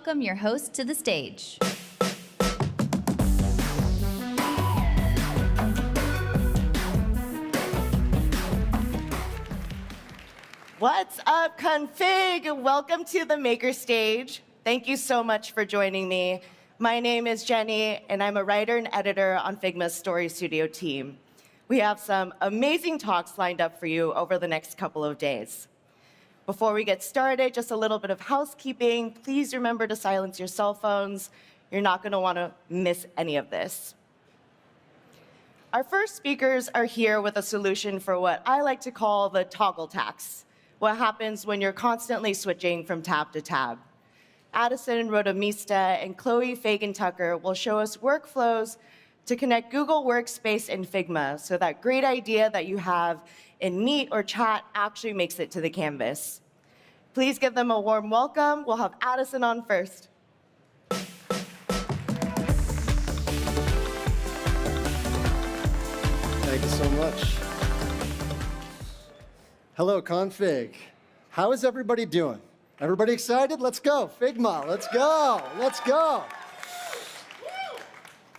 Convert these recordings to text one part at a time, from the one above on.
welcome your host to the stage. What's up, Config? Welcome to the Maker Stage. Thank you so much for joining me. My name is Jenny, and I'm a writer and editor on Figma's Story Studio team. We have some amazing talks lined up for you over the next couple of days. Before we get started, just a little bit of housekeeping. Please remember to silence your cell phones. You're not going to want to miss any of this. Our first speakers are here with a solution for what I like to call the toggle tax. What happens when you're constantly switching from tab to tab. Addison Rodomista and Chloe Fagan-Tucker will show us workflows to connect Google Workspace and Figma so that great idea that you have in Meet or Chat actually makes it to the canvas. Please give them a warm welcome. We'll have Addison on first. Thank you so much. Hello, Config. How is everybody doing? Everybody excited? Let's go. Figma, let's go. Let's go.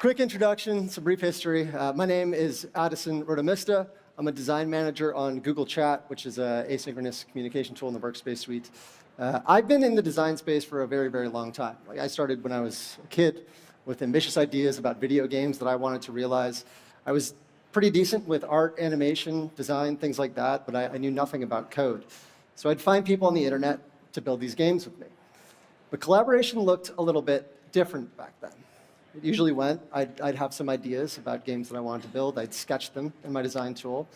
Quick introduction, some brief history. My name is Addison Rodomista. I'm a design manager on Google Chat, which is an asynchronous communication tool in the Workspace suite. I've been in the design space for a very, very long time. I started when I was a kid with ambitious ideas about video games that I wanted to realize. I was pretty decent with art, animation, design, things like that, but I knew nothing about code. So I'd find people on the internet to build these games with me. But collaboration looked a little bit different back then. It usually went, I'd have some ideas about games that I wanted to build. I'd sketch them in my design tool,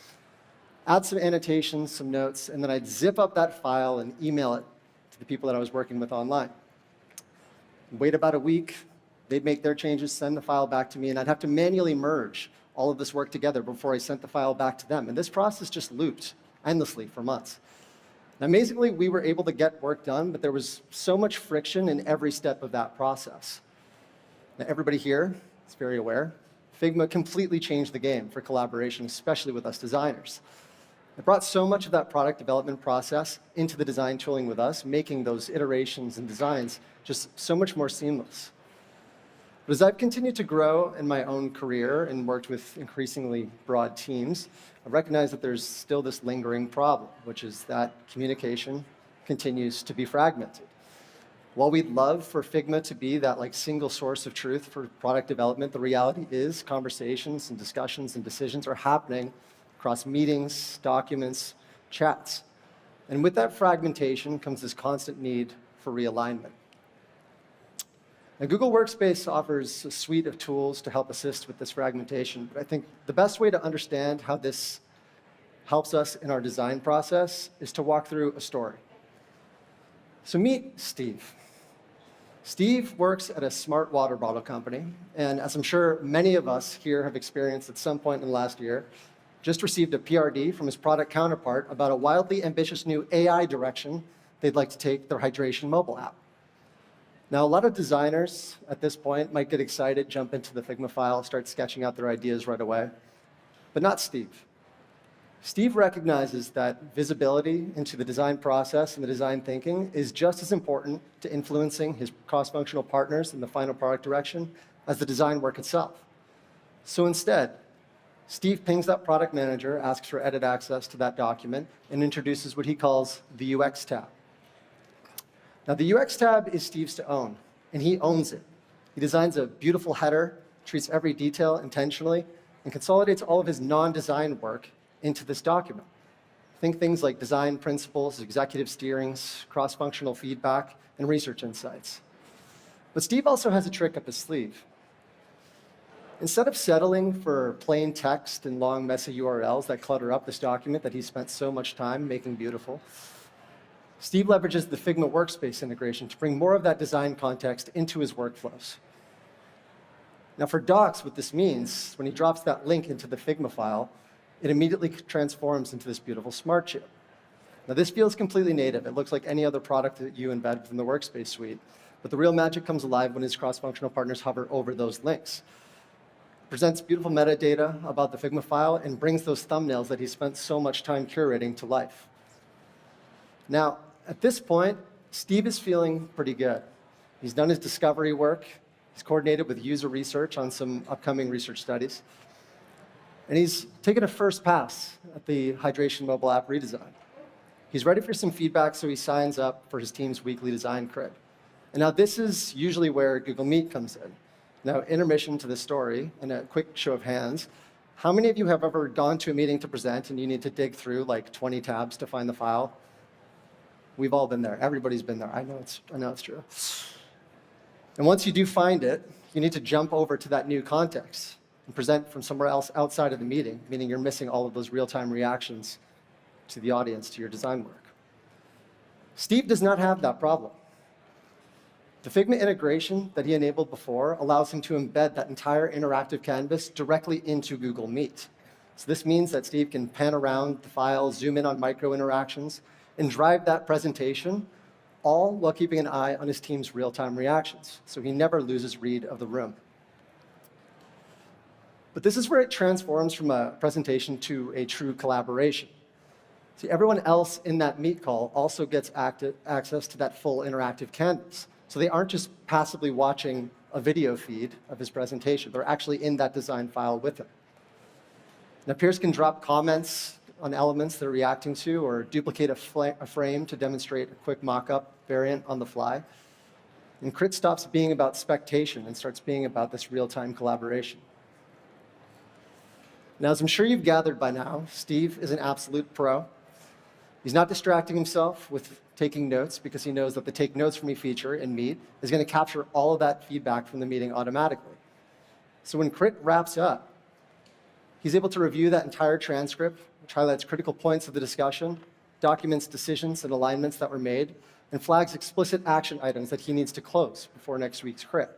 add some annotations, some notes, and then I'd zip up that file and email it to the people that I was working with online. Wait about a week, they'd make their changes, send the file back to me, and I'd have to manually merge all of this work together before I sent the file back to them. And this process just looped endlessly for months. And amazingly, we were able to get work done, but there was so much friction in every step of that process. Now, everybody here is very aware, Figma completely changed the game for collaboration, especially with us designers. It brought so much of that product development process into the design tooling with us, making those iterations and designs just so much more seamless. But as I've continued to grow in my own career and worked with increasingly broad teams, I've recognized that there's still this lingering problem, which is that communication continues to be fragmented. While we'd love for Figma to be that single source of truth for product development, the reality is conversations and discussions and decisions are happening across meetings, documents, chats. And with that fragmentation comes this constant need for realignment. Now, Google Workspace offers a suite of tools to help assist with this fragmentation, but I think the best way to understand how this helps us in our design process is to walk through a story. So meet Steve. Steve works at a smart water bottle company, and as I'm sure many of us here have experienced at some point in the last year, just received a PRD from his product counterpart about a wildly ambitious new AI direction they'd like to take their hydration mobile app. Now, a lot of designers at this point might get excited, jump into the Figma file, start sketching out their ideas right away, but not Steve. Steve recognizes that visibility into the design process and the design thinking is just as important to influencing his cross-functional partners in the final product direction as the design work itself. So instead, Steve pings that product manager, asks for edit access to that document, and introduces what he calls the UX tab. Now, the UX tab is Steve's to own, and he owns it. He designs a beautiful header, treats every detail intentionally, and consolidates all of his non-design work into this document. Think things like design principles, executive steerings, cross-functional feedback, and research insights. But Steve also has a trick up his sleeve. Instead of settling for plain text and long, messy URLs that clutter up this document that he spent so much time making beautiful, Steve leverages the Figma Workspace integration to bring more of that design context into his workflows. Now for Docs, what this means, when he drops that link into the Figma file, it immediately transforms into this beautiful smart chip. Now this feels completely native. It looks like any other product that you embed within the Workspace suite. But the real magic comes alive when his cross-functional partners hover over those links. It presents beautiful metadata about the Figma file and brings those thumbnails that he spent so much time curating to life. Now, at this point, Steve is feeling pretty good. He's done his discovery work. He's coordinated with user research on some upcoming research studies. And he's taken a first pass at the hydration mobile app redesign. He's ready for some feedback, so he signs up for his team's weekly design crit. And now this is usually where Google Meet comes in. Now, intermission to this story, and a quick show of hands, how many of you have ever gone to a meeting to present and you need to dig through like 20 tabs to find the file? We've all been there. Everybody's been there. I know it's true. And once you do find it, you need to jump over to that new context and present from somewhere else outside of the meeting, meaning you're missing all of those real-time reactions to the audience, to your design work. Steve does not have that problem. The Figma integration that he enabled before allows him to embed that entire interactive canvas directly into Google Meet. So this means that Steve can pan around the file, zoom in on micro interactions, and drive that presentation, all while keeping an eye on his team's real-time reactions, so he never loses read of the room. But this is where it transforms from a presentation to a true collaboration. See, everyone else in that Meet call also gets access to that full interactive canvas. So they aren't just passively watching a video feed of his presentation. They're actually in that design file with him. Now, peers can drop comments on elements they're reacting to or duplicate a frame to demonstrate a quick mock-up variant on the fly. And Crit stops being about spectation and starts being about this real-time collaboration. Now, as I'm sure you've gathered by now, Steve is an absolute pro. He's not distracting himself with taking notes because he knows that the Take Notes For Me feature in Meet is going to capture all of that feedback from the meeting automatically. So when Crit wraps up, he's able to review that entire transcript, which highlights critical points of the discussion, documents decisions and alignments that were made, and flags explicit action items that he needs to close before next week's Crit.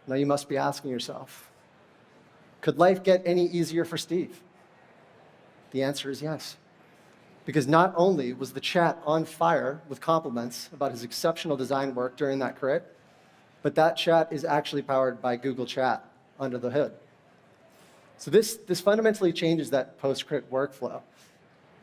Now you must be asking yourself, could life get any easier for Steve? The answer is yes. Because not only was the chat on fire with compliments about his exceptional design work during that Crit, but that chat is actually powered by Google Chat under the hood. So this fundamentally changes that post-Crit workflow.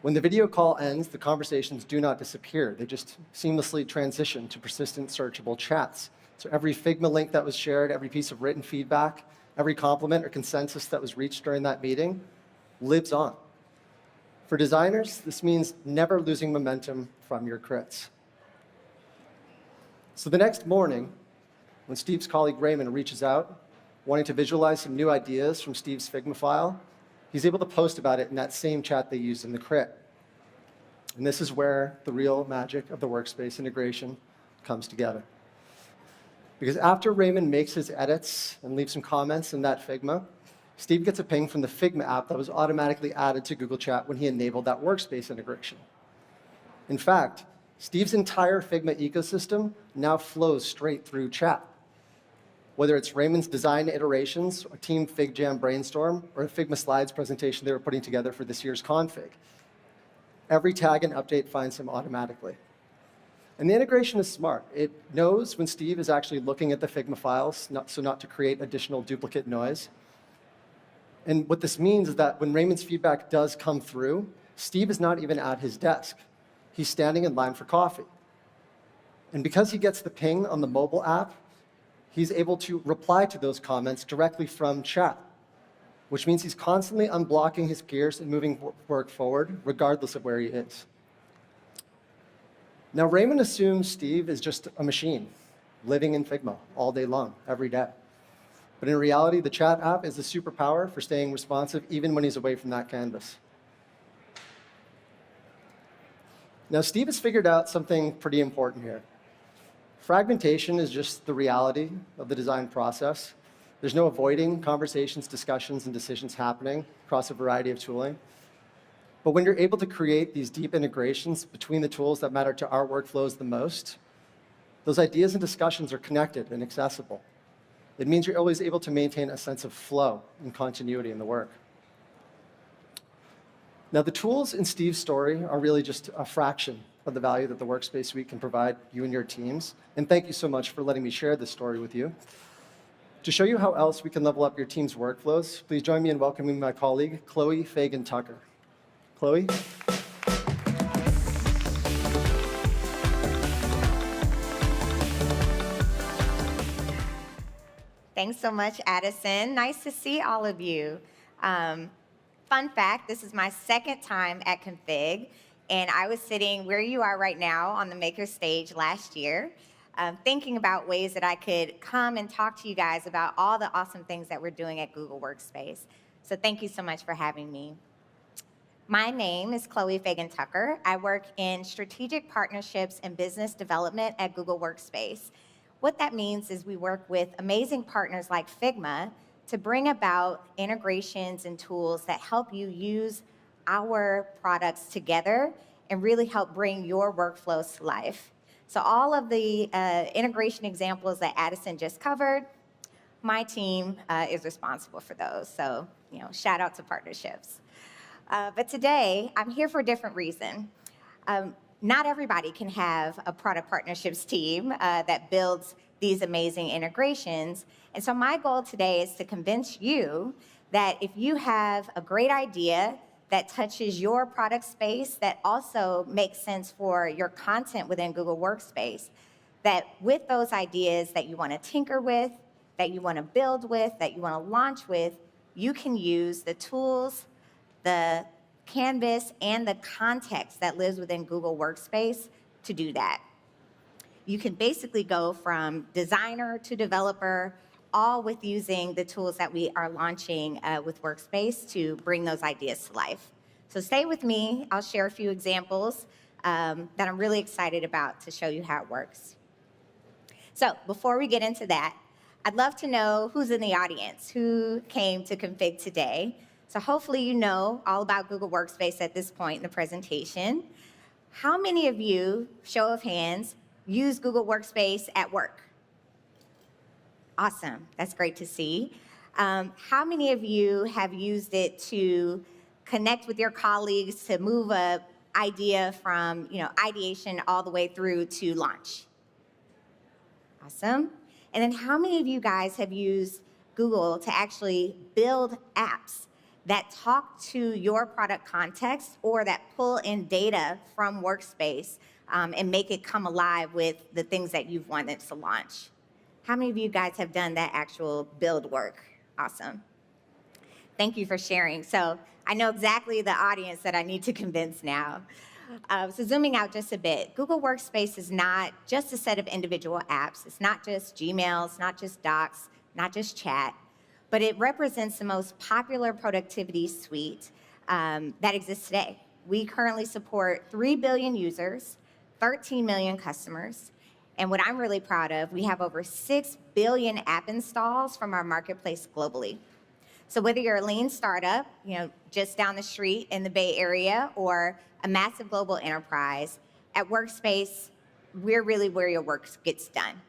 When the video call ends, the conversations do not disappear. They just seamlessly transition to persistent searchable chats. So every Figma link that was shared, every piece of written feedback, every compliment or consensus that was reached during that meeting lives on. For designers, this means never losing momentum from your crits. So the next morning, when Steve's colleague Raymond reaches out, wanting to visualize some new ideas from Steve's Figma file, he's able to post about it in that same chat they used in the Crit. And this is where the real magic of the workspace integration comes together. Because after Raymond makes his edits and leaves some comments in that Figma, Steve gets a ping from the Figma app that was automatically added to Google Chat when he enabled that workspace integration. In fact, Steve's entire Figma ecosystem now flows straight through chat. Whether it's Raymond's design iterations, a Team FigJam brainstorm, or a Figma Slides presentation they were putting together for this year's config, every tag and update finds him automatically. And the integration is smart. It knows when Steve is actually looking at the Figma files, so not to create additional duplicate noise. And what this means is that when Raymond's feedback does come through, Steve is not even at his desk. He's standing in line for coffee. And because he gets the ping on the mobile app, he's able to reply to those comments directly from chat, which means he's constantly unblocking his peers and moving work forward, regardless of where he is. Now, Raymond assumes Steve is just a machine living in Figma all day long, every day. But in reality, the chat app is a superpower for staying responsive even when he's away from that canvas. Now, Steve has figured out something pretty important here. Fragmentation is just the reality of the design process. There's no avoiding conversations, discussions, and decisions happening across a variety of tooling. But when you're able to create these deep integrations between the tools that matter to our workflows the most, those ideas and discussions are connected and accessible. It means you're always able to maintain a sense of flow and continuity in the work. Now, the tools in Steve's story are really just a fraction of the value that the Workspace Suite can provide you and your teams. And thank you so much for letting me share this story with you. To show you how else we can level up your team's workflows, please join me in welcoming my colleague, Chloe Fagan-Tucker. Chloe? Thanks so much, Addison. Nice to see all of you. Fun fact, this is my second time at Config, and I was sitting where you are right now on the Maker stage last year, thinking about ways that I could come and talk to you guys about all the awesome things that we're doing at Google Workspace. So thank you so much for having me. My name is Chloe Fagan-Tucker. I work in strategic partnerships and business development at Google Workspace. What that means is we work with amazing partners like Figma to bring about integrations and tools that help you use our products together and really help bring your workflows to life. So all of the integration examples that Addison just covered, my team is responsible for those. So, shout out to partnerships. But today, I'm here for a different reason. Not everybody can have a product partnerships team that builds these amazing integrations. And so my goal today is to convince you that if you have a great idea that touches your product space that also makes sense for your content within Google Workspace, that with those ideas that you want to tinker with, that you want to build with, that you want to launch with, you can use the tools, the canvas, and the context that lives within Google Workspace to do that. You can basically go from designer to developer, all with using the tools that we are launching with Workspace to bring those ideas to life. So stay with me. I'll share a few examples that I'm really excited about to show you how it works. So before we get into that, I'd love to know who's in the audience, who came to Config today. So hopefully you know all about Google Workspace at this point in the presentation. How many of you, show of hands, use Google Workspace at work? Awesome, that's great to see. How many of you have used it to connect with your colleagues to move an idea from ideation all the way through to launch? Awesome. And then how many of you guys have used Google to actually build apps that talk to your product context or that pull in data from Workspace and make it come alive with the things that you've wanted to launch? How many of you guys have done that actual build work? Awesome. Thank you for sharing. So I know exactly the audience that I need to convince now. So zooming out just a bit, Google Workspace is not just a set of individual apps. It's not just Gmail, it's not just Docs, not just chat, but it represents the most popular productivity suite that exists today. We currently support 3 billion users, 13 million customers, and what I'm really proud of, we have over 6 billion app installs from our marketplace globally. So whether you're a lean startup, just down the street in the Bay Area, or a massive global enterprise, at Workspace, we're really where your work gets done.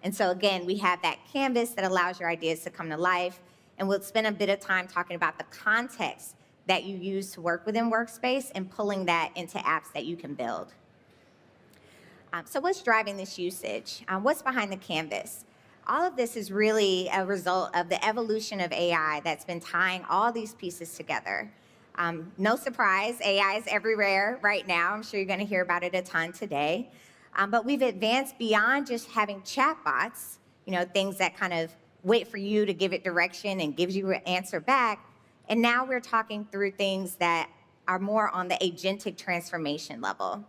And so again, we have that canvas that allows your ideas to come to life, and we'll spend a bit of time talking about the context that you use to work within Workspace and pulling that into apps that you can build. So what's driving this usage? What's behind the canvas? All of this is really a result of the evolution of AI that's been tying all these pieces together. No surprise, AI is everywhere right now. I'm sure you're going to hear about it a ton today. But we've advanced beyond just having chatbots, things that kind of wait for you to give it direction and gives you an answer back. And now we're talking through things that are more on the agentic transformation level.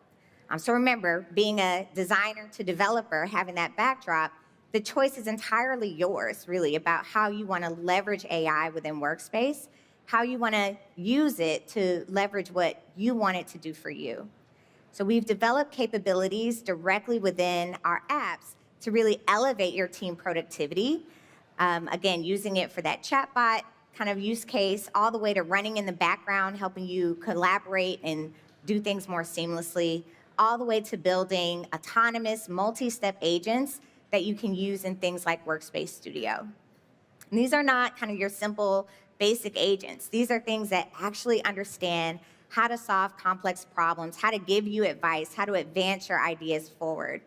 So remember, being a designer to developer, having that backdrop, the choice is entirely yours, really, about how you want to leverage AI within Workspace, how you want to use it to leverage what you want it to do for you. So we've developed capabilities directly within our apps to really elevate your team productivity. Again, using it for that chatbot kind of use case, all the way to running in the background, helping you collaborate and do things more seamlessly, all the way to building autonomous multi-step agents that you can use in things like Workspace Studio. And these are not kind of your simple basic agents. These are things that actually understand how to solve complex problems, how to give you advice, how to advance your ideas forward.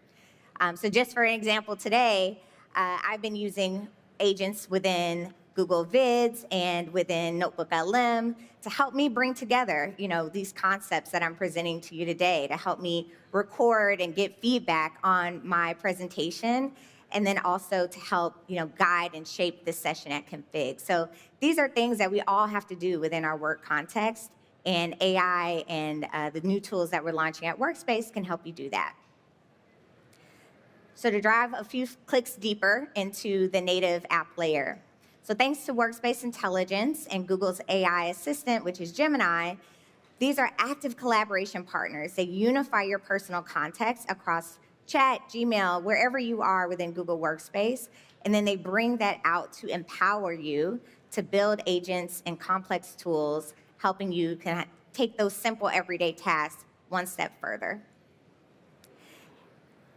So just for an example today, I've been using agents within Google Vids and within NotebookLM to help me bring together, these concepts that I'm presenting to you today, to help me record and get feedback on my presentation and then also to help, guide and shape this session at Config. So these are things that we all have to do within our work context, and AI and the new tools that we're launching at Workspace can help you do that. So to drive a few clicks deeper into the native app layer. So thanks to Workspace Intelligence and Google's AI assistant, which is Gemini, these are active collaboration partners. They unify your personal context across chat, Gmail, wherever you are within Google Workspace, and then they bring that out to empower you to build agents and complex tools, helping you take those simple everyday tasks one step further.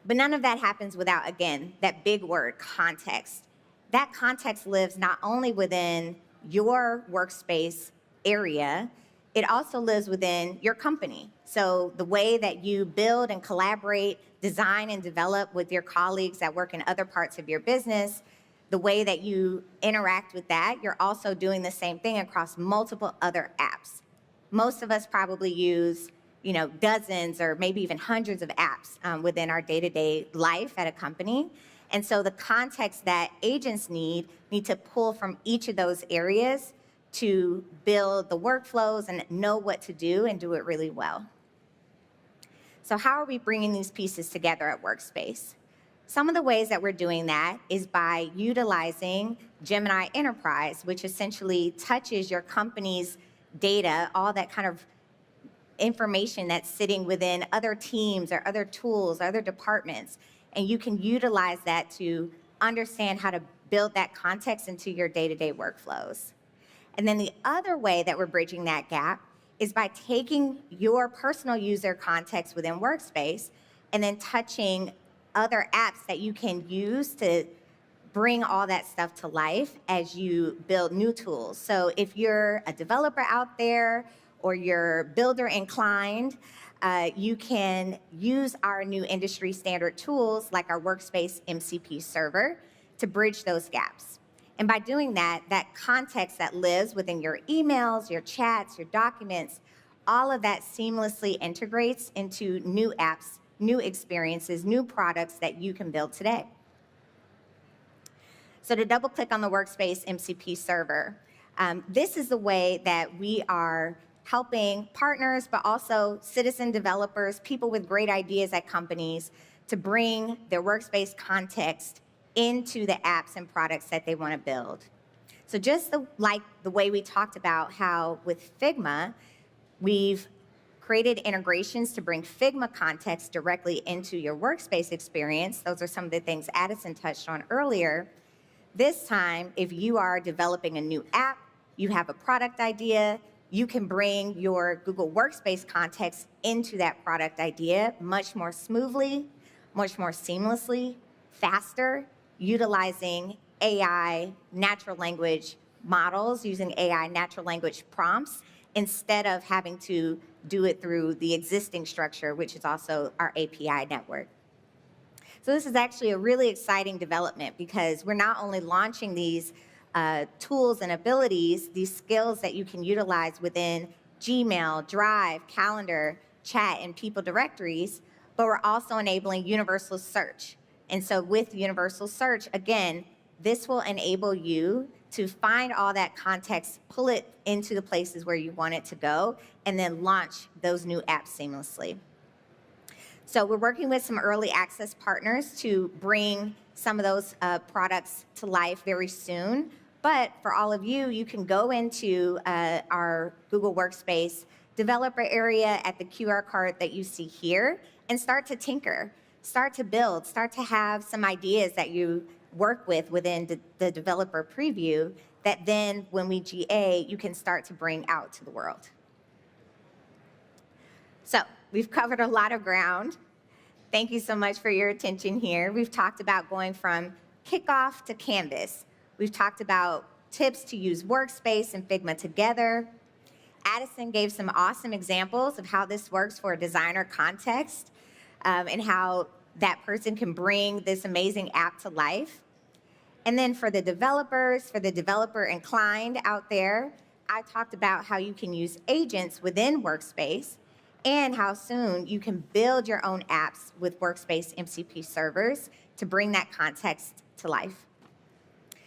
But none of that happens without, again, that big word, context. That context lives not only within your workspace area, it also lives within your company. So the way that you build and collaborate, design and develop with your colleagues that work in other parts of your business, the way that you interact with that, you're also doing the same thing across multiple other apps. Most of us probably use, dozens or maybe even hundreds of apps within our day-to-day life at a company. And so the context that agents need to pull from each of those areas to build the workflows and know what to do and do it really well. So how are we bringing these pieces together at Workspace? Some of the ways that we're doing that is by utilizing Gemini Enterprise, which essentially touches your company's data, all that kind of information that's sitting within other teams or other tools, other departments, and you can utilize that to understand how to build that context into your day-to-day workflows. And then the other way that we're bridging that gap is by taking your personal user context within Workspace and then touching other apps that you can use to bring all that stuff to life as you build new tools. So if you're a developer out there or you're builder inclined, you can use our new industry standard tools like our Workspace MCP server to bridge those gaps. And by doing that, that context that lives within your emails, your chats, your documents, all of that seamlessly integrates into new apps, new experiences, new products that you can build today. So to double click on the Workspace MCP server, this is the way that we are helping partners, but also citizen developers, people with great ideas at companies to bring their workspace context into the apps and products that they want to build. So just like the way we talked about how with Figma, we've created integrations to bring Figma context directly into your workspace experience. Those are some of the things Addison touched on earlier. This time, if you are developing a new app, you have a product idea, you can bring your Google Workspace context into that product idea much more smoothly, much more seamlessly, faster, utilizing AI natural language models, using AI natural language prompts, instead of having to do it through the existing structure, which is also our API network. So this is actually a really exciting development because we're not only launching these tools and abilities, these skills that you can utilize within Gmail, Drive, Calendar, Chat, and People directories, but we're also enabling universal search. And so with universal search, again, this will enable you to find all that context, pull it into the places where you want it to go, and then launch those new apps seamlessly. So we're working with some early access partners to bring some of those products to life very soon. But for all of you, you can go into our Google Workspace developer area at the QR code that you see here and start to tinker, start to build, start to have some ideas that you work with within the developer preview that then when we GA, you can start to bring out to the world. So we've covered a lot of ground. Thank you so much for your attention here. We've talked about going from kickoff to Canvas. We've talked about tips to use Workspace and Figma together. Addison gave some awesome examples of how this works for a designer context and how that person can bring this amazing app to life. And then for the developers, for the developer inclined out there, I talked about how you can use agents within Workspace and how soon you can build your own apps with Workspace MCP servers to bring that context to life.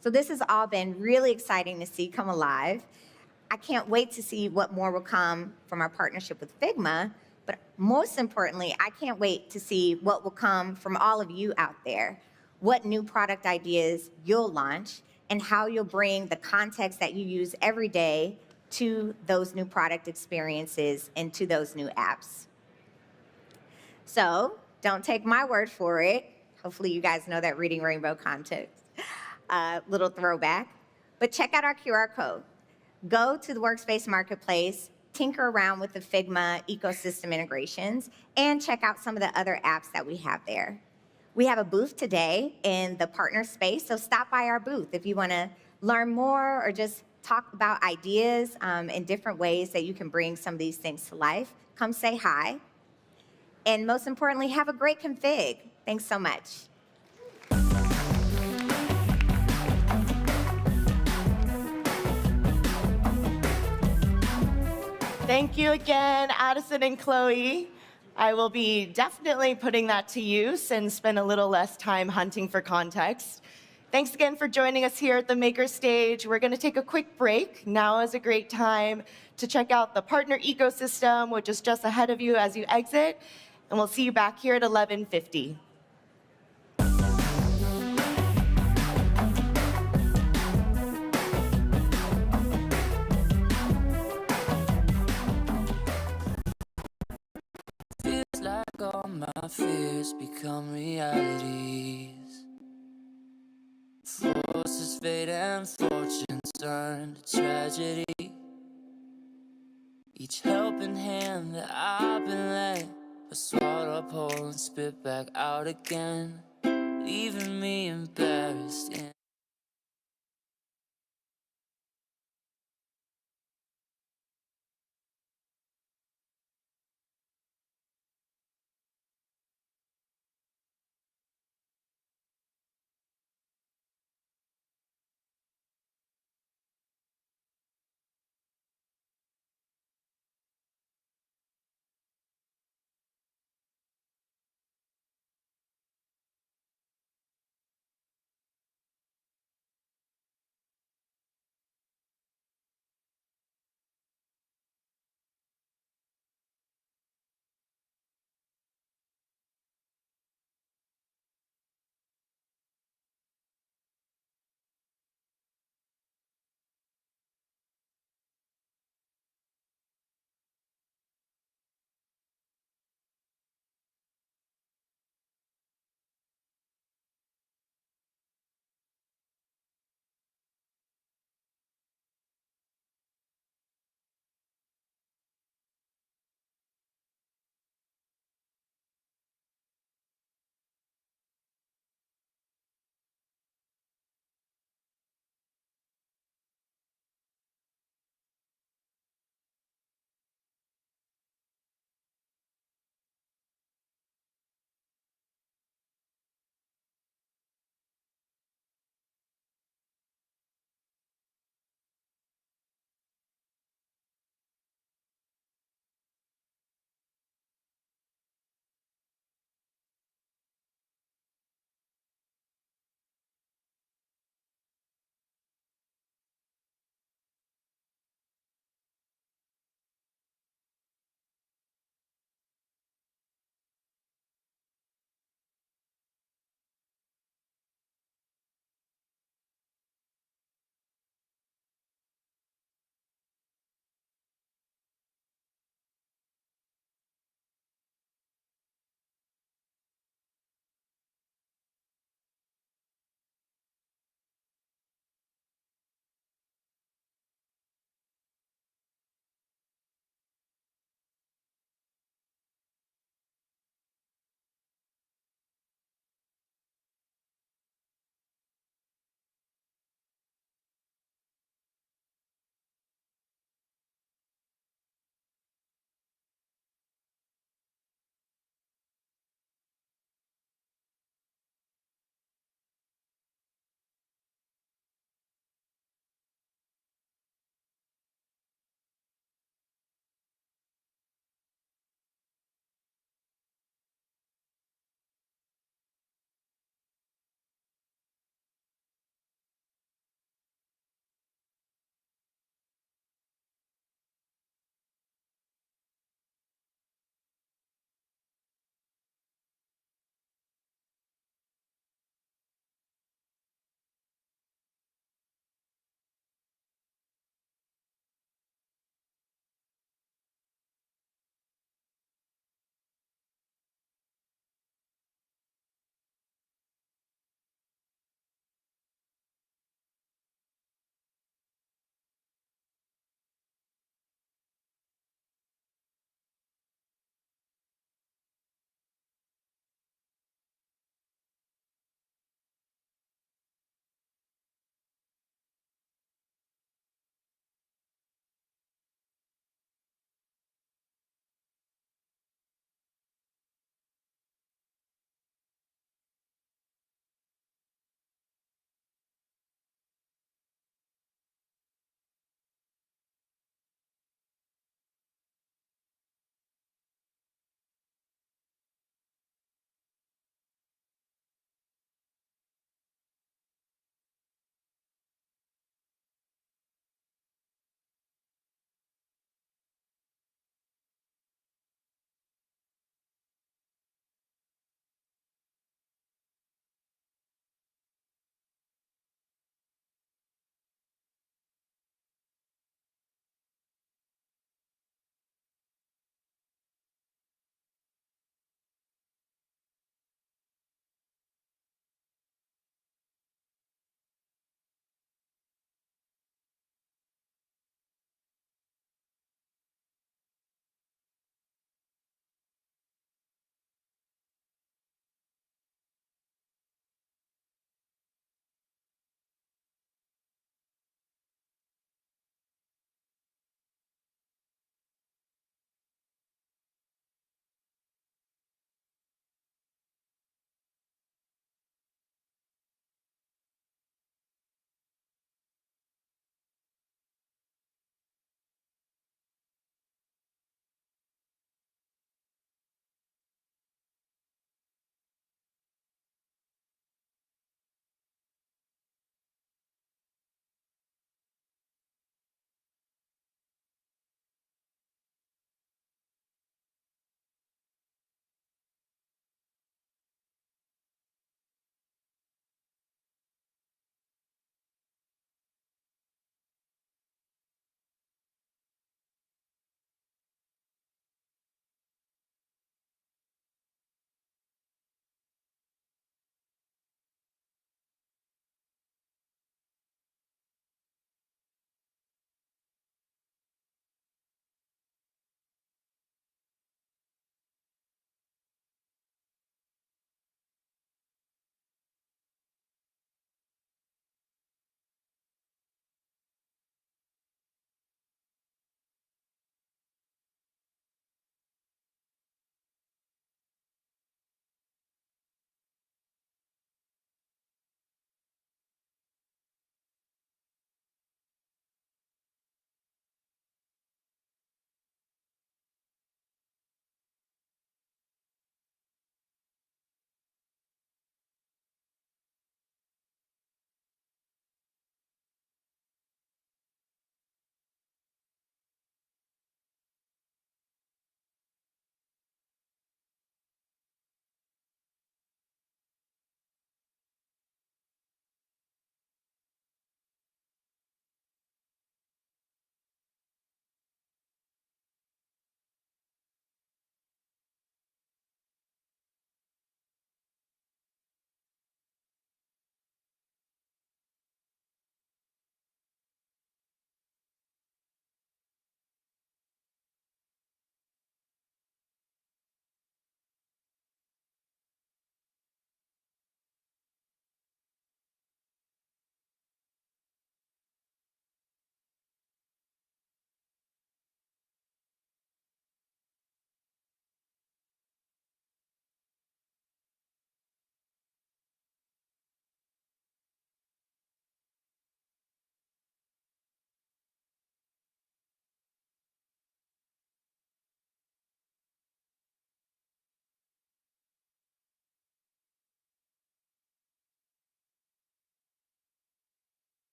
So this has all been really exciting to see come alive. I can't wait to see what more will come from our partnership with Figma, but most importantly, I can't wait to see what will come from all of you out there, what new product ideas you'll launch, and how you'll bring the context that you use every day to those new product experiences and to those new apps. So don't take my word for it. Hopefully you guys know that Reading Rainbow context. Little throwback. But check out our QR code. Go to the Workspace Marketplace, tinker around with the Figma ecosystem integrations, and check out some of the other apps that we have there. We have a booth today in the partner space, so stop by our booth if you want to learn more or just talk about ideas and different ways that you can bring some of these things to life. Come say hi. And most importantly, have a great config. Thanks so much. Thank you again, Addison and Chloe. I will be definitely putting that to use and spend a little less time hunting for context. Thanks again for joining us here at the Maker Stage. We're going to take a quick break. Now is a great time to check out the partner ecosystem, which is just ahead of you as you exit. And we'll see you back here at 11:50. Feels like all my fears become realities. Forces, fate, and fortune turn to tragedy. Each helping hand that I've been lent was swallowed up whole and spit back out again, leaving me embarrassed.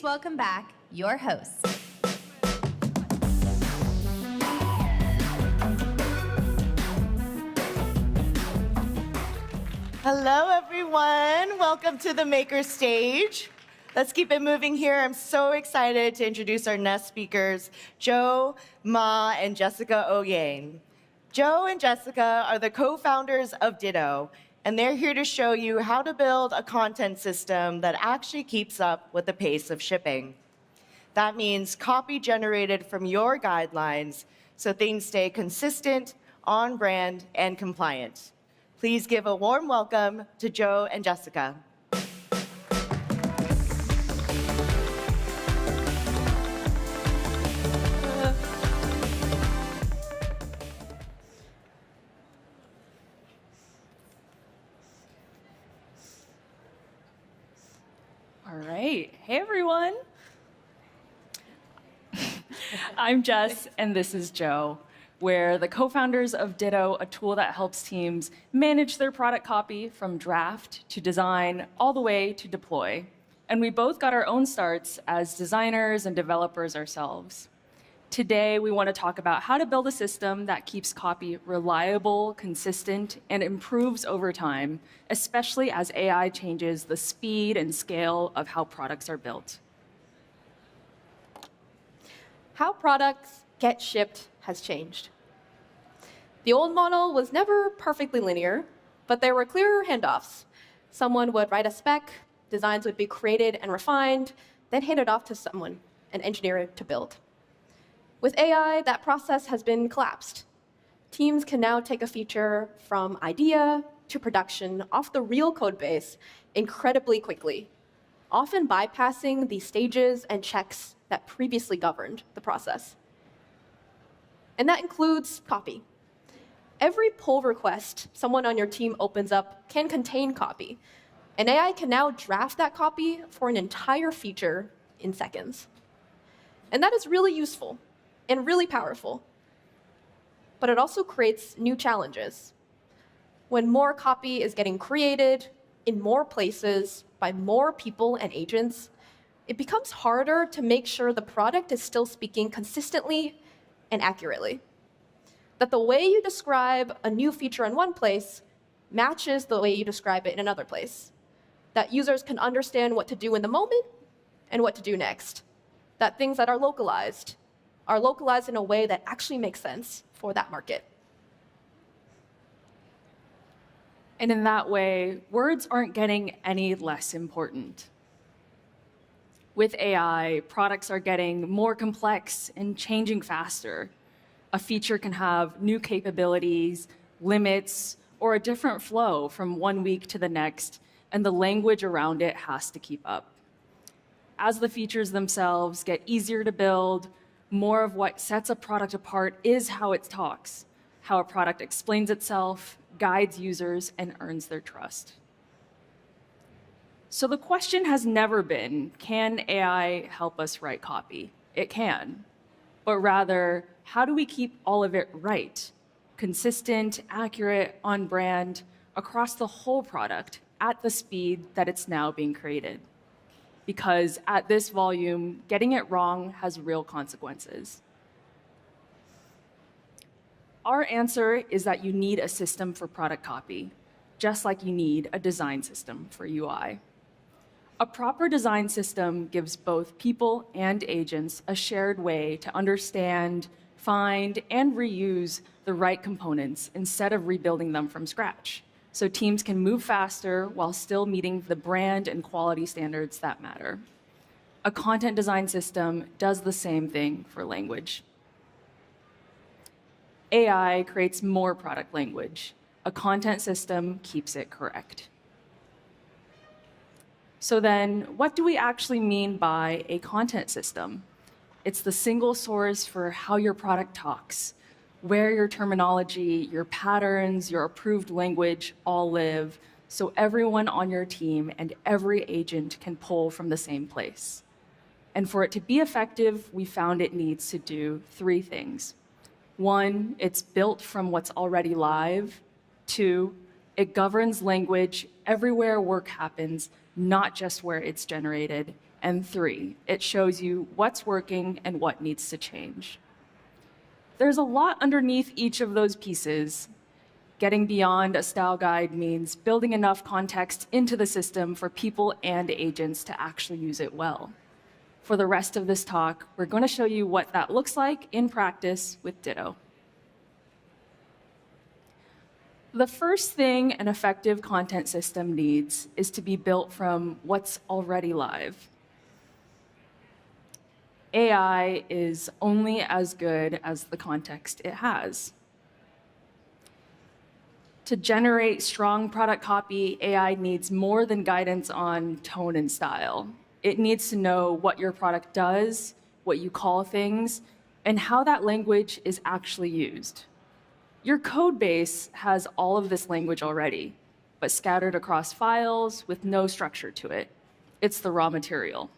welcome back your hosts. Hello, everyone. Welcome to the Maker Stage. Let's keep it moving here. I'm so excited to introduce our next speakers, Joe, Ma, and Jessica Ouyang. Joe and Jessica are the co-founders of Ditto, and they're here to show you how to build a content system that actually keeps up with the pace of shipping. That means copy generated from your guidelines so things stay consistent, on brand, and compliant. Please give a warm welcome to Joe and Jessica. All right. Hey, everyone. I'm Jess, and this is Joe. We're the co-founders of Ditto, a tool that helps teams manage their product copy from draft to design all the way to deploy. And we both got our own starts as designers and developers ourselves. Today, we want to talk about how to build a system that keeps copy reliable, consistent, and improves over time, especially as AI changes the speed and scale of how products are built. How products get shipped has changed. The old model was never perfectly linear, but there were clearer handoffs. Someone would write a spec, designs would be created and refined, then handed off to someone, an engineer, to build. With AI, that process has been collapsed. Teams can now take a feature from idea to production off the real code base incredibly quickly, often bypassing the stages and checks that previously governed the process. And that includes copy. Every pull request someone on your team opens up can contain copy, and AI can now draft that copy for an entire feature in seconds. And that is really useful and really powerful. But it also creates new challenges. When more copy is getting created in more places by more people and agents, it becomes harder to make sure the product is still speaking consistently and accurately. That the way you describe a new feature in one place matches the way you describe it in another place. That users can understand what to do in the moment and what to do next. That things that are localized in a way that actually makes sense for that market. And in that way, words aren't getting any less important. With AI, products are getting more complex and changing faster. A feature can have new capabilities, limits, or a different flow from one week to the next, and the language around it has to keep up. As the features themselves get easier to build, more of what sets a product apart is how it talks, how a product explains itself, guides users, and earns their trust. So the question has never been, can AI help us write copy? It can. But rather, how do we keep all of it right? Consistent, accurate, on brand, across the whole product at the speed that it's now being created. Because at this volume, getting it wrong has real consequences. Our answer is that you need a system for product copy, just like you need a design system for UI. A proper design system gives both people and agents a shared way to understand, find, and reuse the right components instead of rebuilding them from scratch, so teams can move faster while still meeting the brand and quality standards that matter. A content design system does the same thing for language. AI creates more product language. A content system keeps it correct. So then, what do we actually mean by a content system? It's the single source for how your product talks, where your terminology, your patterns, your approved language all live, so everyone on your team and every agent can pull from the same place. And for it to be effective, we found it needs to do three things. One, it's built from what's already live. Two, it governs language everywhere work happens, not just where it's generated. And 3, it shows you what's working and what needs to change. There's a lot underneath each of those pieces. Getting beyond a style guide means building enough context into the system for people and agents to actually use it well. For the rest of this talk, we're going to show you what that looks like in practice with Ditto. The first thing an effective content system needs is to be built from what's already live. AI is only as good as the context it has. To generate strong product copy, AI needs more than guidance on tone and style. It needs to know what your product does, what you call things, and how that language is actually used. Your code base has all of this language already, but scattered across files with no structure to it. It's the raw material.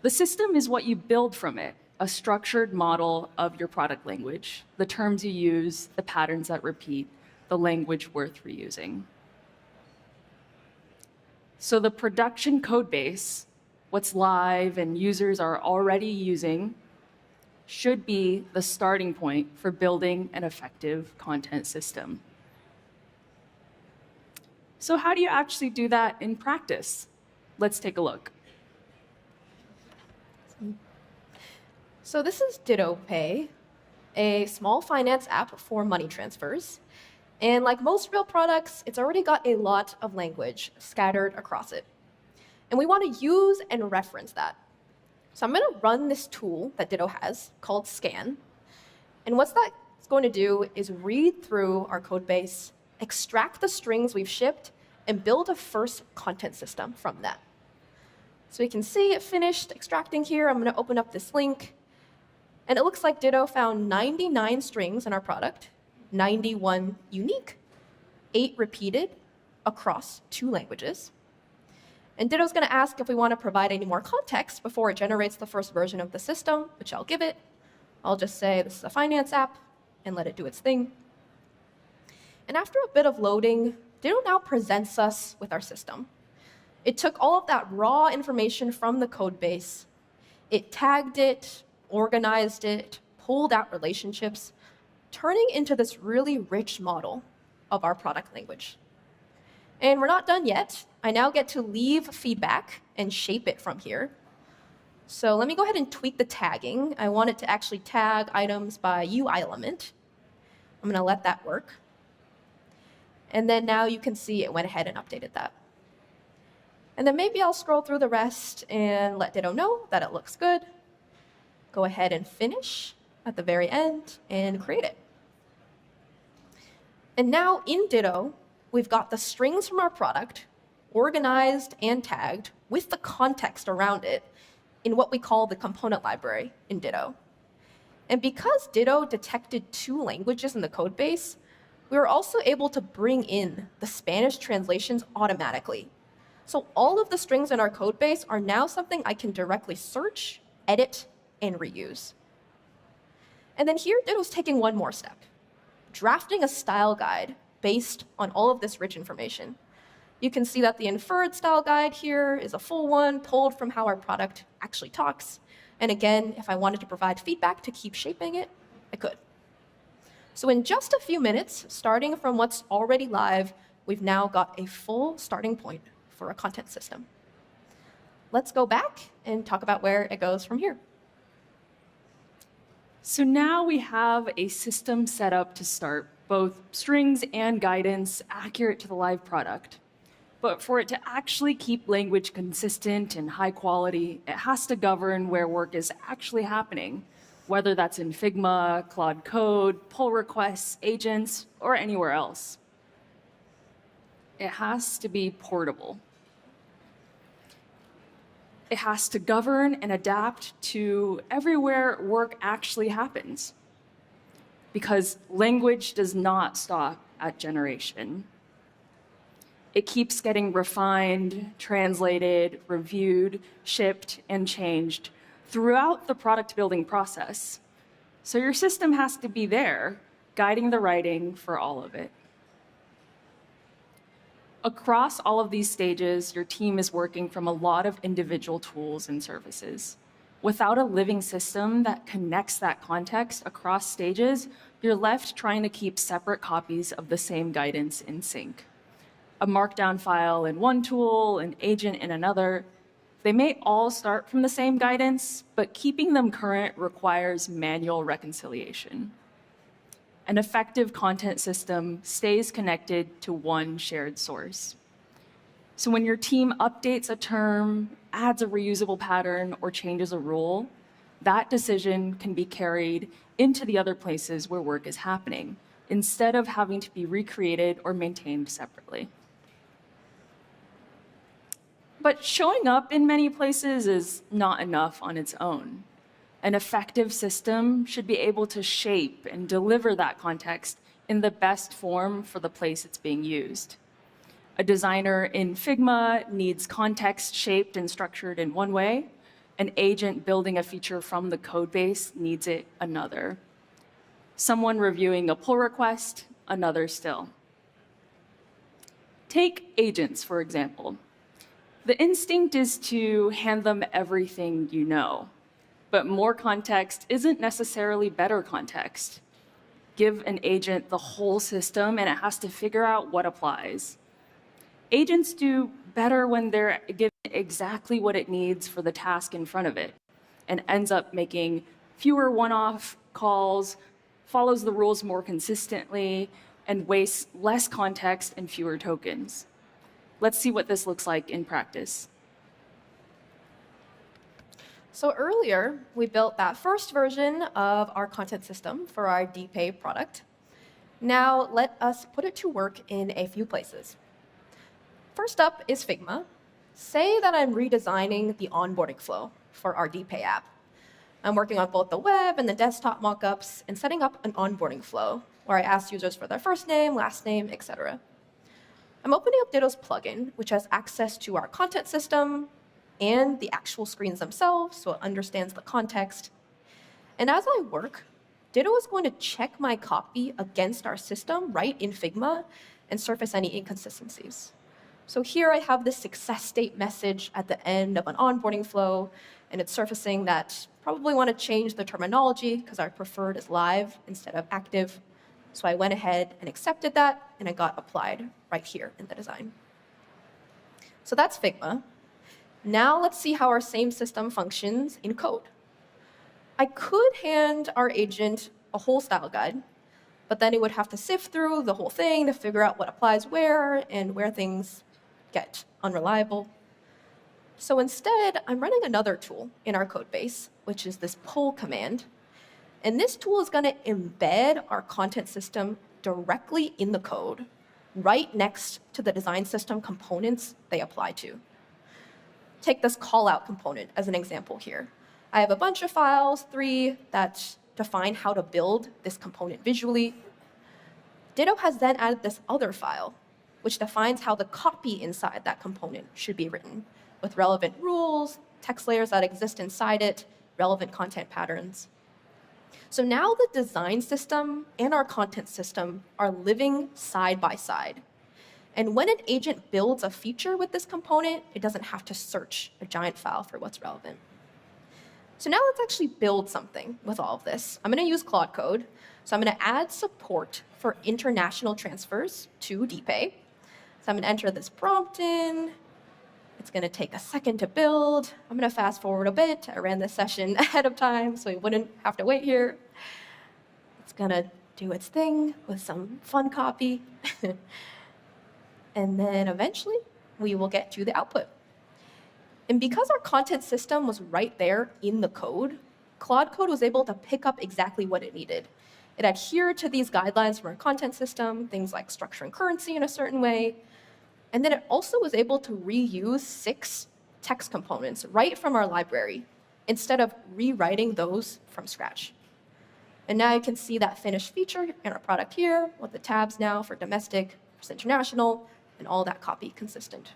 The system is what you build from it, a structured model of your product language, the terms you use, the patterns that repeat, the language worth reusing. So the production code base, what's live and users are already using, should be the starting point for building an effective content system. So how do you actually do that in practice? Let's take a look. So this is Ditto Pay, a small finance app for money transfers. And like most real products, it's already got a lot of language scattered across it. And we want to use and reference that. So I'm going to run this tool that Ditto has called Scan. And what that's going to do is read through our code base, extract the strings we've shipped, and build a first content system from that. So you can see it finished extracting here. I'm going to open up this link. And it looks like Ditto found 99 strings in our product, 91 unique, 8 repeated across 2 languages. And Ditto's going to ask if we want to provide any more context before it generates the first version of the system, which I'll give it. I'll just say this is a finance app and let it do its thing. And after a bit of loading, Ditto now presents us with our system. It took all of that raw information from the code base. It tagged it, organized it, pulled out relationships, turning into this really rich model of our product language. And we're not done yet. I now get to leave feedback and shape it from here. So let me go ahead and tweak the tagging. I want it to actually tag items by UI element. I'm going to let that work. And then now you can see it went ahead and updated that. And then maybe I'll scroll through the rest and let Ditto know that it looks good. Go ahead and finish at the very end and create it. And now in Ditto, we've got the strings from our product organized and tagged with the context around it in what we call the component library in Ditto. And because Ditto detected 2 languages in the code base, we were also able to bring in the Spanish translations automatically. So all of the strings in our code base are now something I can directly search, edit, and reuse. And then here, Ditto's taking one more step, drafting a style guide based on all of this rich information. You can see that the inferred style guide here is a full one, pulled from how our product actually talks. And again, if I wanted to provide feedback to keep shaping it, I could. So in just a few minutes, starting from what's already live, we've now got a full starting point for a content system. Let's go back and talk about where it goes from here. So now we have a system set up to start, both strings and guidance accurate to the live product. But for it to actually keep language consistent and high quality, it has to govern where work is actually happening, whether that's in Figma, Claude Code, pull requests, agents, or anywhere else. It has to be portable. It has to govern and adapt to everywhere work actually happens, because language does not stop at generation. It keeps getting refined, translated, reviewed, shipped, and changed throughout the product building process. So your system has to be there, guiding the writing for all of it. Across all of these stages, your team is working from a lot of individual tools and services. Without a living system that connects that context across stages, you're left trying to keep separate copies of the same guidance in sync. A markdown file in one tool, an agent in another. They may all start from the same guidance, but keeping them current requires manual reconciliation. An effective content system stays connected to one shared source. So when your team updates a term, adds a reusable pattern, or changes a rule, that decision can be carried into the other places where work is happening, instead of having to be recreated or maintained separately. But showing up in many places is not enough on its own. An effective system should be able to shape and deliver that context in the best form for the place it's being used. A designer in Figma needs context shaped and structured in one way. An agent building a feature from the code base needs it another. Someone reviewing a pull request, another still. Take agents, for example. The instinct is to hand them everything you know. But more context isn't necessarily better context. Give an agent the whole system and it has to figure out what applies. Agents do better when they're given exactly what it needs for the task in front of it and ends up making fewer one-off calls, follows the rules more consistently, and wastes less context and fewer tokens. Let's see what this looks like in practice. So earlier, we built that first version of our content system for our DPay product. Now let us put it to work in a few places. First up is Figma. Say that I'm redesigning the onboarding flow for our DPay app. I'm working on both the web and the desktop mockups and setting up an onboarding flow where I ask users for their first name, last name, etc. I'm opening up Ditto's plugin, which has access to our content system and the actual screens themselves, so it understands the context. And as I work, Ditto is going to check my copy against our system right in Figma and surface any inconsistencies. So here I have this success state message at the end of an onboarding flow, and it's surfacing that probably want to change the terminology because our preferred is live instead of active. So I went ahead and accepted that, and it got applied right here in the design. So that's Figma. Now let's see how our same system functions in code. I could hand our agent a whole style guide, but then it would have to sift through the whole thing to figure out what applies where and where things get unreliable. So instead, I'm running another tool in our code base, which is this pull command. And this tool is going to embed our content system directly in the code, right next to the design system components they apply to. Take this callout component as an example here. I have a bunch of files, 3, that define how to build this component visually. Ditto has then added this other file, which defines how the copy inside that component should be written, with relevant rules, text layers that exist inside it, relevant content patterns. So now the design system and our content system are living side by side. And when an agent builds a feature with this component, it doesn't have to search a giant file for what's relevant. So now let's actually build something with all of this. I'm going to use Claude Code. So I'm going to add support for international transfers to DPay. So I'm going to enter this prompt in. It's going to take a second to build. I'm going to fast forward a bit. I ran this session ahead of time, so we wouldn't have to wait here. It's going to do its thing with some fun copy. And then eventually, we will get to the output. And because our content system was right there in the code, Claude Code was able to pick up exactly what it needed. It adhered to these guidelines from our content system, things like structure and currency in a certain way. And then it also was able to reuse 6 text components right from our library, instead of rewriting those from scratch. And now you can see that finished feature in our product here, with the tabs now for domestic, for international, and all that copy consistent.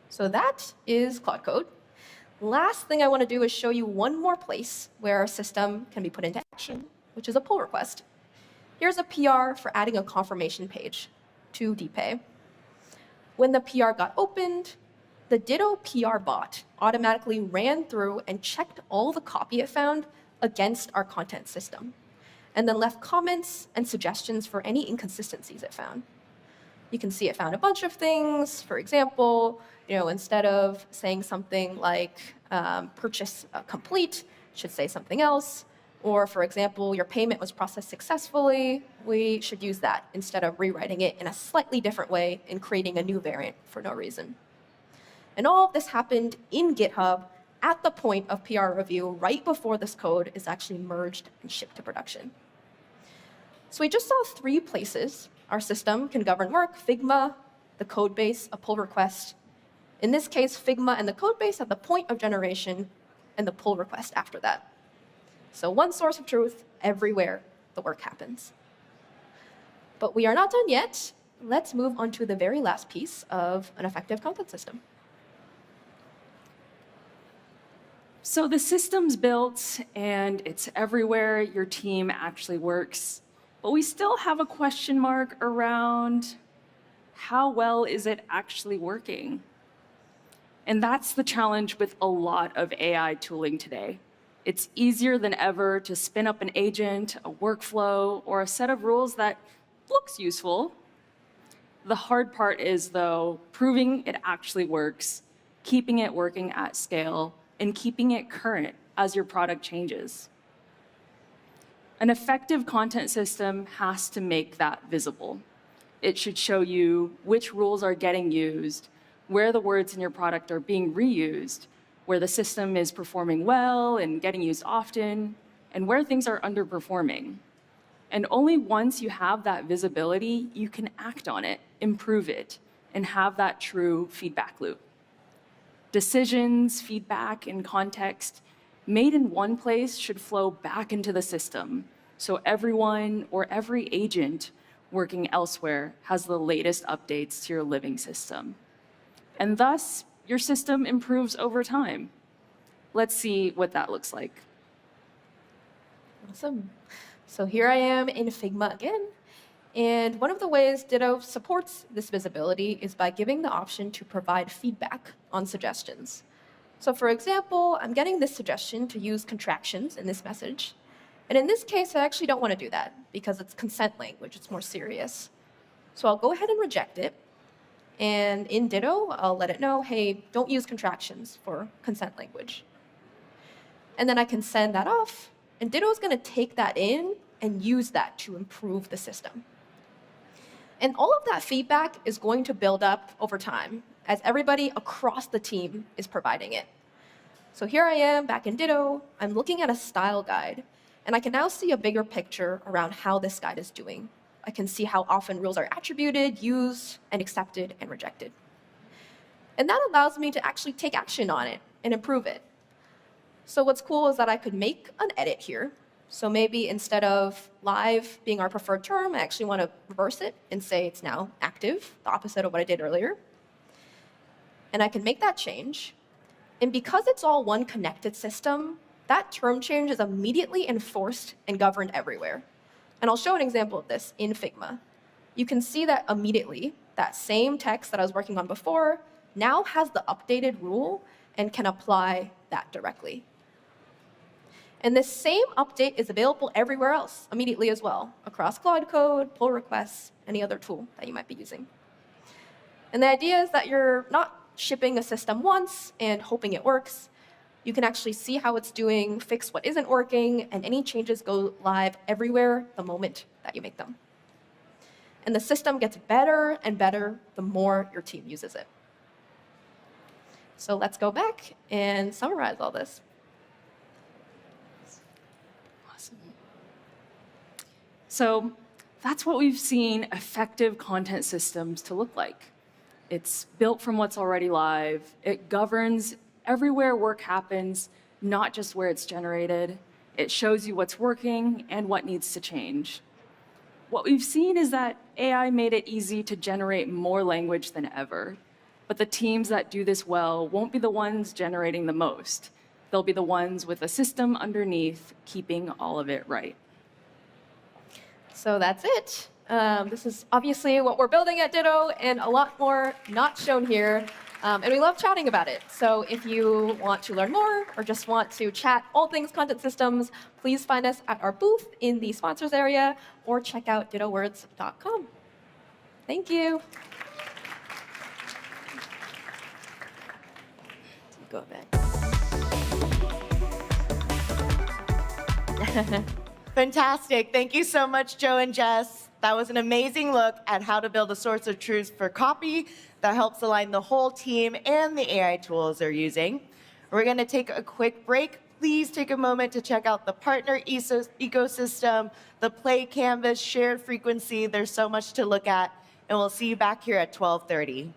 So that is Claude Code. Last thing I want to do is show you one more place where our system can be put into action, which is a pull request. Here's a PR for adding a confirmation page. to DPay. When the PR got opened, the Ditto PR bot automatically ran through and checked all the copy it found against our content system, and then left comments and suggestions for any inconsistencies it found. You can see it found a bunch of things. For example, instead of saying something like purchase complete, it should say something else. Or for example, your payment was processed successfully, we should use that instead of rewriting it in a slightly different way and creating a new variant for no reason. And all of this happened in GitHub at the point of PR review, right before this code is actually merged and shipped to production. So we just saw 3 places our system can govern work: Figma, the code base, a pull request. In this case, Figma and the code base at the point of generation, and the pull request after that. So one source of truth everywhere the work happens. But we are not done yet. Let's move on to the very last piece of an effective content system. So the system's built and it's everywhere your team actually works, but we still have a question mark around how well is it actually working? And that's the challenge with a lot of AI tooling today. It's easier than ever to spin up an agent, a workflow, or a set of rules that looks useful. The hard part is, though, proving it actually works, keeping it working at scale, and keeping it current as your product changes. An effective content system has to make that visible. It should show you which rules are getting used, where the words in your product are being reused, where the system is performing well and getting used often, and where things are underperforming. And only once you have that visibility, you can act on it, improve it, and have that true feedback loop. Decisions, feedback, and context made in one place should flow back into the system, so everyone or every agent working elsewhere has the latest updates to your living system. And thus, your system improves over time. Let's see what that looks like. Awesome. So here I am in Figma again. And one of the ways Ditto supports this visibility is by giving the option to provide feedback on suggestions. So for example, I'm getting this suggestion to use contractions in this message. And in this case, I actually don't want to do that because it's consent language, it's more serious. So I'll go ahead and reject it. And in Ditto, I'll let it know, hey, don't use contractions for consent language. And then I can send that off, and Ditto is going to take that in and use that to improve the system. And all of that feedback is going to build up over time as everybody across the team is providing it. So here I am back in Ditto. I'm looking at a style guide, and I can now see a bigger picture around how this guide is doing. I can see how often rules are attributed, used, and accepted and rejected. And that allows me to actually take action on it and improve it. So what's cool is that I could make an edit here. So maybe instead of live being our preferred term, I actually want to reverse it and say it's now active, the opposite of what I did earlier. And I can make that change. And because it's all one connected system, that term change is immediately enforced and governed everywhere. And I'll show an example of this in Figma. You can see that immediately, that same text that I was working on before now has the updated rule and can apply that directly. And this same update is available everywhere else immediately as well, across Claude Code, pull requests, any other tool that you might be using. And the idea is that you're not shipping a system once and hoping it works. You can actually see how it's doing, fix what isn't working, and any changes go live everywhere the moment that you make them. And the system gets better and better the more your team uses it. So let's go back and summarize all this. Awesome. So that's what we've seen effective content systems to look like. It's built from what's already live. It governs everywhere work happens, not just where it's generated. It shows you what's working and what needs to change. What we've seen is that AI made it easy to generate more language than ever. But the teams that do this well won't be the ones generating the most. They'll be the ones with a system underneath keeping all of it right. So that's it. This is obviously what we're building at Ditto and a lot more not shown here. And we love chatting about it. So if you want to learn more or just want to chat all things content systems, please find us at our booth in the sponsors area or check out dittowords.com. Thank you. Go back. Fantastic. Thank you so much, Joe and Jess. That was an amazing look at how to build a source of truth for copy that helps align the whole team and the AI tools they're using. We're going to take a quick break. Please take a moment to check out the partner ecosystem, the Play Canvas, shared frequency. There's so much to look at, and we'll see you back here at 12:30.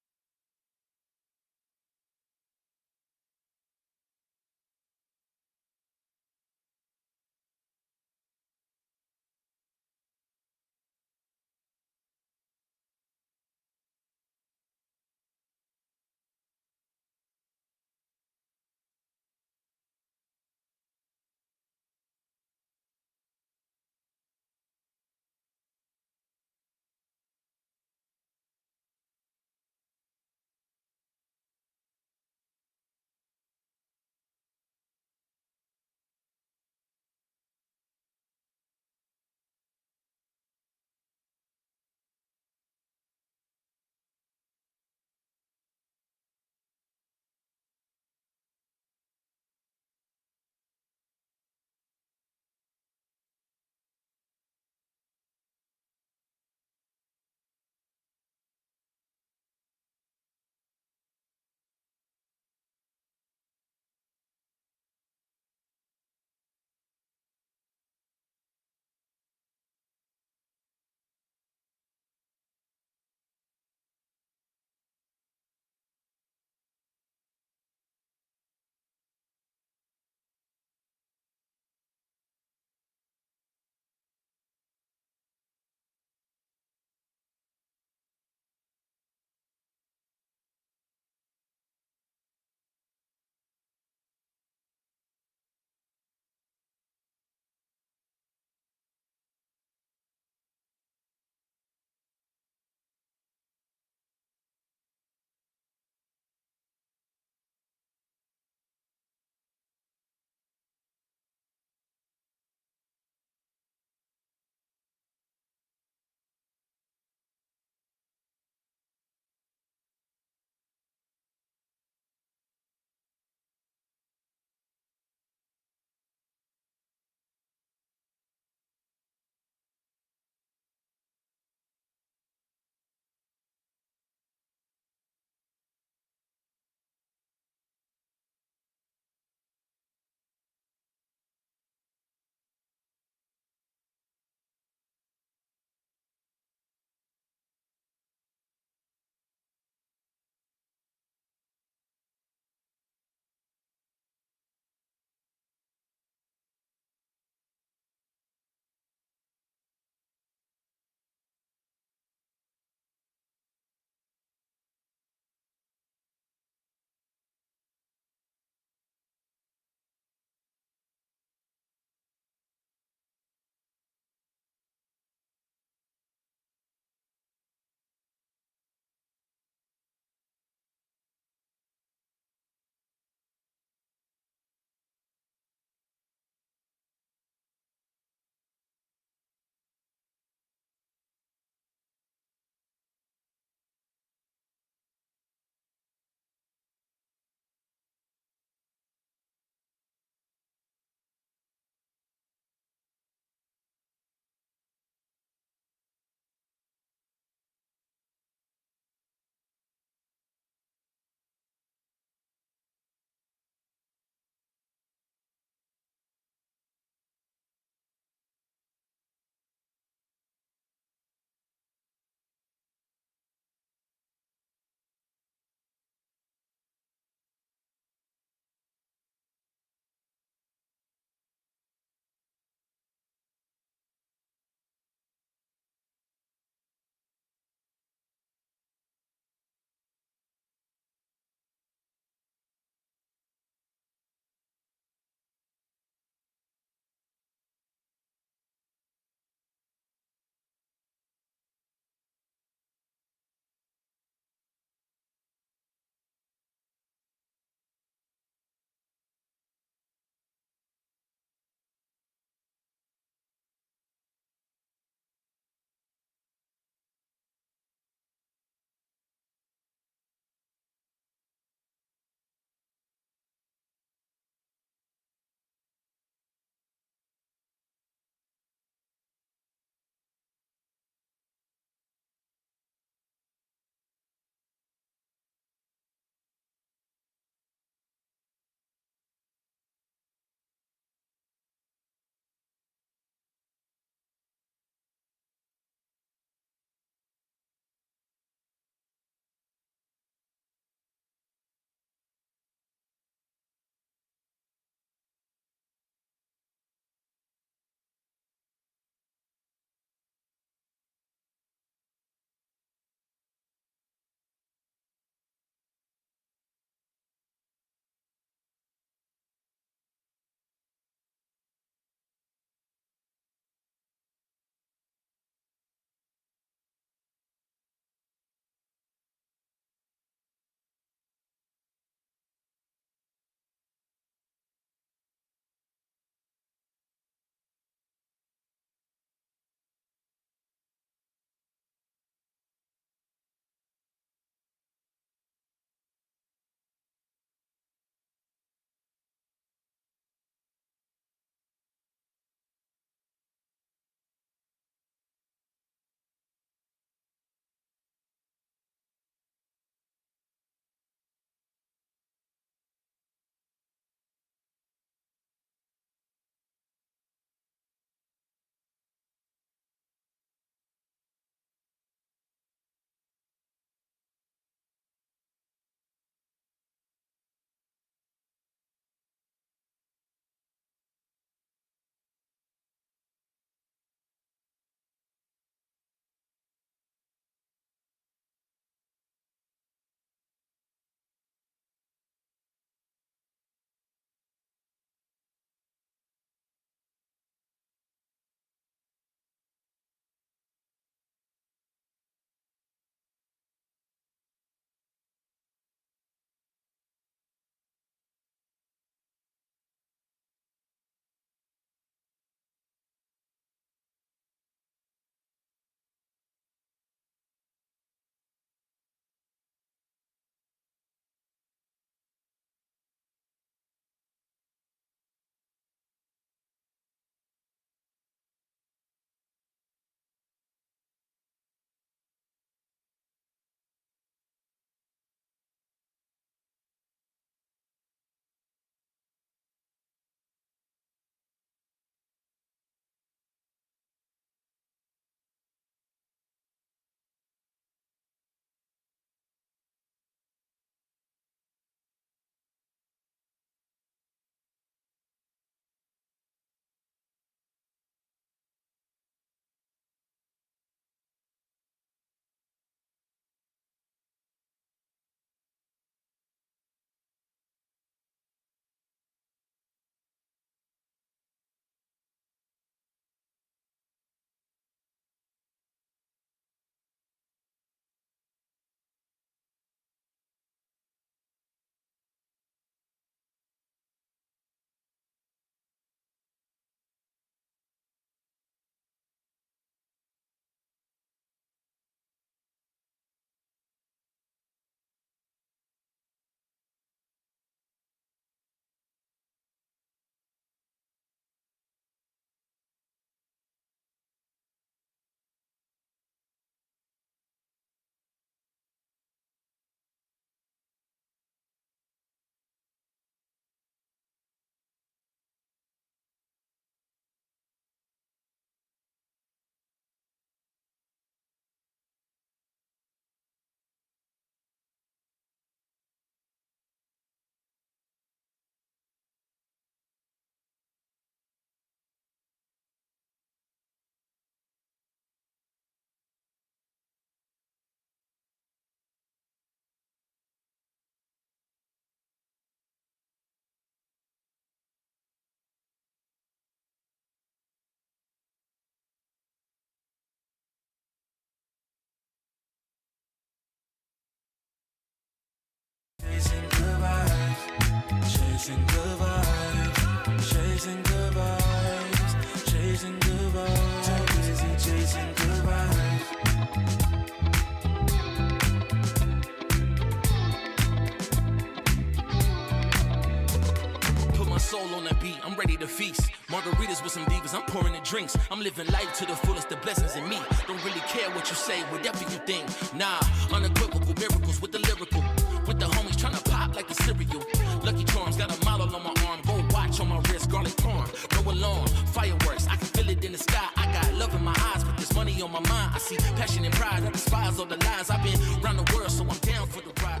with some divas, I'm pouring the drinks. I'm living life to the fullest, the blessings in me. Don't really care what you say, whatever you think. Nah, unequivocal miracles with the lyrical. With the homies trying to pop like a cereal. Lucky Charms got a model on my arm. Gold watch on my wrist, garlic parm. No alarm, fireworks, I can feel it in the sky. I got love in my eyes, but there's money on my mind. I see passion and pride, I despise all the lies. I've been around the world, so I'm down for the ride.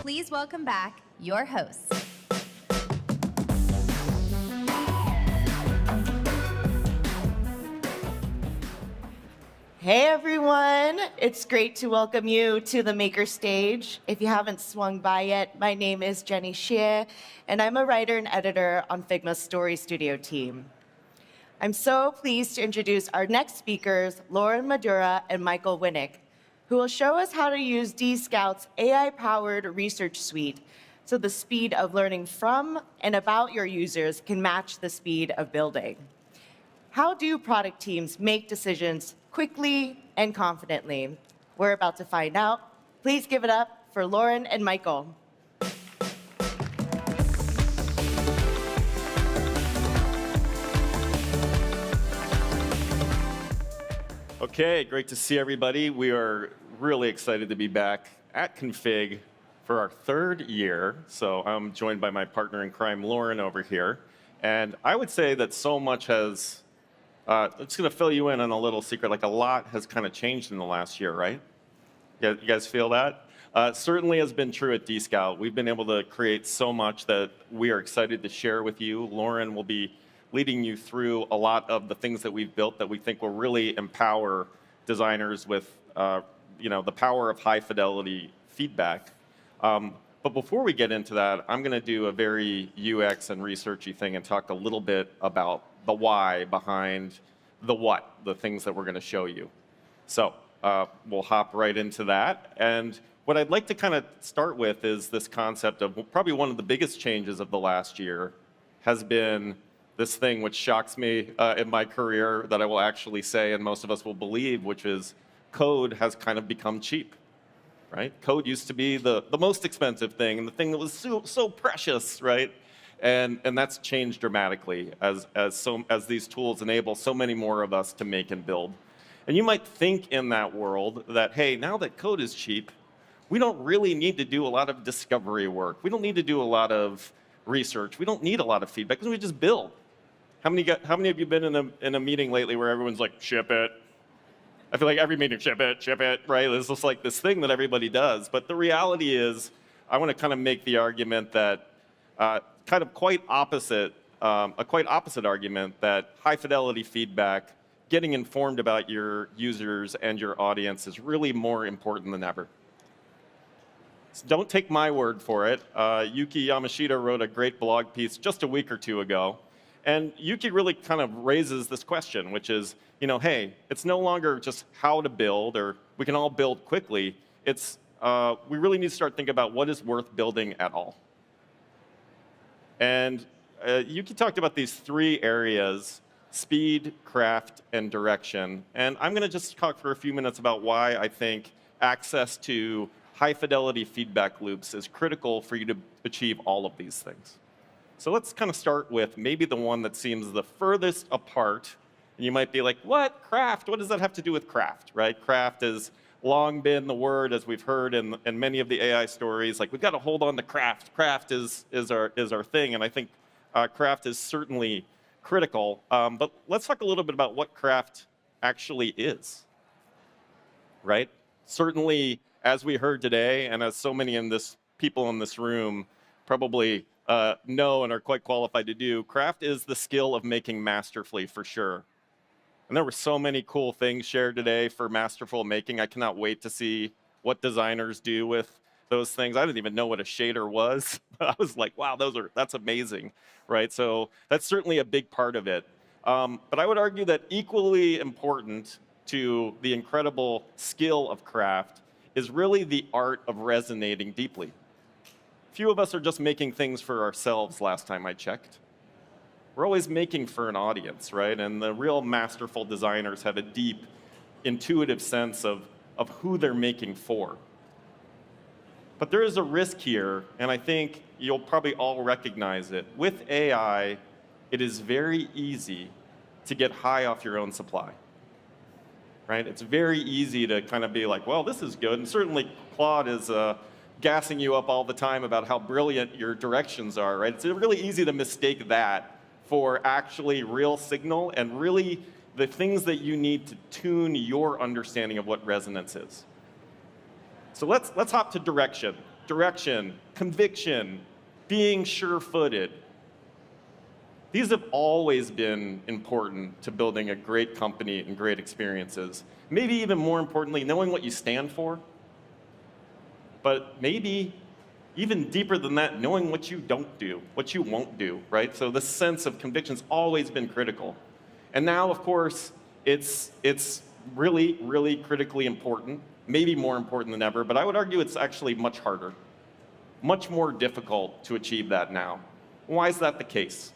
Please welcome back your hosts. Hey everyone, it's great to welcome you to the Maker Stage. If you haven't swung by yet, my name is Jenny Xie, and I'm a writer and editor on Figma's Story Studio team. I'm so pleased to introduce our next speakers, Lauren Madura and Michael Winnick, who will show us how to use Dscout's AI-powered research suite so the speed of learning from and about your users can match the speed of building. How do product teams make decisions quickly and confidently? We're about to find out. Please give it up for Lauren and Michael. Okay, great to see everybody. We are really excited to be back at Config for our third year. So I'm joined by my partner in crime, Lauren, over here. And I would say that so much has, I'm just going to fill you in on a little secret, like a lot has kind of changed in the last year, right? You guys feel that? Certainly has been true at Dscout. We've been able to create so much that we are excited to share with you. Lauren will be leading you through a lot of the things that we've built that we think will really empower designers with the power of high fidelity feedback. But before we get into that, I'm going to do a very UX and researchy thing and talk a little bit about the why behind the what, the things that we're going to show you. So we'll hop right into that. And what I'd like to kind of start with is this concept of probably one of the biggest changes of the last year has been this thing which shocks me in my career that I will actually say, and most of us will believe, which is code has kind of become cheap, right? Code used to be the most expensive thing and the thing that was so precious, right? And that's changed dramatically as these tools enable so many more of us to make and build. And you might think in that world that, hey, now that code is cheap, we don't really need to do a lot of discovery work. We don't need to do a lot of research. We don't need a lot of feedback because we just build. How many of you been in a meeting lately where everyone's like, ship it? I feel like every meeting, ship it, right? It's just like this thing that everybody does. But the reality is, I want to kind of make the argument that a quite opposite argument that high fidelity feedback, getting informed about your users and your audience is really more important than ever. So don't take my word for it. Yuki Yamashita wrote a great blog piece just a week or two ago. And Yuki really kind of raises this question, which is, hey, it's no longer just how to build or we can all build quickly. It's we really need to start thinking about what is worth building at all. And Yuki talked about these 3 areas: speed, craft, and direction. And I'm going to just talk for a few minutes about why I think access to high-fidelity feedback loops is critical for you to achieve all of these things. So let's kind of start with maybe the one that seems the furthest apart. And you might be like, what? Craft? What does that have to do with craft, right? Craft has long been the word, as we've heard in many of the AI stories. Like, we've got to hold on to craft. Craft is our thing. And I think craft is certainly critical. But let's talk a little bit about what craft actually is, right? Certainly, as we heard today, and as so many people in this room probably know and are quite qualified to do, craft is the skill of making masterfully, for sure. And there were so many cool things shared today for masterful making. I cannot wait to see what designers do with those things. I didn't even know what a shader was. I was like, wow, that's amazing, right? So that's certainly a big part of it. But I would argue that equally important to the incredible skill of craft is really the art of resonating deeply. Few of us are just making things for ourselves last time I checked. We're always making for an audience, right? And the real masterful designers have a deep, intuitive sense of who they're making for. But there is a risk here, and I think you'll probably all recognize it. With AI, it is very easy to get high off your own supply, right? It's very easy to kind of be like, well, this is good. And certainly Claude is gassing you up all the time about how brilliant your directions are, right? It's really easy to mistake that for actually real signal and really the things that you need to tune your understanding of what resonance is. So let's hop to direction. Direction, conviction, being sure-footed. These have always been important to building a great company and great experiences. Maybe even more importantly, knowing what you stand for. But maybe even deeper than that, knowing what you don't do, what you won't do, right? So the sense of conviction's always been critical. And now, of course, it's really, really critically important, maybe more important than ever, but I would argue it's actually much harder, much more difficult to achieve that now. Why is that the case?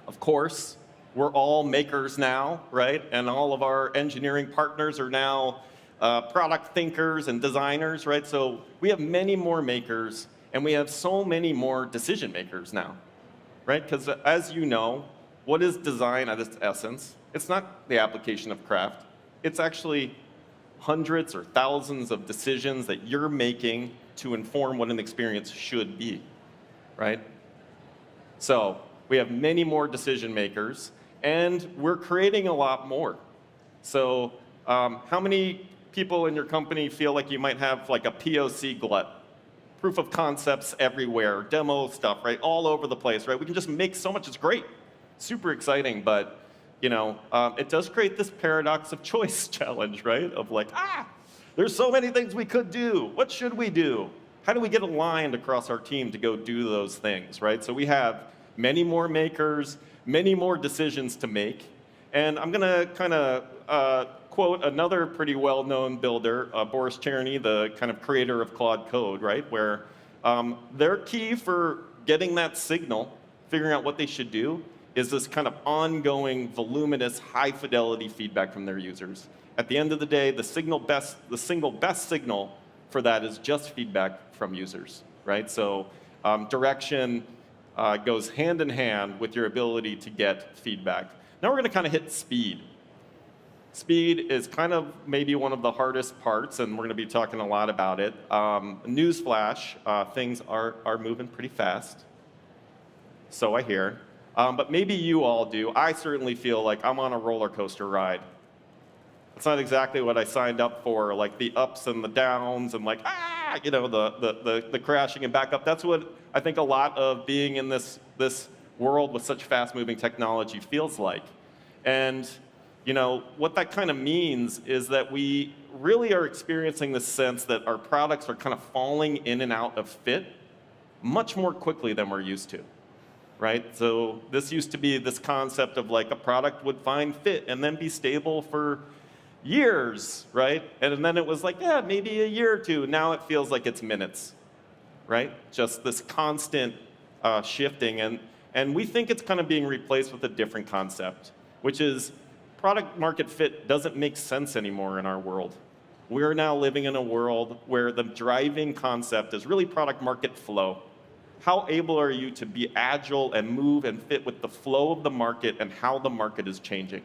Of course, we're all makers now, right? And all of our engineering partners are now product thinkers and designers, right? So we have many more makers, and we have so many more decision makers now, right? Because as you know, what is design at its essence? It's not the application of craft. It's actually hundreds or thousands of decisions that you're making to inform what an experience should be, right? So we have many more decision makers, and we're creating a lot more. So how many people in your company feel like you might have like a POC glut? Proof of concepts everywhere, demo stuff, right? All over the place, right? We can just make so much, it's great. Super exciting, but it does create this paradox of choice challenge, right? Of like, there's so many things we could do. What should we do? How do we get aligned across our team to go do those things, right? So we have many more makers, many more decisions to make. And I'm going to kind of quote another pretty well-known builder, Boris Cherny, the kind of creator of Claude Code, right? Where their key for getting that signal, figuring out what they should do, is this kind of ongoing, voluminous, high-fidelity feedback from their users. At the end of the day, the single best signal for that is just feedback from users, right? So direction goes hand in hand with your ability to get feedback. Now we're going to kind of hit speed. Speed is kind of maybe one of the hardest parts, and we're going to be talking a lot about it. Newsflash, things are moving pretty fast. So I hear. But maybe you all do. I certainly feel like I'm on a roller coaster ride. It's not exactly what I signed up for, like the ups and the downs and like, the crashing and back up. That's what I think a lot of being in this world with such fast-moving technology feels like. And what that kind of means is that we really are experiencing this sense that our products are kind of falling in and out of fit much more quickly than we're used to, right? So this used to be this concept of like a product would find fit and then be stable for years, right? And then it was like, yeah, maybe a year or two. Now it feels like it's minutes, right? Just this constant shifting. And we think it's kind of being replaced with a different concept, which is product market fit doesn't make sense anymore in our world. We're now living in a world where the driving concept is really product market flow. How able are you to be agile and move and fit with the flow of the market and how the market is changing?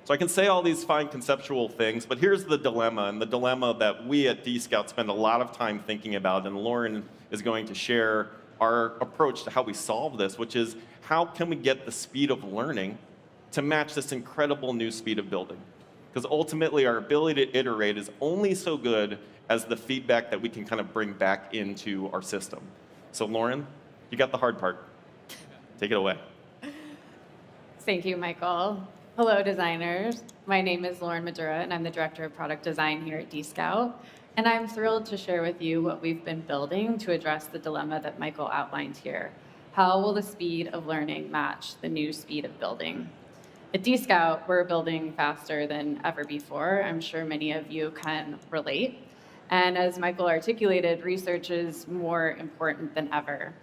So I can say all these fine conceptual things, but here's the dilemma, and the dilemma that we at DScout spend a lot of time thinking about, and Lauren is going to share our approach to how we solve this, which is how can we get the speed of learning to match this incredible new speed of building? Because ultimately our ability to iterate is only so good as the feedback that we can kind of bring back into our system. So Lauren, you got the hard part. Take it away. Thank you, Michael. Hello, designers. My name is Lauren Madura, and I'm the Director of Product Design here at DScout. And I'm thrilled to share with you what we've been building to address the dilemma that Michael outlined here. How will the speed of learning match the new speed of building? At DScout, we're building faster than ever before. I'm sure many of you can relate. And as Michael articulated, research is more important than ever.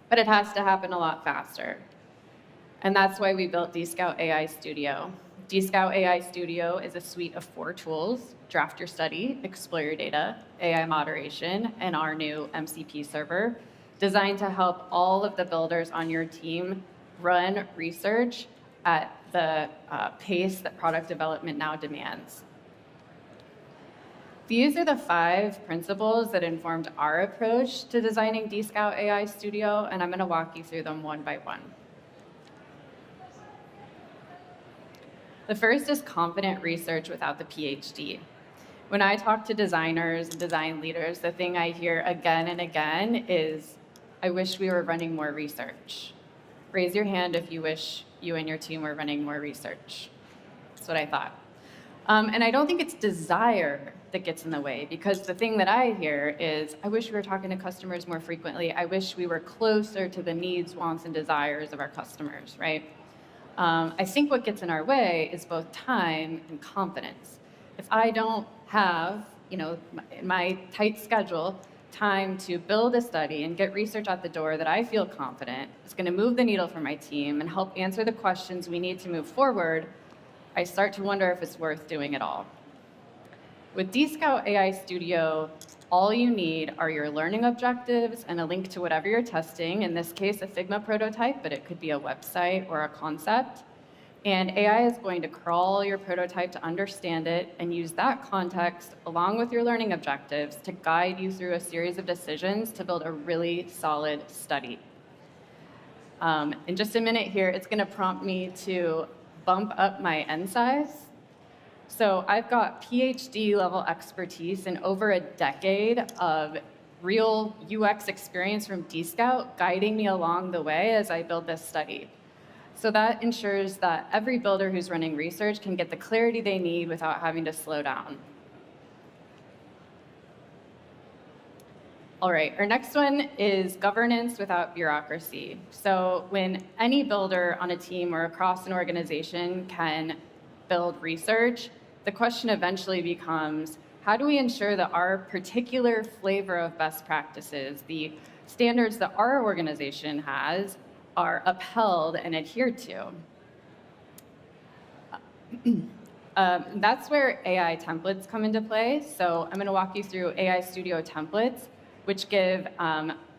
But it has to happen a lot faster. And that's why we built DScout AI Studio. DScout AI Studio is a suite of 4 tools: Draft Your Study, Explore Your Data, AI Moderation, and our new MCP server, designed to help all of the builders on your team run research at the pace that product development now demands. These are the 5 principles that informed our approach to designing DScout AI Studio, and I'm going to walk you through them one by one. The first is confident research without the PhD. When I talk to designers and design leaders, the thing I hear again and again is, I wish we were running more research. Raise your hand if you wish you and your team were running more research. That's what I thought. And I don't think it's desire that gets in the way, because the thing that I hear is, I wish we were talking to customers more frequently. I wish we were closer to the needs, wants, and desires of our customers, right? I think what gets in our way is both time and confidence. If I don't have, in my tight schedule, time to build a study and get research out the door that I feel confident is going to move the needle for my team and help answer the questions we need to move forward, I start to wonder if it's worth doing it all. With DScout AI Studio, all you need are your learning objectives and a link to whatever you're testing, in this case, a Figma prototype, but it could be a website or a concept. And AI is going to crawl your prototype to understand it and use that context along with your learning objectives to guide you through a series of decisions to build a really solid study. In just a minute here, it's going to prompt me to bump up my N size. So I've got PhD level expertise and over a decade of real UX experience from DScout guiding me along the way as I build this study. So that ensures that every builder who's running research can get the clarity they need without having to slow down. All right, our next one is governance without bureaucracy. So when any builder on a team or across an organization can build research, the question eventually becomes, how do we ensure that our particular flavor of best practices, the standards that our organization has, are upheld and adhered to? That's where AI templates come into play. So I'm going to walk you through AI Studio templates, which give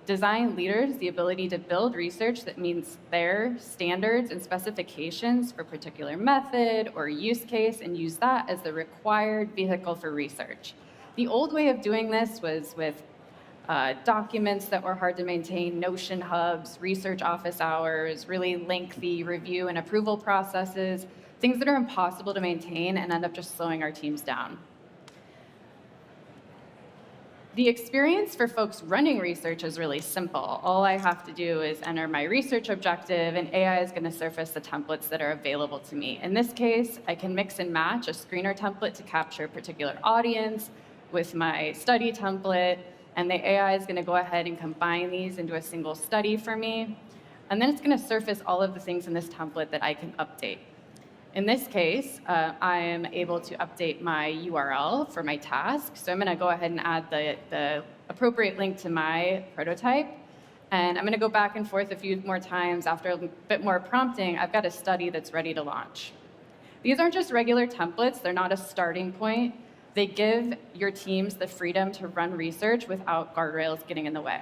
design leaders the ability to build research that meets their standards and specifications for a particular method or use case, and use that as the required vehicle for research. The old way of doing this was with documents that were hard to maintain, Notion hubs, research office hours, really lengthy review and approval processes, things that are impossible to maintain and end up just slowing our teams down. The experience for folks running research is really simple. All I have to do is enter my research objective, and AI is going to surface the templates that are available to me. In this case, I can mix and match a screener template to capture a particular audience with my study template, and the AI is going to go ahead and combine these into a single study for me. And then it's going to surface all of the things in this template that I can update. In this case, I am able to update my URL for my task. So I'm going to go ahead and add the appropriate link to my prototype. And I'm going to go back and forth a few more times. After a bit more prompting, I've got a study that's ready to launch. These aren't just regular templates. They're not a starting point. They give your teams the freedom to run research without guardrails getting in the way.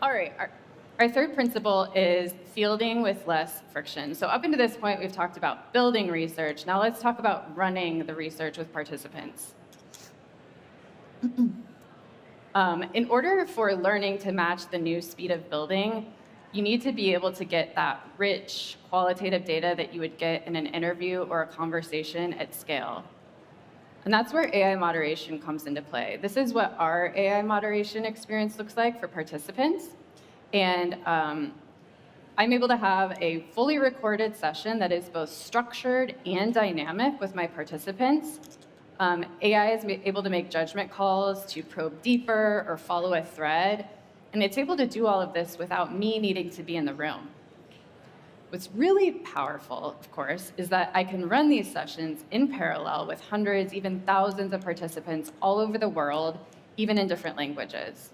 All right. Our third principle is fielding with less friction. So up until this point, we've talked about building research. Now let's talk about running the research with participants. In order for learning to match the new speed of building, you need to be able to get that rich, qualitative data that you would get in an interview or a conversation at scale. And that's where AI moderation comes into play. This is what our AI moderation experience looks like for participants. And I'm able to have a fully recorded session that is both structured and dynamic with my participants. AI is able to make judgment calls to probe deeper or follow a thread. And it's able to do all of this without me needing to be in the room. What's really powerful, of course, is that I can run these sessions in parallel with hundreds, even thousands of participants all over the world, even in different languages.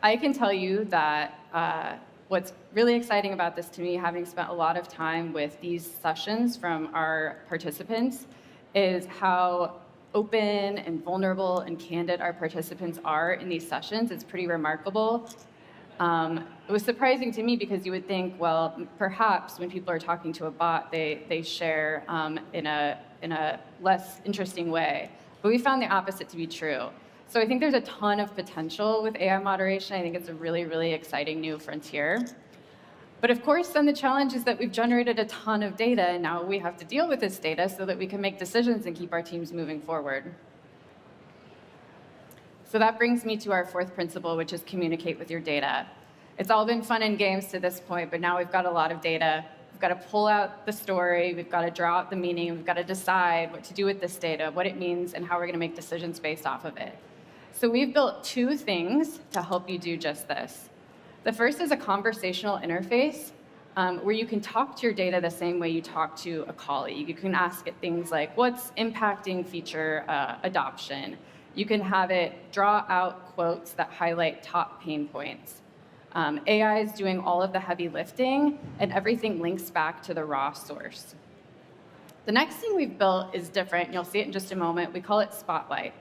I can tell you that what's really exciting about this to me, having spent a lot of time with these sessions from our participants, is how open and vulnerable and candid our participants are in these sessions. It's pretty remarkable. It was surprising to me because you would think, well, perhaps when people are talking to a bot, they share in a less interesting way. But we found the opposite to be true. So I think there's a ton of potential with AI moderation. I think it's a really, really exciting new frontier. But of course, then the challenge is that we've generated a ton of data, and now we have to deal with this data so that we can make decisions and keep our teams moving forward. So that brings me to our fourth principle, which is communicate with your data. It's all been fun and games to this point, but now we've got a lot of data. We've got to pull out the story, we've got to draw out the meaning, we've got to decide what to do with this data, what it means, and how we're going to make decisions based off of it. So we've built two things to help you do just this. The first is a conversational interface where you can talk to your data the same way you talk to a colleague. You can ask it things like, what's impacting feature adoption? You can have it draw out quotes that highlight top pain points. AI is doing all of the heavy lifting, and everything links back to the raw source. The next thing we've built is different, and you'll see it in just a moment. We call it Spotlight.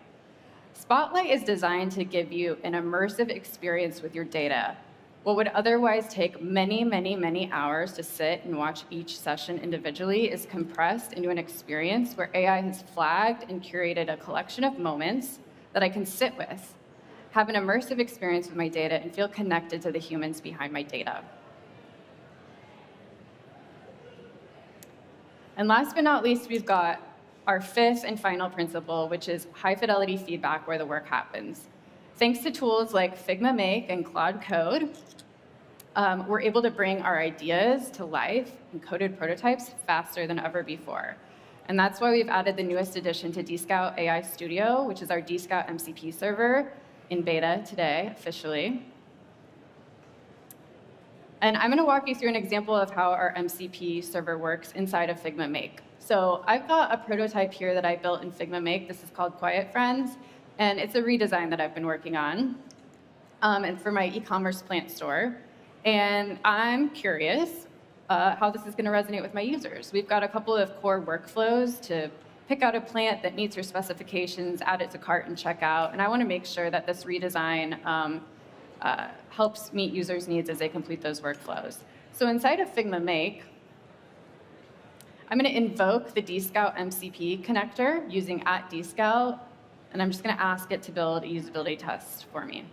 Spotlight is designed to give you an immersive experience with your data. What would otherwise take many, many, many hours to sit and watch each session individually is compressed into an experience where AI has flagged and curated a collection of moments that I can sit with, have an immersive experience with my data, and feel connected to the humans behind my data. And last but not least, we've got our fifth and final principle, which is high-fidelity feedback where the work happens. Thanks to tools like Figma Make and Claude Code, we're able to bring our ideas to life in coded prototypes faster than ever before. And that's why we've added the newest addition to Dscout AI Studio, which is our Dscout MCP server in beta today, officially. And I'm going to walk you through an example of how our MCP server works inside of Figma Make. So I've got a prototype here that I built in Figma Make. This is called Quiet Friends, and it's a redesign that I've been working on and for my e-commerce plant store. And I'm curious how this is going to resonate with my users. We've got a couple of core workflows to pick out a plant that meets your specifications, add it to cart and checkout. And I want to make sure that this redesign helps meet users' needs as they complete those workflows. So inside of Figma Make, I'm going to invoke the Dscout MCP connector using @Dscout, and I'm just going to ask it to build a usability test for me.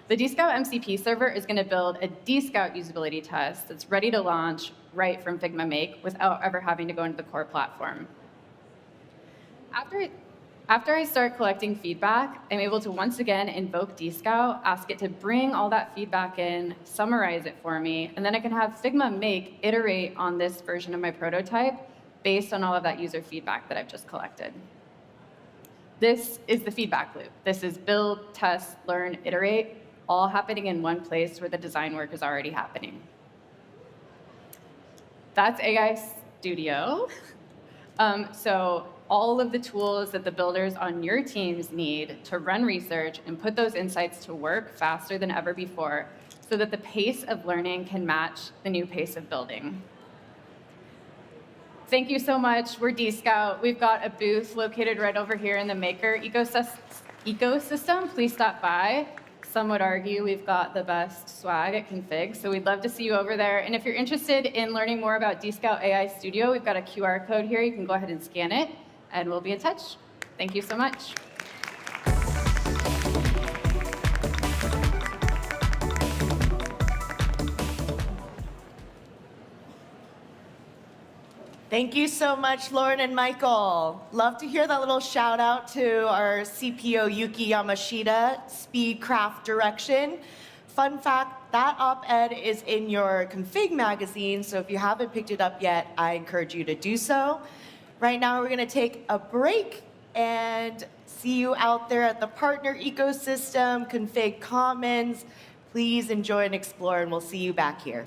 The Dscout MCP server is going to build a Dscout usability test that's ready to launch right from Figma Make without ever having to go into the core platform. After I start collecting feedback, I'm able to once again invoke Dscout, ask it to bring all that feedback in, summarize it for me, and then I can have Figma Make iterate on this version of my prototype based on all of that user feedback that I've just collected. This is the feedback loop. This is build, test, learn, iterate, all happening in one place where the design work is already happening. That's AI Studio. So all of the tools that the builders on your teams need to run research and put those insights to work faster than ever before so that the pace of learning can match the new pace of building. Thank you so much. We're Dscout. We've got a booth located right over here in the Maker ecosystem. Please stop by. Some would argue we've got the best swag at Config, so we'd love to see you over there. And if you're interested in learning more about Dscout AI Studio, we've got a QR code here. You can go ahead and scan it, and we'll be in touch. Thank you so much. Thank you so much, Lauren and Michael. Love to hear that little shout out to our CPO Yuki Yamashita, Speedcraft Direction. Fun fact, that op-ed is in your Config magazine, so if you haven't picked it up yet, I encourage you to do so. Right now, we're gonna take a break and see you out there at the partner ecosystem, Config Commons. Please enjoy and explore, and we'll see you back here.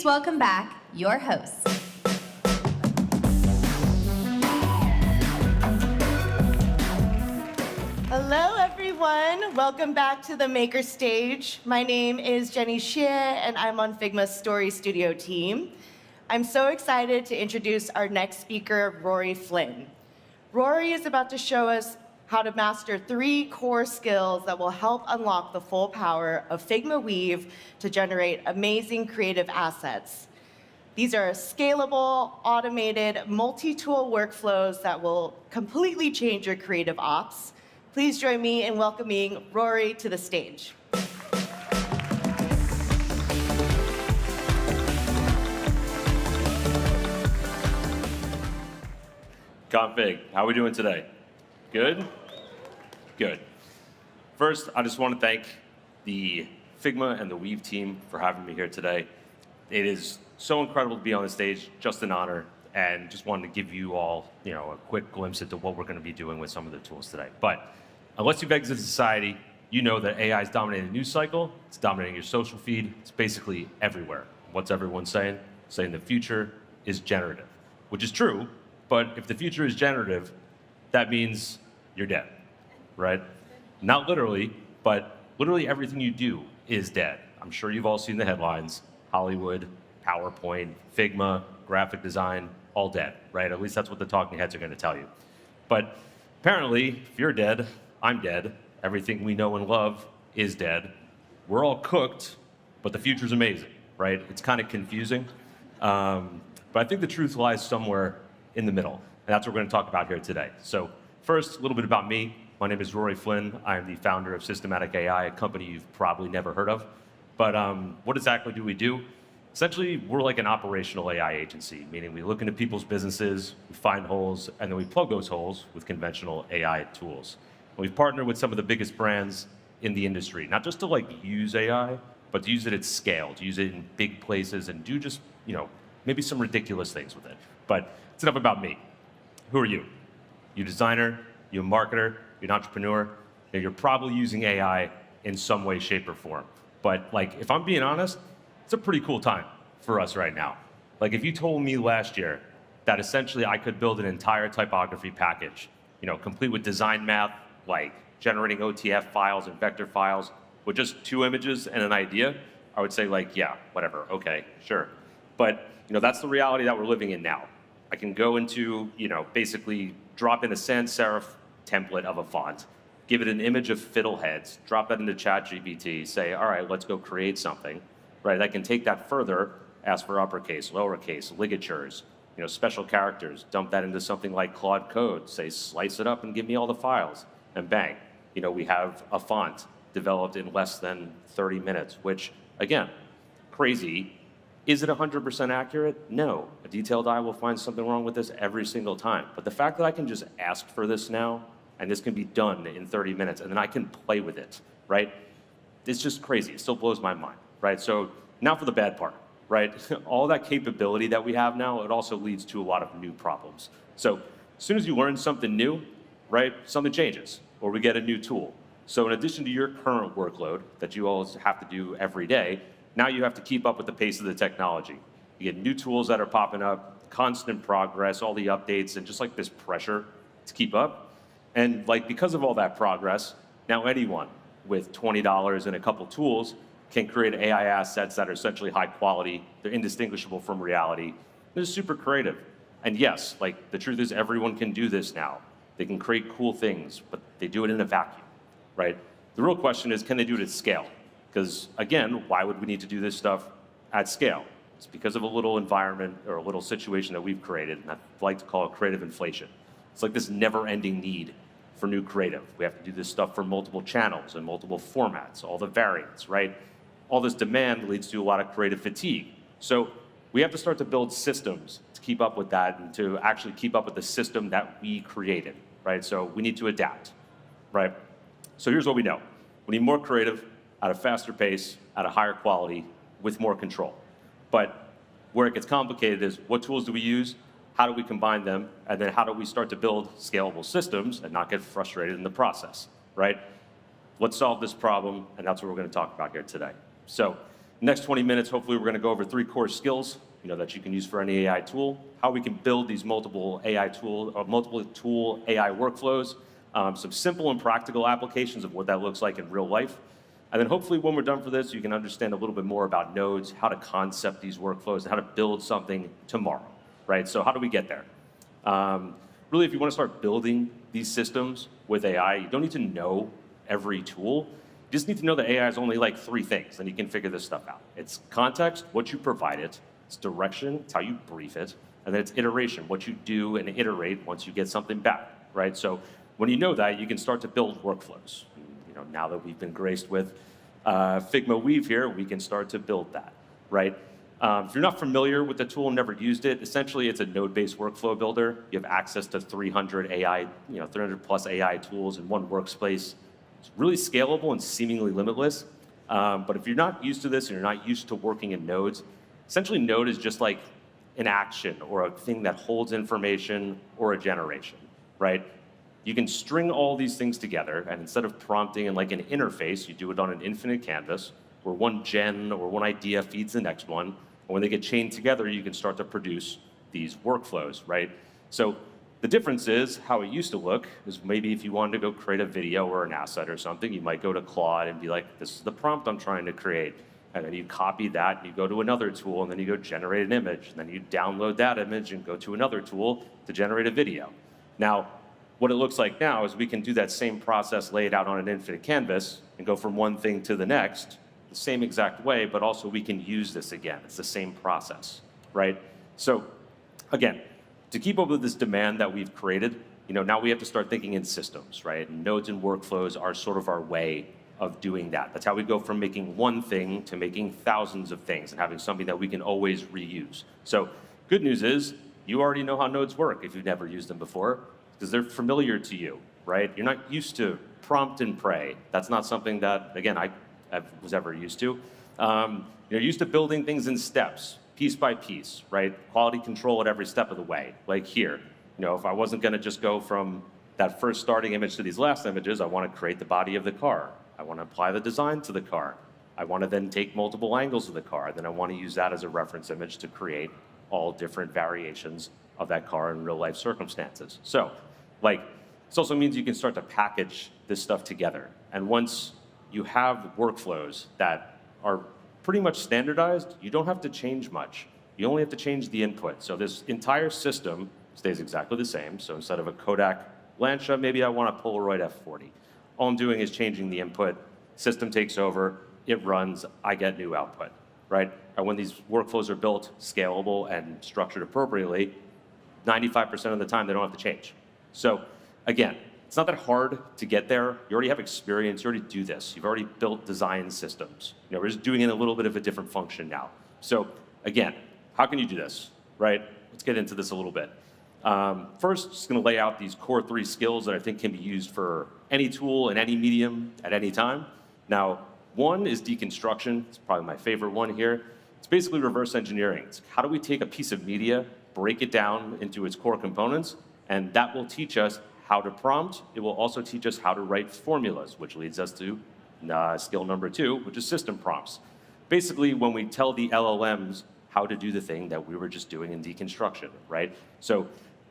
welcome back your hosts. Hello, everyone. Welcome back to the Maker Stage. My name is Jenny Xie, and I'm on Figma's Story Studio team. I'm so excited to introduce our next speaker, Rory Flynn. Rory is about to show us how to master 3 core skills that will help unlock the full power of Figma Weave to generate amazing creative assets. These are scalable, automated, multi-tool workflows that will completely change your creative ops. Please join me in welcoming Rory to the stage. Config, how are we doing today? Good? Good. First, I just want to thank the Figma and the Weave team for having me here today. It is so incredible to be on the stage, just an honor, and just wanted to give you all, a quick glimpse into what we're going to be doing with some of the tools today. But unless you've exited society, you know that AI is dominating the news cycle, it's dominating your social feed, it's basically everywhere. What's everyone saying? Saying the future is generative, which is true, but if the future is generative, that means you're dead, right? Not literally, but literally everything you do is dead. I'm sure you've all seen the headlines: Hollywood, PowerPoint, Figma, graphic design, all dead, right? At least that's what the talking heads are going to tell you. But apparently, if you're dead, I'm dead. Everything we know and love is dead. We're all cooked, but the future's amazing, right? It's kind of confusing. But I think the truth lies somewhere in the middle, and that's what we're going to talk about here today. So first, a little bit about me. My name is Rory Flynn. I am the founder of Systematic AI, a company you've probably never heard of. But what exactly do we do? Essentially, we're like an operational AI agency, meaning we look into people's businesses, we find holes, and then we plug those holes with conventional AI tools. And we've partnered with some of the biggest brands in the industry, not just to use AI, but to use it at scale, to use it in big places and do just, maybe some ridiculous things with it. But it's enough about me. Who are you? You a designer, you a marketer, you're an entrepreneur, you're probably using AI in some way, shape, or form. But if I'm being honest, it's a pretty cool time for us right now. If you told me last year that essentially I could build an entire typography package, complete with design math, like generating OTF files and vector files with just 2 images and an idea, I would say yeah, whatever, okay, sure. But that's the reality that we're living in now. I can go into, basically drop in a sans serif template of a font, give it an image of fiddleheads, drop that into ChatGPT, say, all right, let's go create something, right? I can take that further, ask for uppercase, lowercase, ligatures, special characters, dump that into something like Claude Code, say, slice it up and give me all the files, and bang, we have a font developed in less than 30 minutes, which, again, crazy. Is it 100% accurate? No. A detailed eye will find something wrong with this every single time. But the fact that I can just ask for this now, and this can be done in 30 minutes, and then I can play with it, right? It's just crazy. It still blows my mind, right? So now for the bad part, right? All that capability that we have now, it also leads to a lot of new problems. So as soon as you learn something new, right, something changes, or we get a new tool. So in addition to your current workload that you all have to do every day, now you have to keep up with the pace of the technology. You get new tools that are popping up, constant progress, all the updates, and just this pressure to keep up. And because of all that progress, now anyone with $20 and a couple tools can create AI assets that are essentially high quality. They're indistinguishable from reality. They're super creative. And yes, the truth is everyone can do this now. They can create cool things, but they do it in a vacuum, right? The real question is, can they do it at scale? Because again, why would we need to do this stuff at scale? It's because of a little environment or a little situation that we've created, and I like to call it creative inflation. It's this never-ending need for new creative. We have to do this stuff for multiple channels and multiple formats, all the variants, right? All this demand leads to a lot of creative fatigue. So we have to start to build systems to keep up with that and to actually keep up with the system that we created, right? So we need to adapt, right? So here's what we know. We need more creative, at a faster pace, at a higher quality, with more control. But where it gets complicated is, what tools do we use? How do we combine them? And then how do we start to build scalable systems and not get frustrated in the process, right? Let's solve this problem, and that's what we're going to talk about here today. So Next 20 minutes, hopefully, we're going to go over 3 core skills, that you can use for any AI tool, how we can build these multiple tool AI workflows, some simple and practical applications of what that looks like in real life. And then hopefully when we're done for this, you can understand a little bit more about nodes, how to concept these workflows, and how to build something tomorrow, right? So how do we get there? Really, if you want to start building these systems with AI, you don't need to know every tool. You just need to know that AI is only like 3 things, and you can figure this stuff out. It's context, what you provide it. It's direction, it's how you brief it. And then it's iteration, what you do and iterate once you get something back, right? So when you know that, you can start to build workflows. Now that we've been graced with Figma Weave here, we can start to build that, right? If you're not familiar with the tool and never used it, essentially it's a node-based workflow builder. You have access to 300 plus AI tools in one workspace. It's really scalable and seemingly limitless. But if you're not used to this and you're not used to working in nodes, essentially node is just like an action or a thing that holds information or a generation, right? You can string all these things together, and instead of prompting in like an interface, you do it on an infinite canvas where one gen or one idea feeds the next one. And when they get chained together, you can start to produce these workflows, right? So the difference is how it used to look is maybe if you wanted to go create a video or an asset or something, you might go to Claude and be like, this is the prompt I'm trying to create. And then you copy that, and you go to another tool, and then you go generate an image. And then you download that image and go to another tool to generate a video. Now, what it looks like now is we can do that same process laid out on an infinite canvas and go from one thing to the next, the same exact way, but also we can use this again. It's the same process, right? So again, to keep up with this demand that we've created, now we have to start thinking in systems, right? And nodes and workflows are sort of our way of doing that. That's how we go from making one thing to making thousands of things and having something that we can always reuse. So good news is you already know how nodes work if you've never used them before, because they're familiar to you, right? You're not used to prompt and pray. That's not something that, again, I was ever used to. You're used to building things in steps, piece by piece, right? Quality control at every step of the way. Like here, if I wasn't gonna just go from that first starting image to these last images, I wanna create the body of the car. I wanna apply the design to the car. I wanna then take multiple angles of the car. Then I wanna use that as a reference image to create all different variations of that car in real life circumstances. So, this also means you can start to package this stuff together. And once you have workflows that are pretty much standardized, you don't have to change much. You only have to change the input. So this entire system stays exactly the same. So instead of a Kodak Lancia, maybe I want a Polaroid F40. All I'm doing is changing the input, system takes over, it runs, I get new output, right? And when these workflows are built, scalable, and structured appropriately, 95% of the time, they don't have to change. So again, it's not that hard to get there. You already have experience. You already do this. You've already built design systems. We're just doing it in a little bit of a different function now. So again, how can you do this, right? Let's get into this a little bit. First, just going to lay out these core 3 skills that I think can be used for any tool in any medium at any time. Now, one is deconstruction. It's probably my favorite one here. It's basically reverse engineering. It's how do we take a piece of media, break it down into its core components, and that will teach us how to prompt. It will also teach us how to write formulas, which leads us to skill number 2, which is system prompts. Basically, when we tell the LLMs how to do the thing that we were just doing in deconstruction, right? So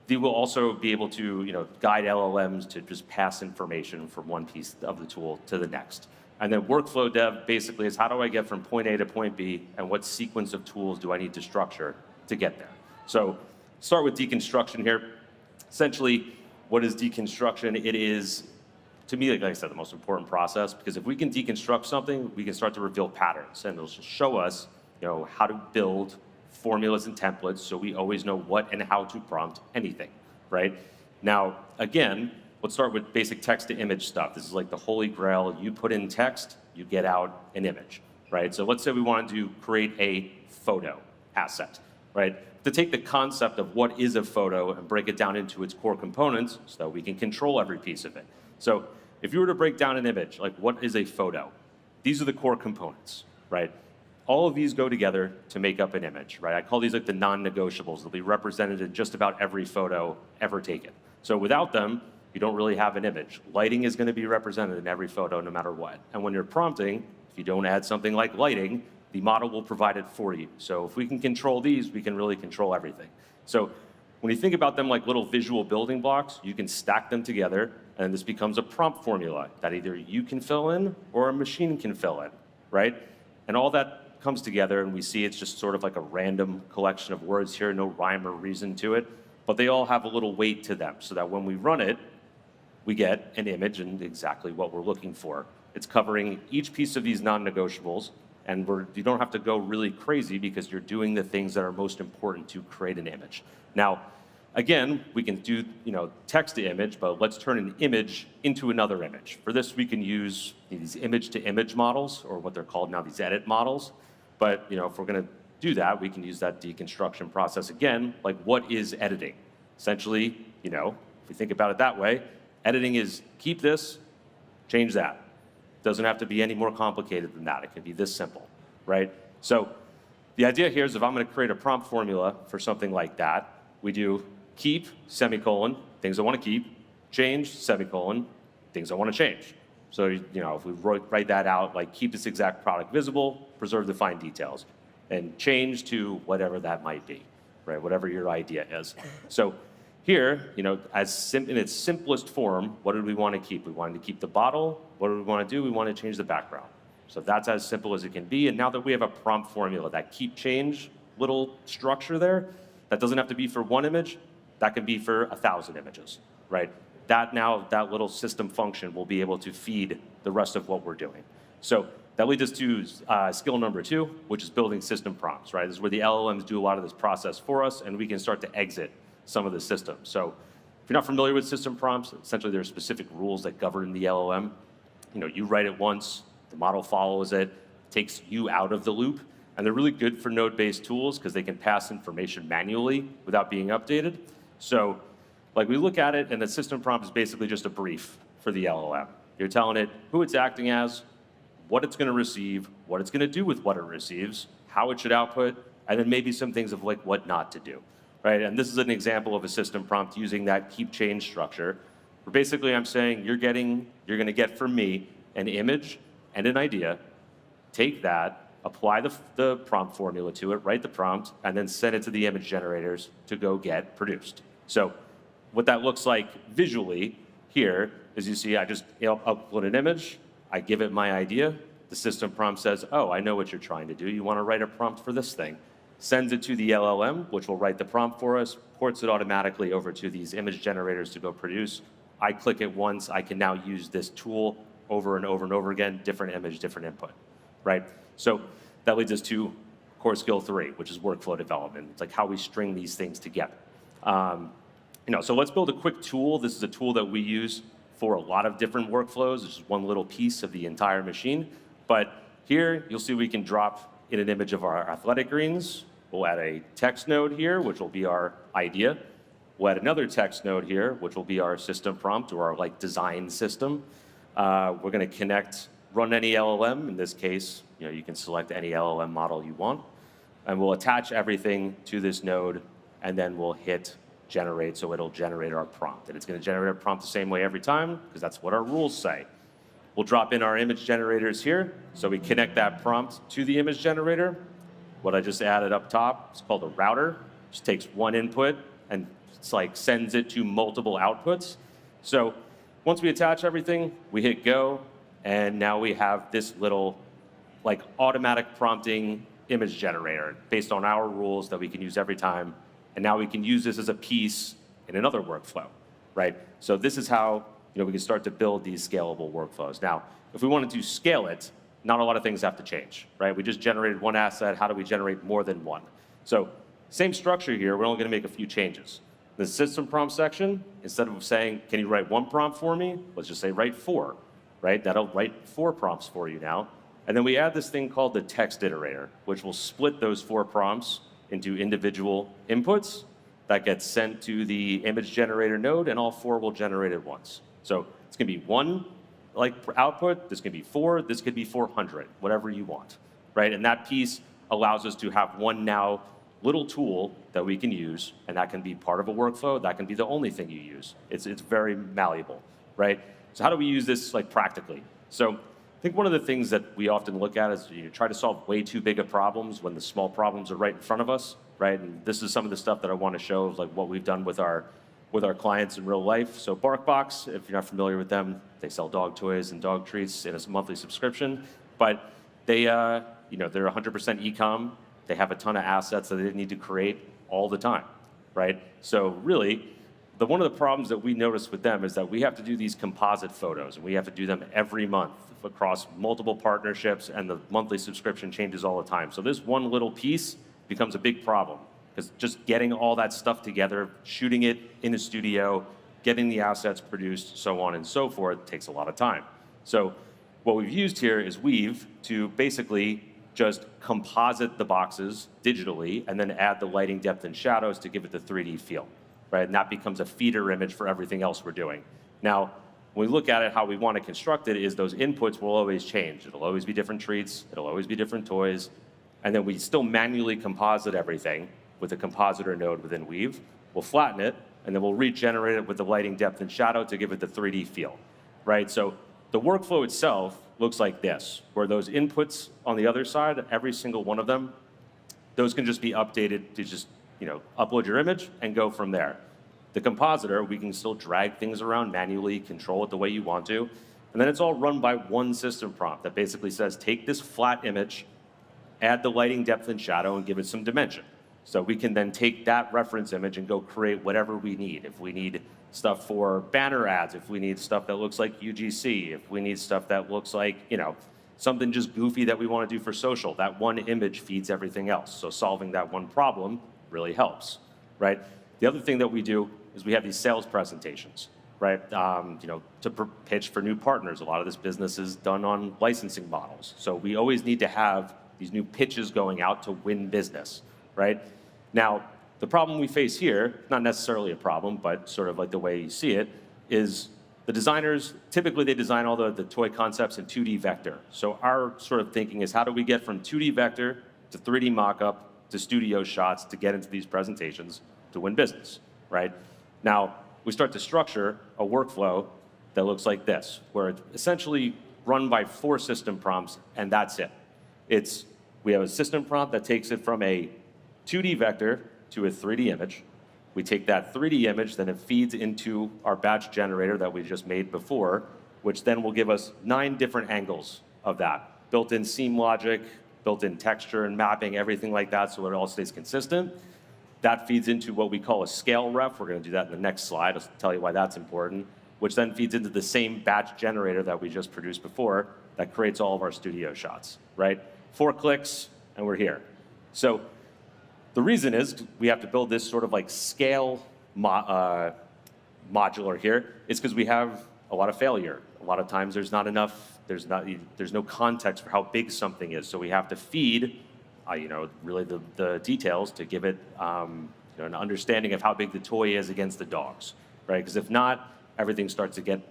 they will also be able to guide LLMs to just pass information from one piece of the tool to the next. And then workflow dev basically is how do I get from point A to point B, and what sequence of tools do I need to structure to get there? So start with deconstruction here. Essentially, what is deconstruction? It is, to me, like I said, the most important process, because if we can deconstruct something, we can start to reveal patterns, and it'll show us how to build formulas and templates so we always know what and how to prompt anything, right? Now, again, let's start with basic text to image stuff. This is like the holy grail. You put in text, you get out an image, right? So let's say we wanted to create a photo asset, right? To take the concept of what is a photo and break it down into its core components so that we can control every piece of it. So if you were to break down an image, like what is a photo? These are the core components, right? All of these go together to make up an image, right? I call these like the non-negotiables. They'll be represented in just about every photo ever taken. So without them, you don't really have an image. Lighting is going to be represented in every photo no matter what. And when you're prompting, if you don't add something like lighting, the model will provide it for you. So if we can control these, we can really control everything. So when you think about them like little visual building blocks, you can stack them together, and this becomes a prompt formula that either you can fill in or a machine can fill in, right? And all that comes together, and we see it's just sort of like a random collection of words here, no rhyme or reason to it, but they all have a little weight to them, so that when we run it, we get an image and exactly what we're looking for. It's covering each piece of these non-negotiables, and you don't have to go really crazy because you're doing the things that are most important to create an image. Now, again, we can do text to image, but let's turn an image into another image. For this, we can use these image-to-image models, or what they're called now, these edit models. But if we're going to do that, we can use that deconstruction process again. Like, what is editing? Essentially, if we think about it that way, editing is keep this, change that. Doesn't have to be any more complicated than that. It can be this simple, right? So the idea here is if I'm going to create a prompt formula for something like that, we do keep, semicolon, things I want to keep, change, semicolon, things I want to change. So, if we write that out, like keep this exact product visible, preserve the fine details, and change to whatever that might be, right? Whatever your idea is. So here, in its simplest form, what did we want to keep? We wanted to keep the bottle. What do we want to do? We want to change the background. So that's as simple as it can be. And now that we have a prompt formula, that keep change little structure there, that doesn't have to be for one image, that can be for 1,000 images, right? That little system function will be able to feed the rest of what we're doing. So that leads us to skill number 2, which is building system prompts, right? This is where the LLMs do a lot of this process for us, and we can start to exit some of the systems. So if you're not familiar with system prompts, essentially there are specific rules that govern the LLM. You write it once, the model follows it, takes you out of the loop, and they're really good for node-based tools because they can pass information manually without being updated. So we look at it, and the system prompt is basically just a brief for the LLM. You're telling it who it's acting as, what it's going to receive, what it's going to do with what it receives, how it should output, and then maybe some things of what not to do, right? And this is an example of a system prompt using that keep change structure, where basically I'm saying you're going to get from me an image and an idea, take that, apply the prompt formula to it, write the prompt, and then send it to the image generators to go get produced. So what that looks like visually here is you see I just upload an image, I give it my idea, the system prompt says, oh, I know what you're trying to do. You want to write a prompt for this thing. Sends it to the LLM, which will write the prompt for us, ports it automatically over to these image generators to go produce. I click it once, I can now use this tool over and over and over again, different image, different input, right? So that leads us to core skill 3, which is workflow development. It's like how we string these things together. So let's build a quick tool. This is a tool that we use for a lot of different workflows. It's just one little piece of the entire machine. But here, you'll see we can drop in an image of our athletic greens. We'll add a text node here, which will be our idea. We'll add another text node here, which will be our system prompt or our design system. We're going to run any LLM. In this case, you can select any LLM model you want. And we'll attach everything to this node, and then we'll hit generate, so it'll generate our prompt. And it's going to generate our prompt the same way every time, because that's what our rules say. We'll drop in our image generators here, so we connect that prompt to the image generator. What I just added up top is called a router. Just takes one input and sends it to multiple outputs. So once we attach everything, we hit go, and now we have this little automatic prompting image generator based on our rules that we can use every time. And now we can use this as a piece in another workflow, right? So this is how we can start to build these scalable workflows. Now, if we wanted to scale it, not a lot of things have to change, right? We just generated one asset. How do we generate more than one? So same structure here. We're only going to make a few changes. The system prompt section, instead of saying, can you write one prompt for me? Let's just say write 4, right? That'll write 4 prompts for you now. And then we add this thing called the text iterator, which will split those 4 prompts into individual inputs that gets sent to the image generator node, and all 4 will generate at once. So it's going to be 1 output, this could be 4, this could be 400, whatever you want, right? And that piece allows us to have one now little tool that we can use, and that can be part of a workflow, that can be the only thing you use. It's very malleable, right? So how do we use this practically? So think one of the things that we often look at is you try to solve way too big of problems when the small problems are right in front of us, right? And this is some of the stuff that I want to show of like what we've done with our clients in real life. So BarkBox, if you're not familiar with them, they sell dog toys and dog treats in a monthly subscription, but they, they're 100% e-com. They have a ton of assets that they need to create all the time, right? So really, one of the problems that we notice with them is that we have to do these composite photos, and we have to do them every month across multiple partnerships, and the monthly subscription changes all the time. So this one little piece becomes a big problem, because just getting all that stuff together, shooting it in a studio, getting the assets produced, so on and so forth, takes a lot of time. So what we've used here is Weave to basically just composite the boxes digitally and then add the lighting, depth, and shadows to give it the 3D feel, right? And that becomes a feeder image for everything else we're doing. Now, when we look at it, how we want to construct it is those inputs will always change. It'll always be different treats, it'll always be different toys, and then we still manually composite everything with a compositor node within Weave. We'll flatten it, and then we'll regenerate it with the lighting, depth, and shadow to give it the 3D feel, right? So the workflow itself looks like this, where those inputs on the other side, every single one of them, those can just be updated to just upload your image and go from there. The compositor, we can still drag things around manually, control it the way you want to, and then it's all run by one system prompt that basically says, take this flat image, add the lighting, depth, and shadow, and give it some dimension. So we can then take that reference image and go create whatever we need. If we need stuff for banner ads, if we need stuff that looks like UGC, if we need stuff that looks like, something just goofy that we want to do for social, that one image feeds everything else. So solving that one problem really helps, right? The other thing that we do is we have these sales presentations, right? To pitch for new partners. A lot of this business is done on licensing models. So we always need to have these new pitches going out to win business, right? Now, the problem we face here, not necessarily a problem, but sort of like the way you see it, is the designers, typically they design all the toy concepts in 2D vector. So our sort of thinking is how do we get from 2D vector to 3D mockup to studio shots to get into these presentations to win business, right? Now, we start to structure a workflow that looks like this, where it's essentially run by 4 system prompts, and that's it. We have a system prompt that takes it from a 2D vector to a 3D image. We take that 3D image, then it feeds into our batch generator that we just made before, which then will give us 9 different angles of that. Built-in seam logic, built-in texture and mapping, everything like that, so it all stays consistent. That feeds into what we call a scale ref. We're going to do that in the next slide. I'll tell you why that's important, which then feeds into the same batch generator that we just produced before that creates all of our studio shots, right? 4 clicks, and we're here. So the reason is we have to build this sort of like scale modular here is because we have a lot of failure. A lot of times there's not enough, there's no context for how big something is. So we have to feed, really the details to give it an understanding of how big the toy is against the dogs, right? Because if not, everything starts to get,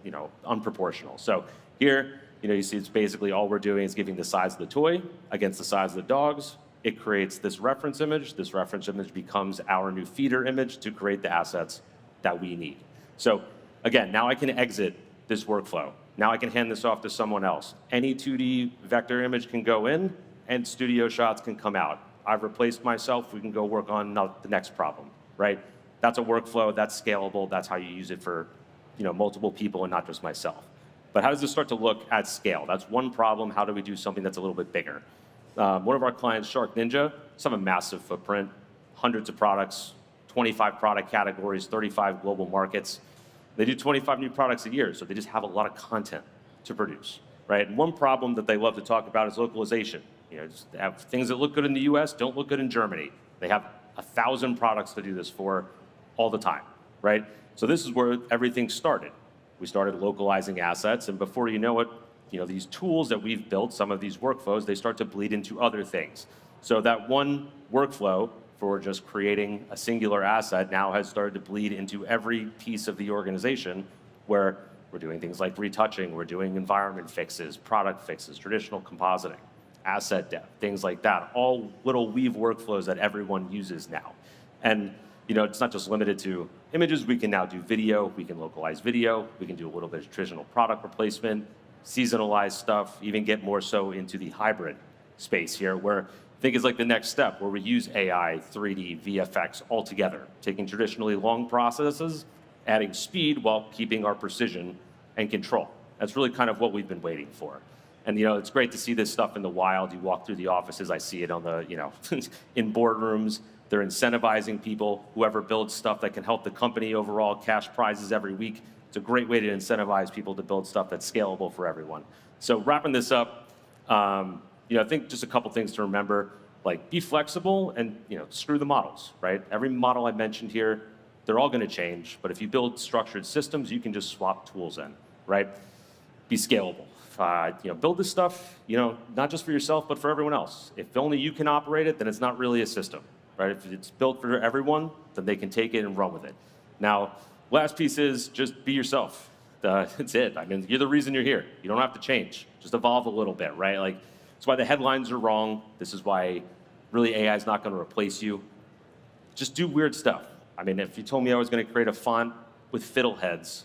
unproportional. So here, you see it's basically all we're doing is giving the size of the toy against the size of the dogs. It creates this reference image. This reference image becomes our new feeder image to create the assets that we need. So again, now I can exit this workflow. Now I can hand this off to someone else. Any 2D vector image can go in and studio shots can come out. I've replaced myself. We can go work on the next problem, right? That's a workflow. That's scalable. That's how you use it for multiple people and not just myself. But how does this start to look at scale? That's one problem. How do we do something that's a little bit bigger? One of our clients, Shark Ninja, some a massive footprint, hundreds of products, 25 product categories, 35 global markets. They do 25 new products a year, so they just have a lot of content to produce, right? And one problem that they love to talk about is localization. Just have things that look good in the US don't look good in Germany. They have 1,000 products to do this for all the time, right? So this is where everything started. We started localizing assets, and before you know it, these tools that we've built, some of these workflows, they start to bleed into other things. So that one workflow for just creating a singular asset now has started to bleed into every piece of the organization where we're doing things like retouching, we're doing environment fixes, product fixes, traditional compositing, asset depth, things like that, all little Weave workflows that everyone uses now. And it's not just limited to images. We can now do video. We can localize video. We can do a little bit of traditional product replacement. seasonalize stuff, even get more so into the hybrid space here, where I think is like the next step, where we use AI, 3D, VFX all together, taking traditionally long processes, adding speed while keeping our precision and control. That's really kind of what we've been waiting for. And it's great to see this stuff in the wild. You walk through the offices, I see it on the, in boardrooms. They're incentivizing people, whoever builds stuff that can help the company overall, cash prizes every week. It's a great way to incentivize people to build stuff that's scalable for everyone. So wrapping this up, I think just a couple things to remember, like be flexible and screw the models, right? Every model I mentioned here, they're all going to change. But if you build structured systems, you can just swap tools in, right? Be scalable. Build this stuff, not just for yourself, but for everyone else. If only you can operate it, then it's not really a system, right? If it's built for everyone, then they can take it and run with it. Now, last piece is just be yourself. That's it. I mean, you're the reason you're here. You don't have to change. Just evolve a little bit, right? Like, that's why the headlines are wrong. This is why really AI is not going to replace you. Just do weird stuff. I mean, if you told me I was going to create a font with fiddleheads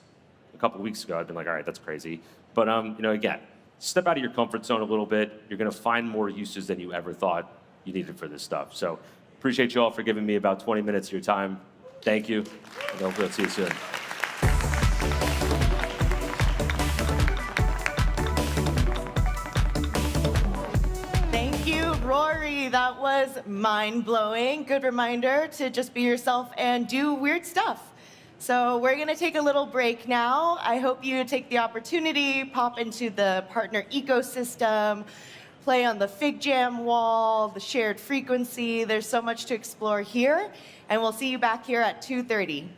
a couple weeks ago, I'd been like, all right, that's crazy. But again, step out of your comfort zone a little bit. You're going to find more uses than you ever thought you needed for this stuff. So appreciate you all for giving me about 20 minutes of your time. Thank you, and hopefully I'll see you soon. Thank you, Rory. That was mind-blowing. Good reminder to just be yourself and do weird stuff. So we're going to take a little break now. I hope you take the opportunity, pop into the partner ecosystem, play on the FigJam wall, the shared frequency. There's so much to explore here. And we'll see you back here at 2:30.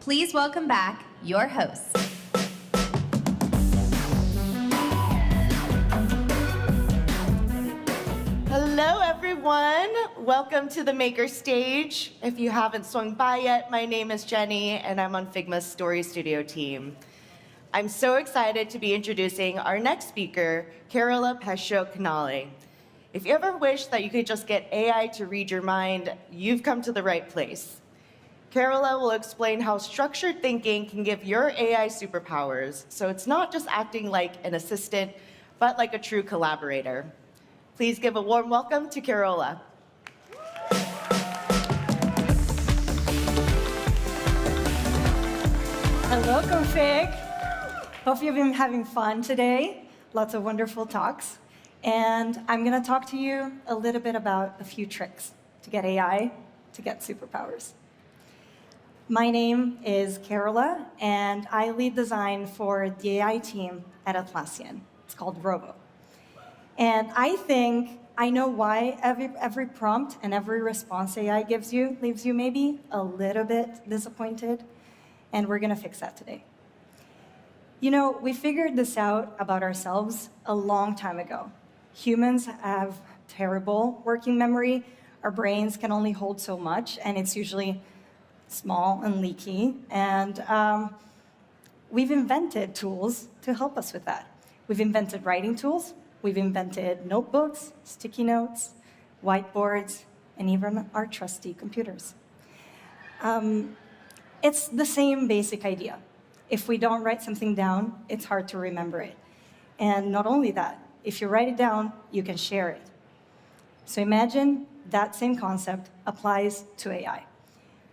Please welcome back your hosts. Hello, everyone. Welcome to the Maker Stage. If you haven't swung by yet, my name is Jenny, and I'm on Figma's Story Studio team. I'm so excited to be introducing our next speaker, Carola Pescio-Canale. If you ever wish that you could just get AI to read your mind, you've come to the right place. Carola will explain how structured thinking can give your AI superpowers, so it's not just acting like an assistant, but like a true collaborator. Please give a warm welcome to Carola. Hello, Config. Hope you've been having fun today. Lots of wonderful talks. And I'm going to talk to you a little bit about a few tricks to get AI to get superpowers. My name is Carola, and I lead design for the AI team at Atlassian. It's called Robo. And I think I know why every prompt and every response AI gives you leaves you maybe a little bit disappointed, and we're going to fix that today. You know, we figured this out about ourselves a long time ago. Humans have terrible working memory. Our brains can only hold so much, and it's usually small and leaky. And we've invented tools to help us with that. We've invented writing tools. We've invented notebooks, sticky notes, whiteboards, and even our trusty computers. It's the same basic idea. If we don't write something down, it's hard to remember it. And not only that, if you write it down, you can share it. So imagine that same concept applies to AI.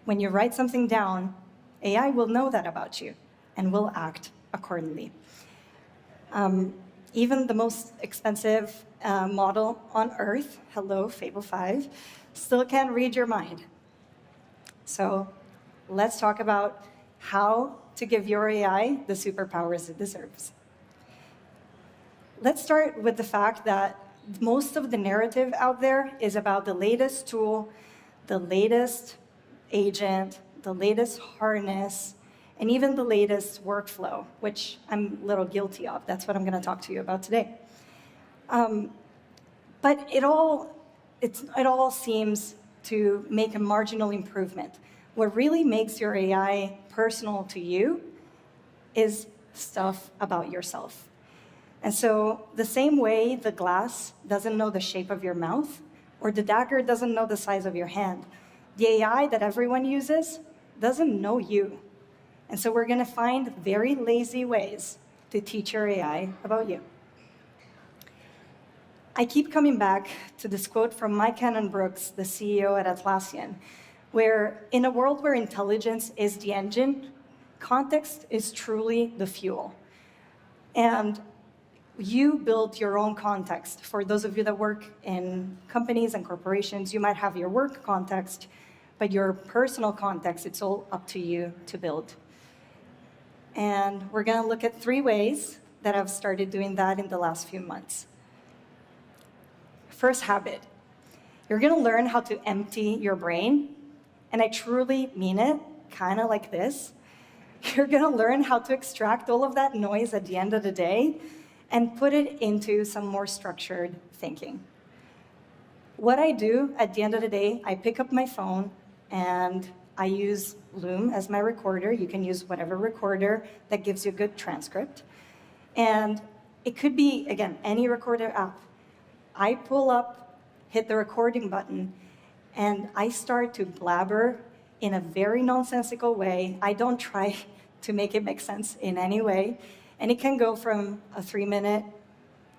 When you write something down, AI will know that about you and will act accordingly. Even the most expensive model on Earth, hello, Fable 5, still can't read your mind. So let's talk about how to give your AI the superpowers it deserves. Let's start with the fact that most of the narrative out there is about the latest tool, the latest agent, the latest harness, and even the latest workflow, which I'm a little guilty of. That's what I'm going to talk to you about today. But it all seems to make a marginal improvement. What really makes your AI personal to you is stuff about yourself. And so the same way the glass doesn't know the shape of your mouth, or the dagger doesn't know the size of your hand, the AI that everyone uses doesn't know you. And so we're going to find very lazy ways to teach your AI about you. I keep coming back to this quote from Mike Cannon-Brookes, the CEO at Atlassian, where in a world where intelligence is the engine, context is truly the fuel. And you build your own context. For those of you that work in companies and corporations, you might have your work context, but your personal context, it's all up to you to build. And we're going to look at 3 ways that I've started doing that in the last few months. First habit, you're going to learn how to empty your brain. And I truly mean it, kind of like this. You're going to learn how to extract all of that noise at the end of the day and put it into some more structured thinking. What I do at the end of the day, I pick up my phone and I use Loom as my recorder. You can use whatever recorder that gives you a good transcript. And it could be, again, any recorder app. I pull up, hit the recording button, and I start to blabber in a very nonsensical way. I don't try to make it make sense in any way. And it can go from a 3-minute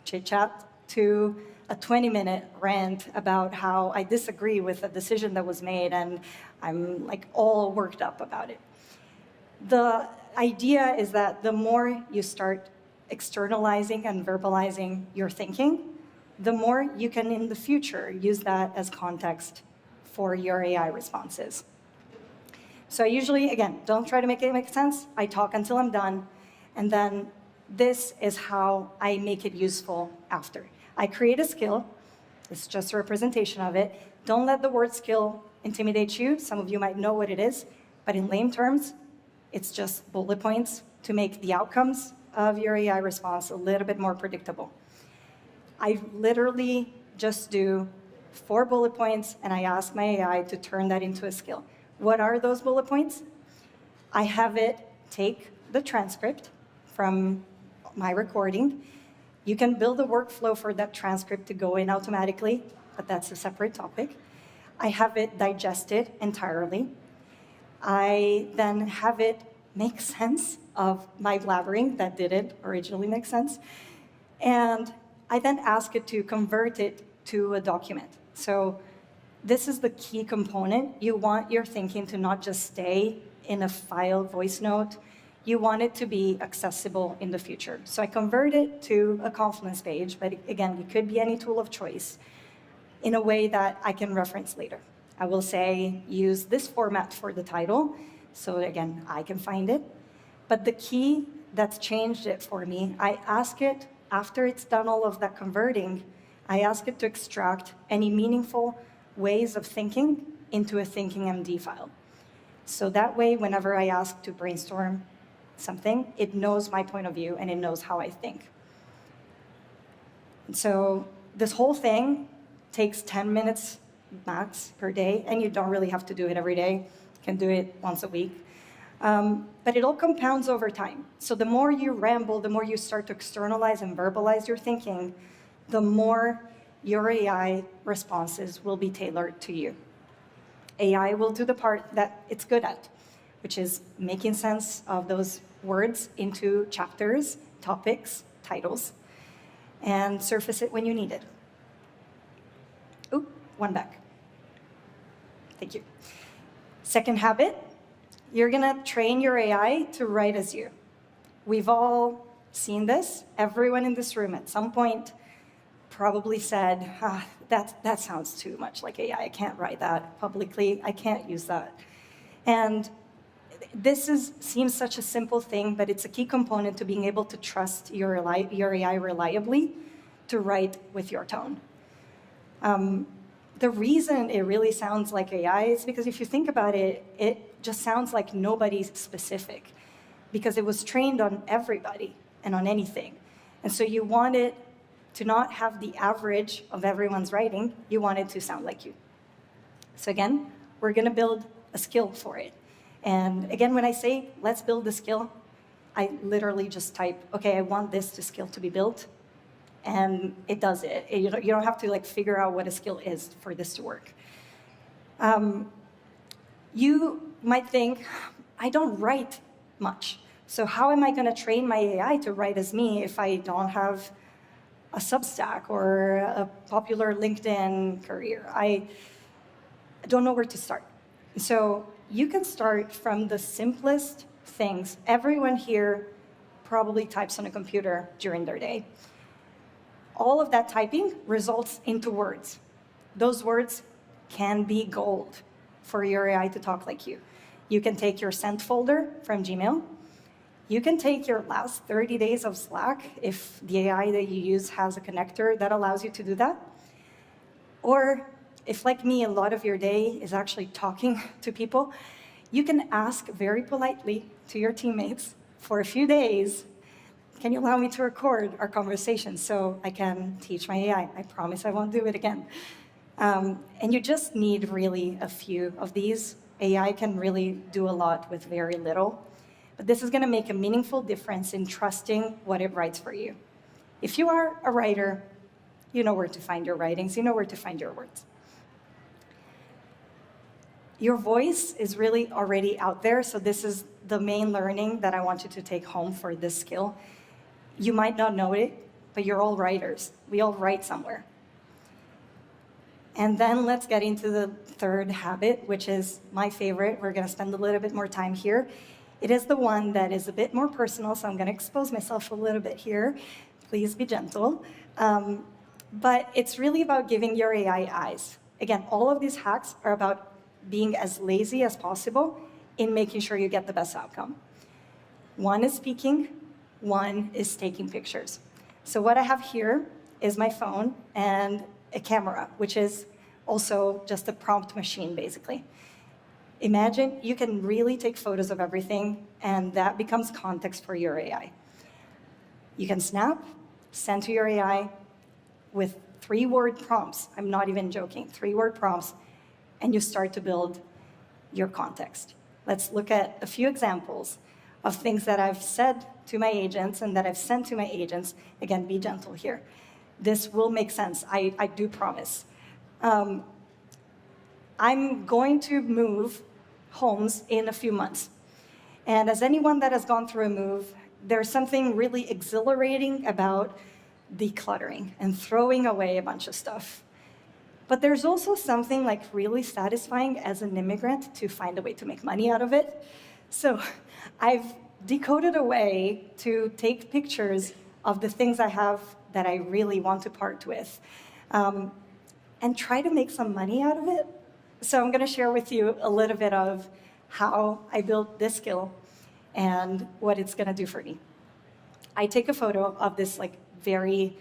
chit-chat to a 20-minute rant about how I disagree with a decision that was made, and I'm like all worked up about it. The idea is that the more you start externalizing and verbalizing your thinking, the more you can in the future use that as context for your AI responses. So I usually, again, don't try to make it make sense. I talk until I'm done, and then this is how I make it useful after. I create a skill. It's just a representation of it. Don't let the word skill intimidate you. Some of you might know what it is, but in lame terms, It's just bullet points to make the outcomes of your AI response a little bit more predictable. I literally just do 4 bullet points, and I ask my AI to turn that into a skill. What are those bullet points? I have it take the transcript from my recording. You can build a workflow for that transcript to go in automatically, but that's a separate topic. I have it digest it entirely. I then have it make sense of my blabbering that didn't originally make sense. And I then ask it to convert it to a document. So this is the key component. You want your thinking to not just stay in a file voice note. You want it to be accessible in the future. So I convert it to a Confluence page, but again, it could be any tool of choice, in a way that I can reference later. I will say, use this format for the title, so again, I can find it. But the key that's changed it for me, I ask it, after it's done all of that converting, I ask it to extract any meaningful ways of thinking into a ThinkingMD file. So that way, whenever I ask to brainstorm something, it knows my point of view and it knows how I think. And so this whole thing takes 10 minutes max per day, and you don't really have to do it every day. You can do it once a week. But it all compounds over time. So the more you ramble, the more you start to externalize and verbalize your thinking, the more your AI responses will be tailored to you. AI will do the part that it's good at, which is making sense of those words into chapters, topics, titles, and surface it when you need it. Ooh, one back. Thank you. Second habit, you're gonna train your AI to write as you. We've all seen this. Everyone in this room at some point probably said, that sounds too much like AI. I can't write that publicly. I can't use that. And this seems such a simple thing, but it's a key component to being able to trust your AI reliably to write with your tone. The reason it really sounds like AI is because if you think about it, it just sounds like nobody's specific, because it was trained on everybody and on anything. And so you want it to not have the average of everyone's writing, you want it to sound like you. So again, we're gonna build a skill for it. And again, when I say, let's build the skill, I literally just type, okay, I want this skill to be built, and it does it. You don't have to like figure out what a skill is for this to work. You might think, I don't write much, so how am I gonna train my AI to write as me if I don't have a Substack or a popular LinkedIn career? I don't know where to start. So you can start from the simplest things. Everyone here probably types on a computer during their day. All of that typing results into words. Those words can be gold for your AI to talk like you. You can take your sent folder from Gmail. You can take your last 30 days of Slack if the AI that you use has a connector that allows you to do that. Or if, like me, a lot of your day is actually talking to people, you can ask very politely to your teammates for a few days, can you allow me to record our conversation so I can teach my AI? I promise I won't do it again. And you just need really a few of these. AI can really do a lot with very little. But this is going to make a meaningful difference in trusting what it writes for you. If you are a writer, you know where to find your writings, you know where to find your words. Your voice is really already out there, so this is the main learning that I want you to take home for this skill. You might not know it, but you're all writers. We all write somewhere. And then let's get into the third habit, which is my favorite. We're going to spend a little bit more time here. It is the one that is a bit more personal, so I'm going to expose myself a little bit here. Please be gentle. But it's really about giving your AI eyes. Again, all of these hacks are about being as lazy as possible in making sure you get the best outcome. One is speaking, one is taking pictures. So what I have here is my phone and a camera, which is also just a prompt machine, basically. Imagine you can really take photos of everything, and that becomes context for your AI. You can snap, send to your AI with 3-word prompts. I'm not even joking, 3-word prompts, and you start to build your context. Let's look at a few examples of things that I've said to my agents and that I've sent to my agents. Again, be gentle here. This will make sense, I do promise. I'm going to move homes in a few months. And as anyone that has gone through a move, there's something really exhilarating about decluttering and throwing away a bunch of stuff. But there's also something like really satisfying as an immigrant to find a way to make money out of it. So I've decoded a way to take pictures of the things I have that I really want to part with, and try to make some money out of it. So I'm going to share with you a little bit of how I built this skill and what it's going to do for me. I take a photo of this like very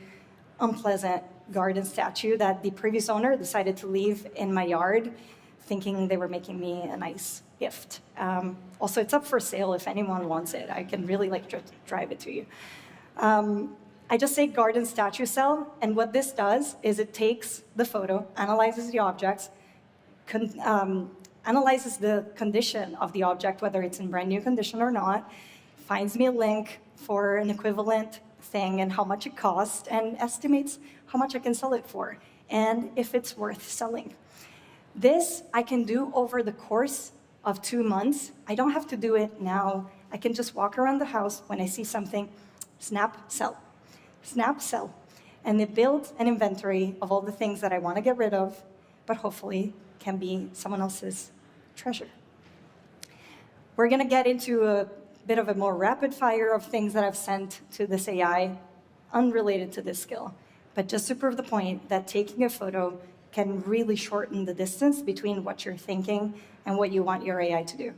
unpleasant garden statue that the previous owner decided to leave in my yard, thinking they were making me a nice gift. Also, it's up for sale if anyone wants it. I can really like drive it to you. I just say garden statue cell, and what this does is it takes the photo, analyzes the objects, analyzes the condition of the object, whether it's in brand new condition or not, finds me a link for an equivalent thing and how much it costs, and estimates how much I can sell it for, and if it's worth selling. This I can do over the course of 2 months. I don't have to do it now. I can just walk around the house when I see something, snap, sell. Snap, sell. And it builds an inventory of all the things that I want to get rid of, but hopefully can be someone else's treasure. We're going to get into a bit of a more rapid fire of things that I've sent to this AI, unrelated to this skill. But just to prove the point that taking a photo can really shorten the distance between what you're thinking and what you want your AI to do.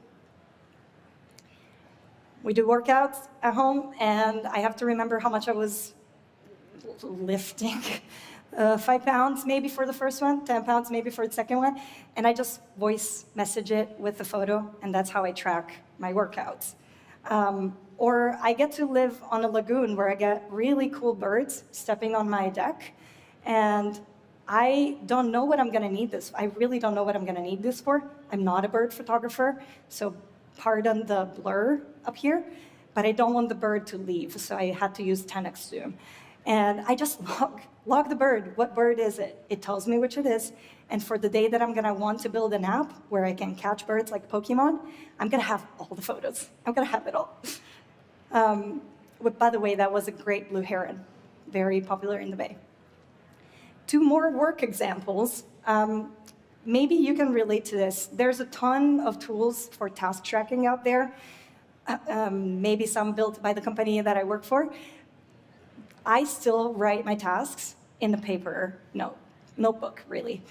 We do workouts at home, and I have to remember how much I was lifting. 5 pounds maybe for the first one, 10 pounds maybe for the second one, and I just voice message it with the photo, and that's how I track my workouts. Or I get to live on a lagoon where I get really cool birds stepping on my deck, and I don't know what I'm going to need this. I really don't know what I'm going to need this for. I'm not a bird photographer, so pardon the blur up here, but I don't want the bird to leave, so I had to use 10x zoom. And I just log the bird. What bird is it? It tells me which it is. And for the day that I'm going to want to build an app where I can catch birds like Pokemon, I'm going to have all the photos. I'm going to have it all. By the way, that was a great blue heron, very popular in the Bay. 2 more work examples. Maybe you can relate to this. There's a ton of tools for task tracking out there, maybe some built by the company that I work for. I still write my tasks in the paper notebook, really.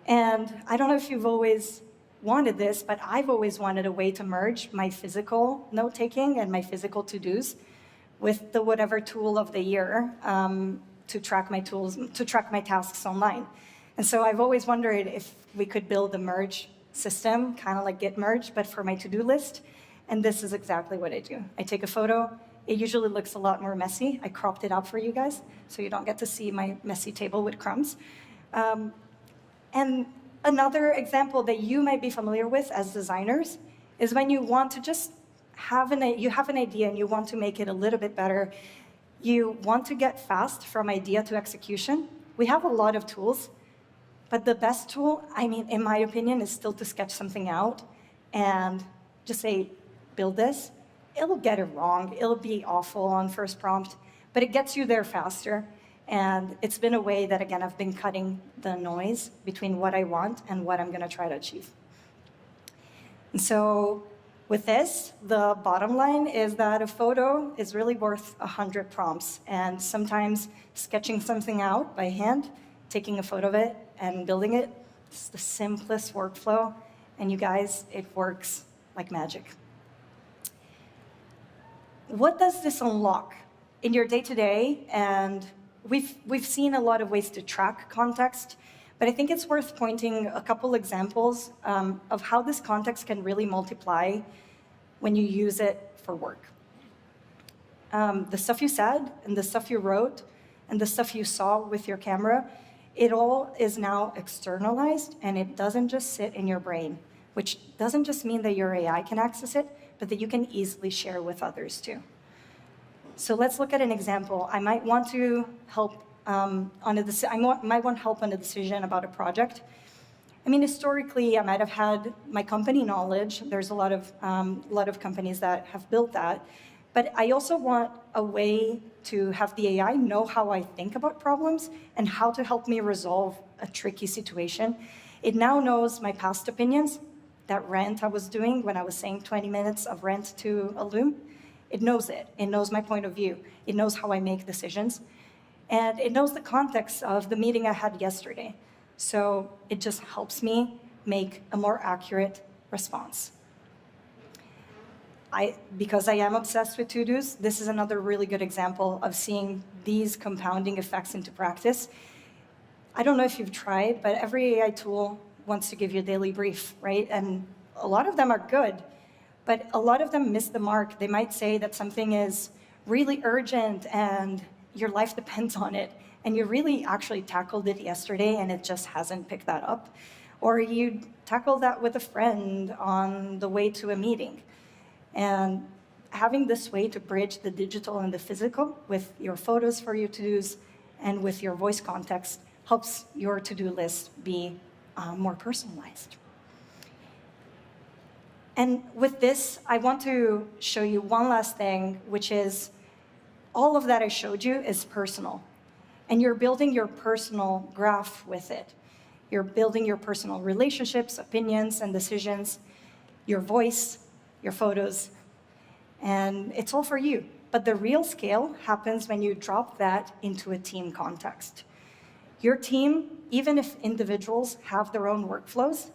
And I don't know if you've always wanted this, but I've always wanted a way to merge my physical note-taking and my physical to-dos with the whatever tool of the year to track my tasks online. And so I've always wondered if we could build a merge system, kind of like Git merge, but for my to-do list. And this is exactly what I do. I take a photo. It usually looks a lot more messy. I cropped it up for you guys, so you don't get to see my messy table with crumbs. And another example that you might be familiar with as designers is when you want to just have an idea and you want to make it a little bit better. You want to get fast from idea to execution. We have a lot of tools, but the best tool, in my opinion, is still to sketch something out and just say, build this. It'll get it wrong. It'll be awful on first prompt, but it gets you there faster. And it's been a way that, again, I've been cutting the noise between what I want and what I'm going to try to achieve. And so with this, the bottom line is that a photo is really worth 100 prompts. And sometimes sketching something out by hand, taking a photo of it and building it, it's the simplest workflow. And you guys, it works like magic. What does this unlock in your day-to-day? And we've seen a lot of ways to track context, But I think it's worth pointing a couple examples of how this context can really multiply when you use it for work. The stuff you said and the stuff you wrote and the stuff you saw with your camera, it all is now externalized and it doesn't just sit in your brain, which doesn't just mean that your AI can access it, but that you can easily share with others too. So let's look at an example. I might want to help might want help on a decision about a project. I mean, historically, I might have had my company knowledge. There's a lot of companies that have built that. But I also want a way to have the AI know how I think about problems and how to help me resolve a tricky situation. It now knows my past opinions, that rant I was doing when I was saying 20 minutes of rant to a Loom. It knows it. It knows my point of view. It knows how I make decisions. And it knows the context of the meeting I had yesterday. So it just helps me make a more accurate response. Because I am obsessed with to-dos, this is another really good example of seeing these compounding effects into practice. I don't know if you've tried, but every AI tool wants to give you a daily brief, right? And a lot of them are good, but a lot of them miss the mark. They might say that something is really urgent and your life depends on it, and you really actually tackled it yesterday and it just hasn't picked that up. Or you tackled that with a friend on the way to a meeting. And having this way to bridge the digital and the physical with your photos for your to-dos and with your voice context helps your to-do list be more personalized. And with this, I want to show you one last thing, which is all of that I showed you is personal. And you're building your personal graph with it. You're building your personal relationships, opinions, and decisions, your voice, your photos, and it's all for you. But the real scale happens when you drop that into a team context. Your team, even if individuals have their own workflows,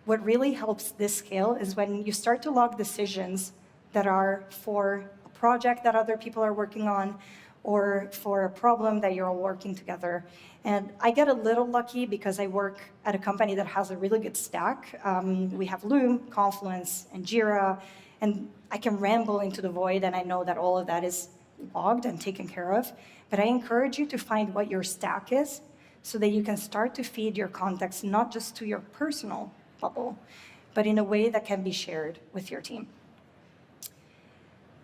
what really helps this scale is when you start to log decisions that are for a project that other people are working on or for a problem that you're all working together. And I get a little lucky because I work at a company that has a really good stack. We have Loom, Confluence, and Jira, and I can ramble into the void, and I know that all of that is logged and taken care of. But I encourage you to find what your stack is so that you can start to feed your context not just to your personal bubble, but in a way that can be shared with your team.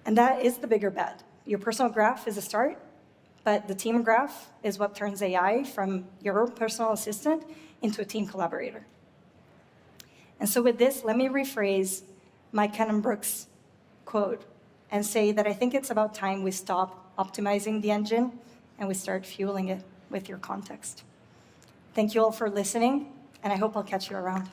And that is the bigger bet. Your personal graph is a start, but the team graph is what turns AI from your personal assistant into a team collaborator. And so with this, let me rephrase my Cannon-Brookes quote and say that I think it's about time we stop optimizing the engine and we start fueling it with your context. Thank you all for listening, and I hope I'll catch you around.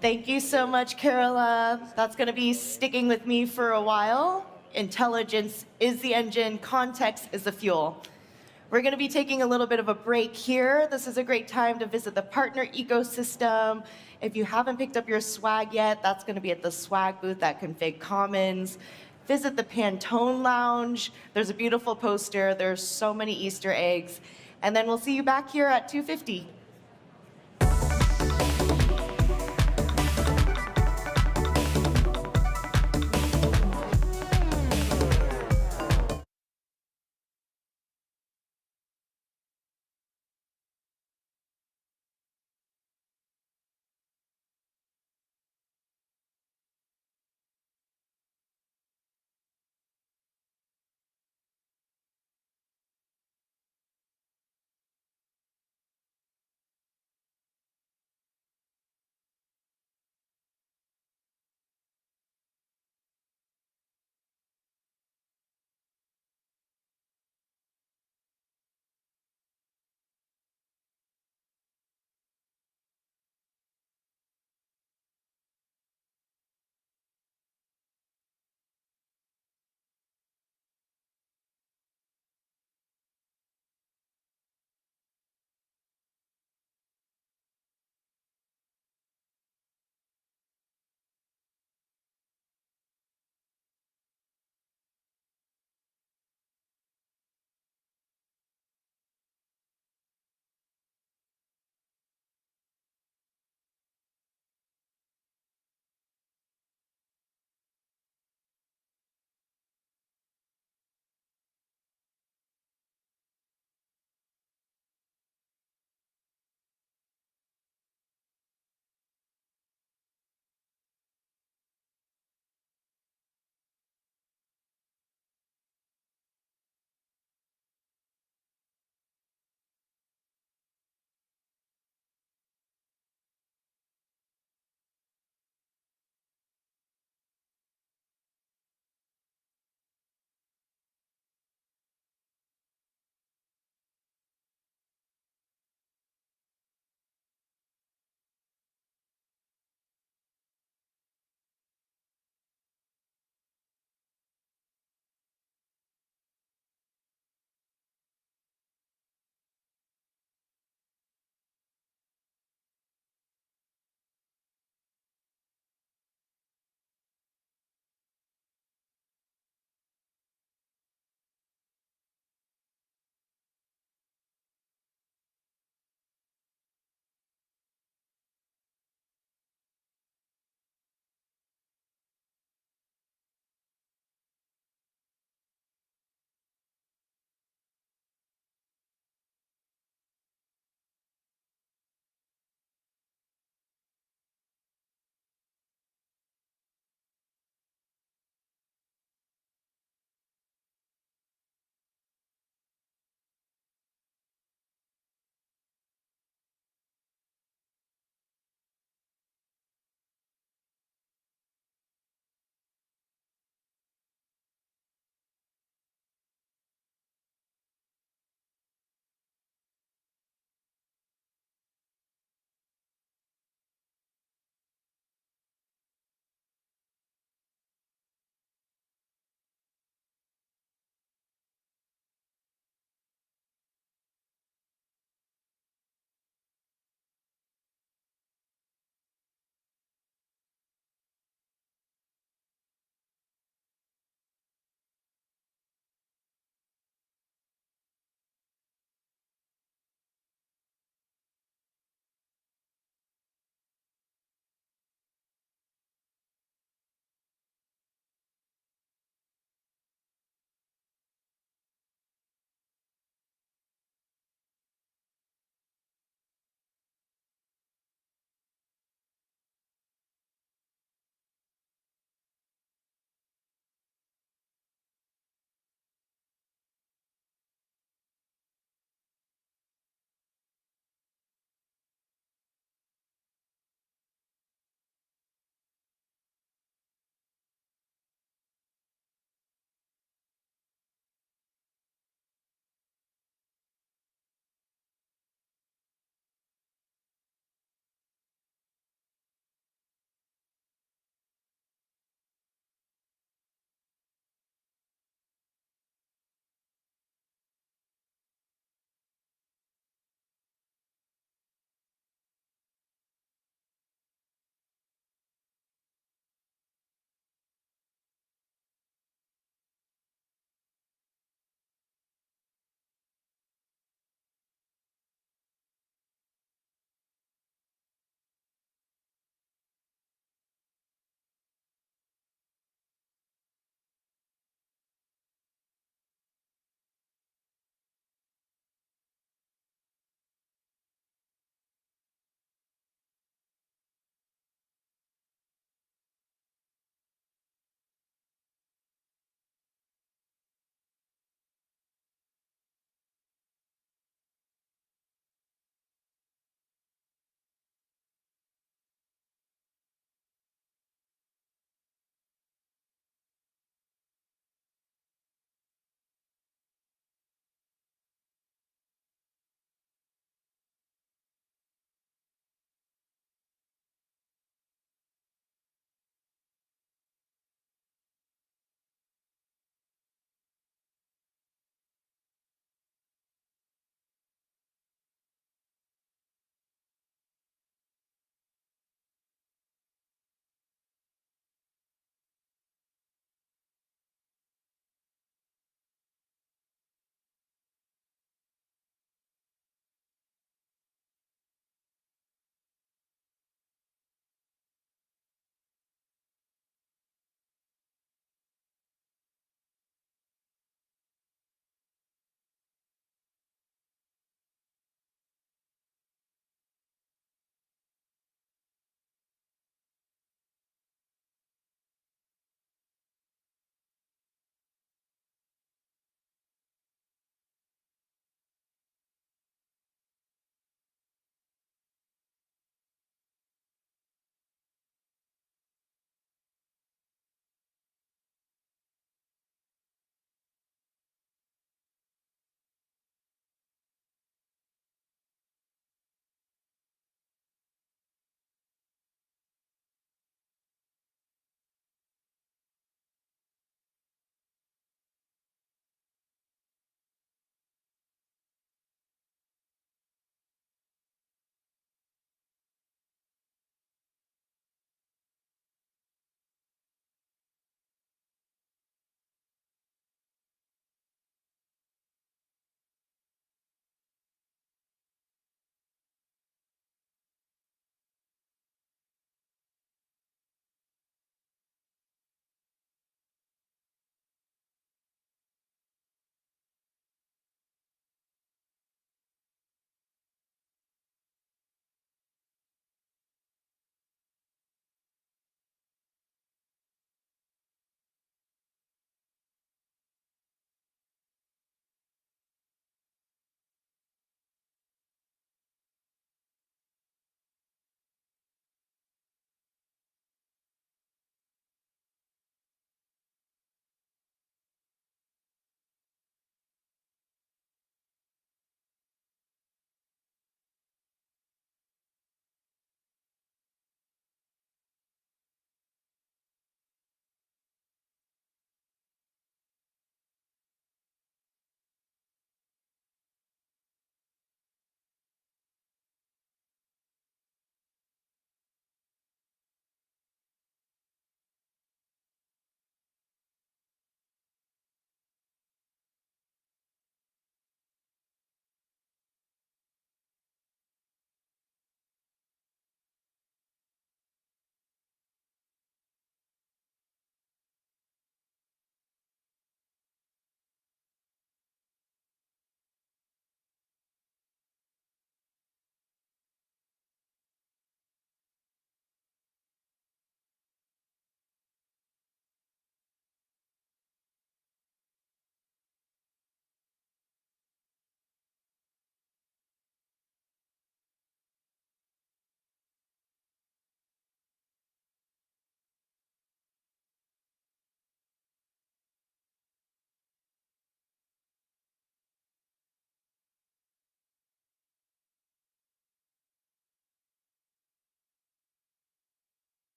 Thank you so much, Carola. That's going to be sticking with me for a while. Intelligence is the engine, context is the fuel. We're going to be taking a little bit of a break here. This is a great time to visit the partner ecosystem. If you haven't picked up your swag yet, that's going to be at the swag booth at Config Commons. Visit the Pantone Lounge. There's a beautiful poster. There's so many Easter eggs. And then we'll see you back here at 2:50.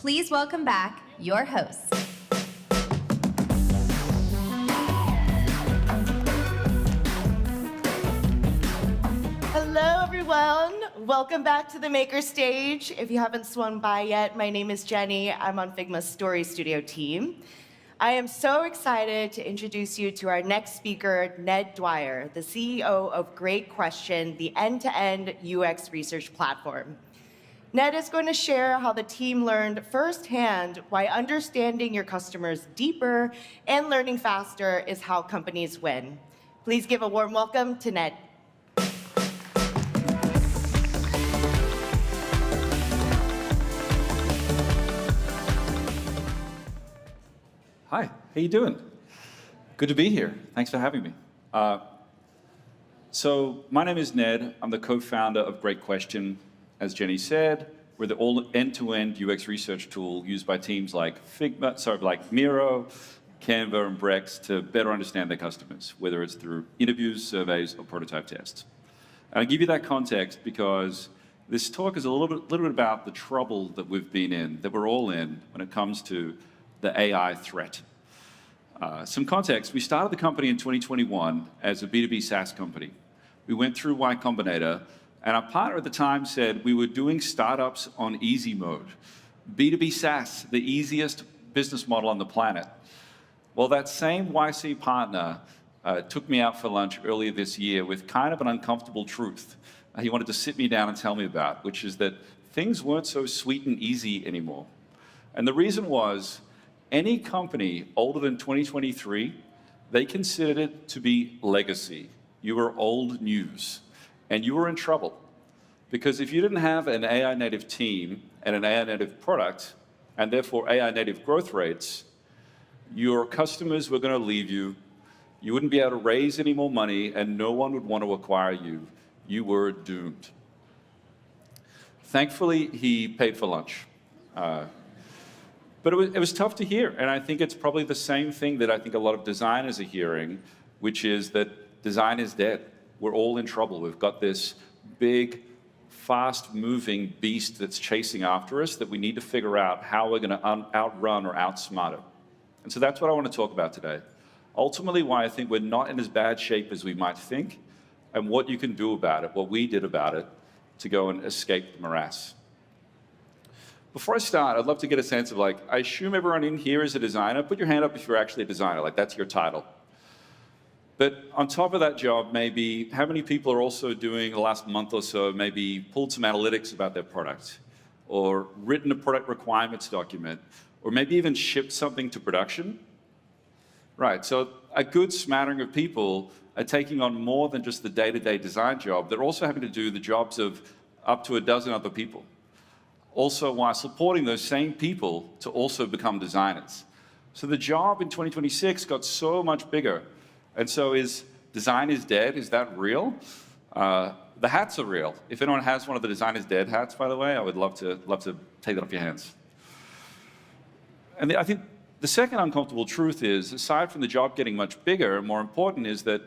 Please welcome back your hosts. Hello, everyone. Welcome back to the Maker Stage. If you haven't swung by yet, my name is Jenny. I'm on Figma's Story Studio team. I am so excited to introduce you to our next speaker, Ned Dwyer, the CEO of Great Question, the end-to-end UX research platform. Ned is going to share how the team learned firsthand why understanding your customers deeper and learning faster is how companies win. Please give a warm welcome to Ned. Hi, how you doing? Good to be here. Thanks for having me. So my name is Ned. I'm the co-founder of Great Question. As Jenny said, we're the all end-to-end UX research tool used by teams like Miro, Canva, and Brex to better understand their customers, whether it's through interviews, surveys, or prototype tests. And I give you that context because this talk is a little bit about the trouble that we've been in, that we're all in when it comes to the AI threat. Some context, we started the company in 2021 as a B2B SaaS company. We went through Y Combinator, and our partner at the time said we were doing startups on easy mode. B2B SaaS, the easiest business model on the planet. Well, that same YC partner took me out for lunch earlier this year with kind of an uncomfortable truth he wanted to sit me down and tell me about, which is that things weren't so sweet and easy anymore. And the reason was, any company older than 2023, they considered it to be legacy. You were old news, and you were in trouble. Because if you didn't have an AI native team and an AI native product, and therefore AI native growth rates, your customers were going to leave you. You wouldn't be able to raise any more money, and no one would want to acquire you. You were doomed. Thankfully, he paid for lunch. But it was tough to hear, and I think it's probably the same thing that I think a lot of designers are hearing, which is that design is dead. We're all in trouble. We've got this big, fast-moving beast that's chasing after us that we need to figure out how we're going to outrun or outsmart it. And so that's what I want to talk about today. Ultimately, why I think we're not in as bad shape as we might think, and what you can do about it, what we did about it, to go and escape the morass. Before I start, I'd love to get a sense of, I assume everyone in here is a designer. Put your hand up if you're actually a designer, that's your title. But on top of that job, maybe how many people are also doing the last month or so, maybe pulled some analytics about their product, or written a product requirements document, or maybe even shipped something to production? Right, so a good smattering of people are taking on more than just the day-to-day design job. They're also having to do the jobs of up to a dozen other people. Also, while supporting those same people to also become designers. So the job in 2026 got so much bigger. And so is design is dead? Is that real? The hats are real. If anyone has one of the design is dead hats, by the way, I would love to take that off your hands. And I think the second uncomfortable truth is, aside from the job getting much bigger, more important is that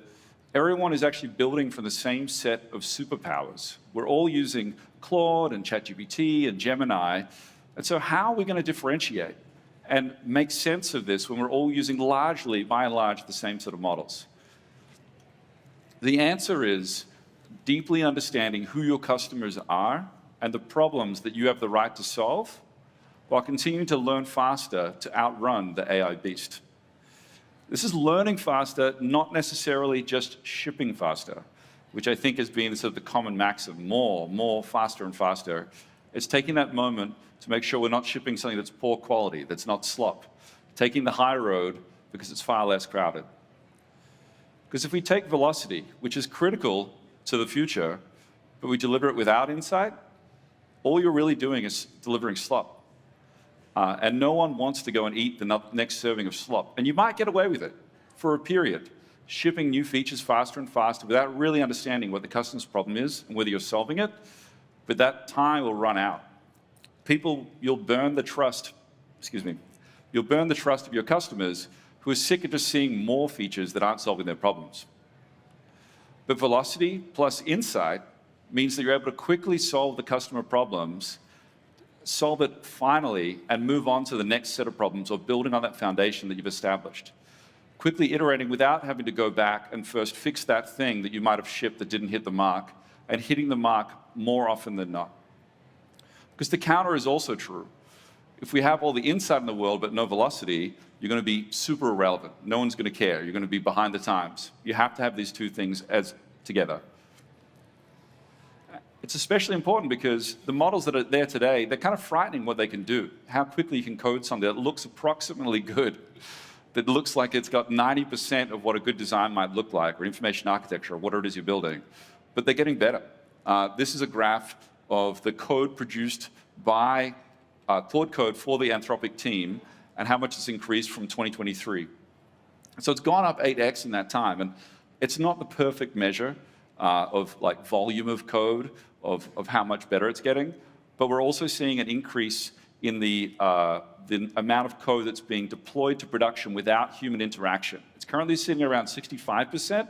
everyone is actually building from the same set of superpowers. We're all using Claude and ChatGPT and Gemini. And so how are we going to differentiate and make sense of this when we're all using largely, by and large, the same sort of models? The answer is deeply understanding who your customers are and the problems that you have the right to solve, while continuing to learn faster to outrun the AI beast. This is learning faster, not necessarily just shipping faster, which I think has been sort of the common maxim, more, faster and faster. It's taking that moment to make sure we're not shipping something that's poor quality, that's not slop, taking the high road because it's far less crowded. Because if we take velocity, which is critical to the future, but we deliver it without insight, all you're really doing is delivering slop. And no one wants to go and eat the next serving of slop. And you might get away with it for a period, shipping new features faster and faster without really understanding what the customer's problem is and whether you're solving it. But that time will run out. You'll burn the trust, you'll burn the trust of your customers who are sick of just seeing more features that aren't solving their problems. But velocity plus insight means that you're able to quickly solve the customer problems solve it finally, and move on to the next set of problems or building on that foundation that you've established. Quickly iterating without having to go back and first fix that thing that you might have shipped that didn't hit the mark, and hitting the mark more often than not. Because the counter is also true. If we have all the insight in the world but no velocity, you're going to be super irrelevant. No one's going to care. You're going to be behind the times. You have to have these two things together. It's especially important because the models that are there today, they're kind of frightening what they can do. How quickly you can code something that looks approximately good, that looks like it's got 90% of what a good design might look like, or information architecture, or whatever it is you're building. But they're getting better. This is a graph of the code produced by Claude Code for the Anthropic team and how much it's increased from 2023. So it's gone up 8x in that time. And it's not the perfect measure of like volume of code, of how much better it's getting, but we're also seeing an increase in the amount of code that's being deployed to production without human interaction. It's currently sitting around 65%,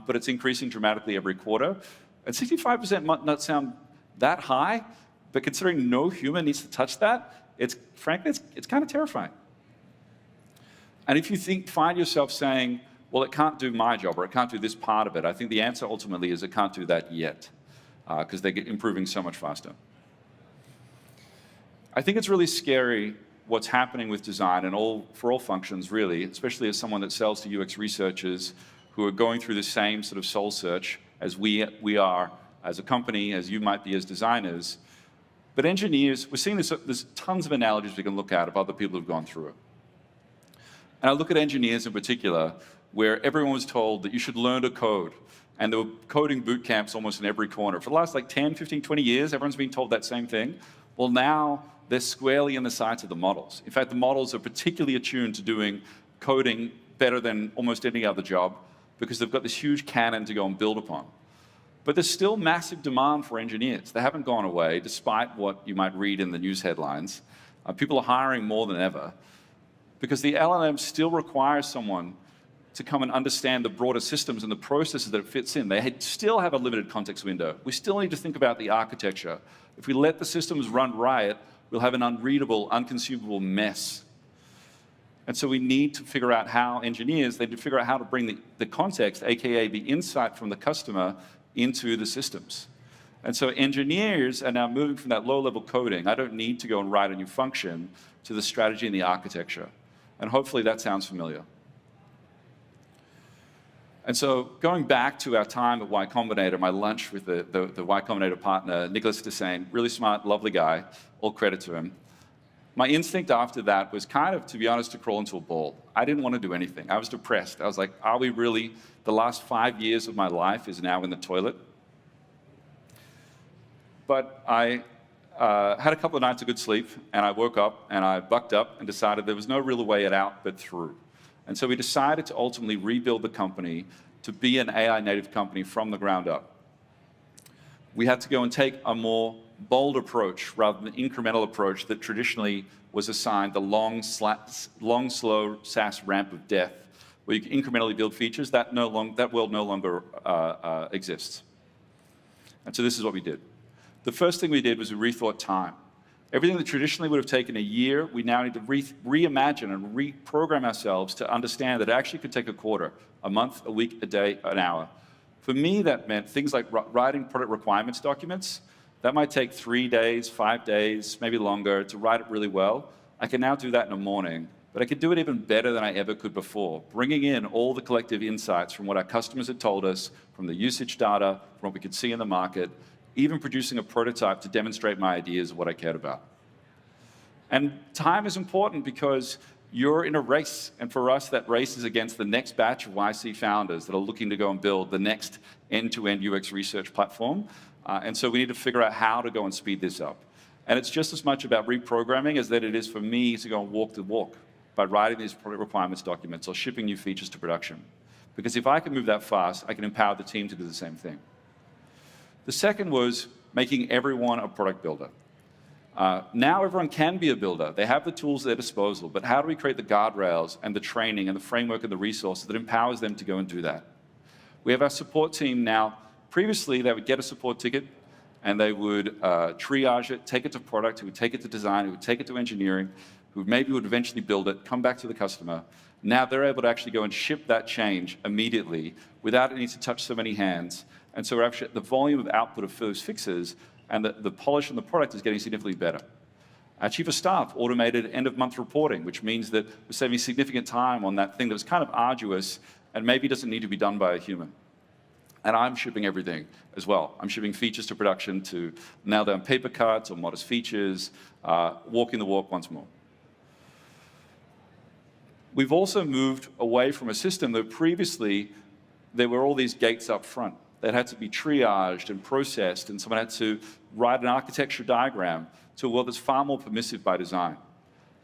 but it's increasing dramatically every quarter. And 65% might not sound that high, but considering no human needs to touch that, frankly, it's kind of terrifying. And if you find yourself saying, well, it can't do my job, or it can't do this part of it, I think the answer ultimately is it can't do that yet, because they're improving so much faster. I think it's really scary what's happening with design and for all functions, really, especially as someone that sells to UX researchers who are going through the same sort of soul search as we are as a company, as you might be as designers. But engineers, we're seeing this, there's tons of analogies we can look at of other people who've gone through it. And I look at engineers in particular, where everyone was told that you should learn to code. And there were coding boot camps almost in every corner. For the last like 10, 15, 20 years, everyone's been told that same thing. Well, now they're squarely in the sights of the models. In fact, the models are particularly attuned to doing coding better than almost any other job because they've got this huge canon to go and build upon. But there's still massive demand for engineers. They haven't gone away, despite what you might read in the news headlines. People are hiring more than ever because the LLM still requires someone to come and understand the broader systems and the processes that it fits in. They still have a limited context window. We still need to think about the architecture. If we let the systems run riot, we'll have an unreadable, unconsumable mess. And so we need to figure out how engineers, they need to figure out how to bring the context, AKA the insight from the customer, into the systems. And so engineers are now moving from that low-level coding, I don't need to go and write a new function, to the strategy and the architecture. And hopefully that sounds familiar. And so going back to our time at Y Combinator, my lunch with the Y Combinator partner, Nicholas Dessain, really smart, lovely guy, all credit to him. My instinct after that was kind of, to be honest, to crawl into a ball. I didn't want to do anything. I was depressed. I was like, are we really, the last 5 years of my life is now in the toilet? But I had a couple of nights of good sleep, and I woke up, and I bucked up and decided there was no real way out but through. And so we decided to ultimately rebuild the company to be an AI native company from the ground up. We had to go and take a more bold approach rather than the incremental approach that traditionally was assigned the long, slow SaaS ramp of death, where you can incrementally build features. That world no longer exists. And so this is what we did. The first thing we did was we rethought time. Everything that traditionally would have taken a year, we now need to reimagine and reprogram ourselves to understand that it actually could take a quarter, a month, a week, a day, an hour. For me, that meant things like writing product requirements documents. That might take 3 days, 5 days, maybe longer to write it really well. I can now do that in a morning, but I could do it even better than I ever could before, bringing in all the collective insights from what our customers had told us, from the usage data, from what we could see in the market, even producing a prototype to demonstrate my ideas of what I cared about. And time is important because you're in a race, and for us, that race is against the next batch of YC founders that are looking to go and build the next end-to-end UX research platform. And so we need to figure out how to go and speed this up. And it's just as much about reprogramming as that it is for me to go and walk the walk by writing these product requirements documents or shipping new features to production. Because if I can move that fast, I can empower the team to do the same thing. The second was making everyone a product builder. Now everyone can be a builder. They have the tools at their disposal, but how do we create the guardrails and the training and the framework and the resources that empowers them to go and do that? We have our support team now. Previously, they would get a support ticket, and they would triage it, take it to product, who would take it to design, who would take it to engineering, who maybe would eventually build it, come back to the customer. Now they're able to actually go and ship that change immediately without needing to touch so many hands. And so we're actually, the volume of output of those fixes and the polish in the product is getting significantly better. Our chief of staff automated end-of-month reporting, which means that we're saving significant time on that thing that was kind of arduous and maybe doesn't need to be done by a human. And I'm shipping everything as well. I'm shipping features to production to nail down paper cuts or modest features, walking the walk once more. We've also moved away from a system that previously there were all these gates up front that had to be triaged and processed, and someone had to write an architecture diagram to a world that's far more permissive by design.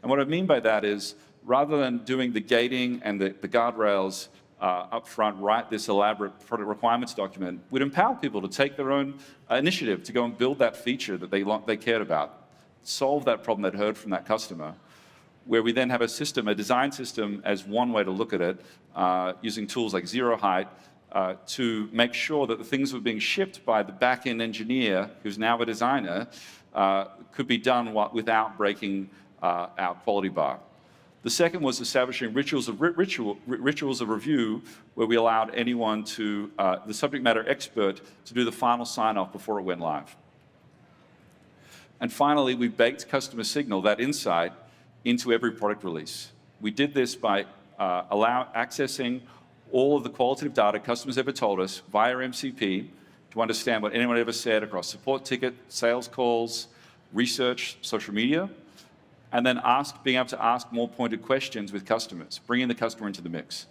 And what I mean by that is, rather than doing the gating and the guardrails up front, write this elaborate product requirements document, we'd empower people to take their own initiative to go and build that feature that they cared about, solve that problem they'd heard from that customer, where we then have a system, a design system, as one way to look at it, using tools like Zero Height, to make sure that the things that were being shipped by the back-end engineer, who's now a designer, could be done without breaking our quality bar. The second was establishing rituals of review, where we allowed anyone to, the subject matter expert, to do the final sign-off before it went live. And finally, we baked customer signal, that insight, into every product release. We did this by accessing all of the qualitative data customers ever told us via MCP to understand what anyone ever said across support ticket, sales calls, research, social media, and then being able to ask more pointed questions with customers, bringing the customer into the mix.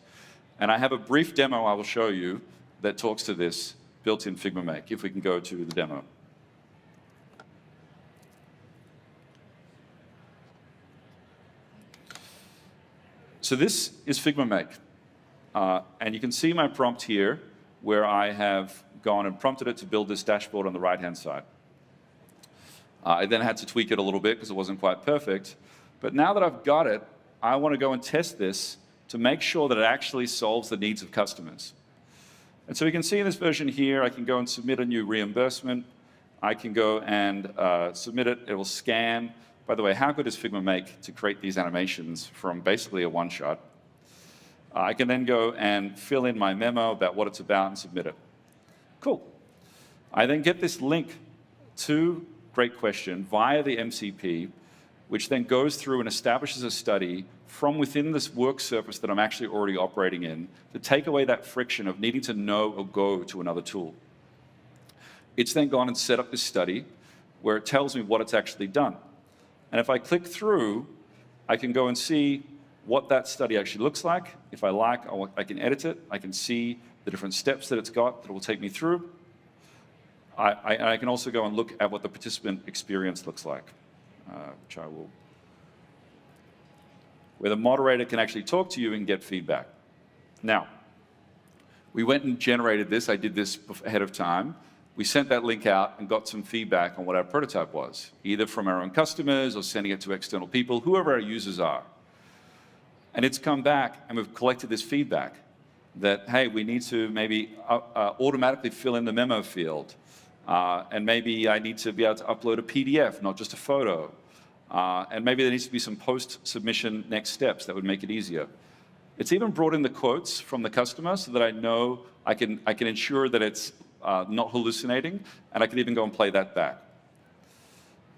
And I have a brief demo I will show you that talks to this built in Figma Make, if we can go to the demo. So this is Figma Make. And you can see my prompt here, where I have gone and prompted it to build this dashboard on the right-hand side. I then had to tweak it a little bit because it wasn't quite perfect. But now that I've got it, I want to go and test this to make sure that it actually solves the needs of customers. And so you can see in this version here, I can go and submit a new reimbursement. I can go and submit it. It will scan. By the way, how good is Figma Make to create these animations from basically a one-shot? I can then go and fill in my memo about what it's about and submit it. Cool. I then get this link to Great Question via the MCP, which then goes through and establishes a study from within this work surface that I'm actually already operating in to take away that friction of needing to know or go to another tool. It's then gone and set up this study where it tells me what it's actually done. And if I click through, I can go and see what that study actually looks like. If I like, I can edit it. I can see the different steps that it's got that it will take me through. I can also go and look at what the participant experience looks like, which I will, where the moderator can actually talk to you and get feedback. Now, we went and generated this. I did this ahead of time. We sent that link out and got some feedback on what our prototype was, either from our own customers or sending it to external people, whoever our users are. And it's come back, and we've collected this feedback that, hey, we need to maybe automatically fill in the memo field. And maybe I need to be able to upload a PDF, not just a photo. And maybe there needs to be some post-submission next steps that would make it easier. It's even brought in the quotes from the customer so that I know I can ensure that it's not hallucinating, and I can even go and play that back.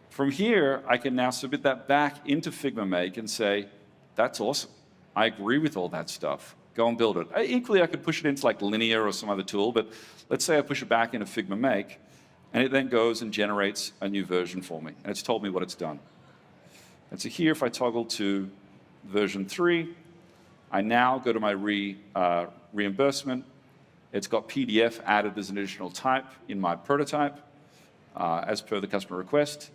From here, I can now submit that back into Figma Make and say, that's awesome. I agree with all that stuff. Go and build it. Equally, I could push it into like Linear or some other tool, but let's say I push it back into Figma Make, and it then goes and generates a new version for me, and it's told me what it's done. And so here, if I toggle to version 3, I now go to my reimbursement. It's got PDF added as an additional type in my prototype, as per the customer request.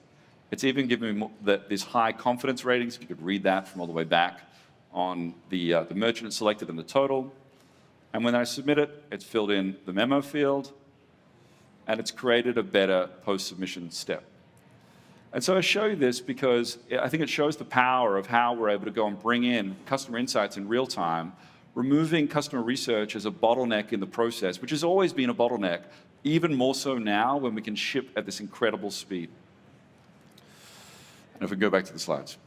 It's even given me these high confidence ratings. You could read that from all the way back on the merchant selected and the total. And when I submit it, it's filled in the memo field, and it's created a better post-submission step. And so I show you this because I think it shows the power of how we're able to go and bring in customer insights in real time, removing customer research as a bottleneck in the process, which has always been a bottleneck, even more so now when we can ship at this incredible speed. And if we go back to the slides.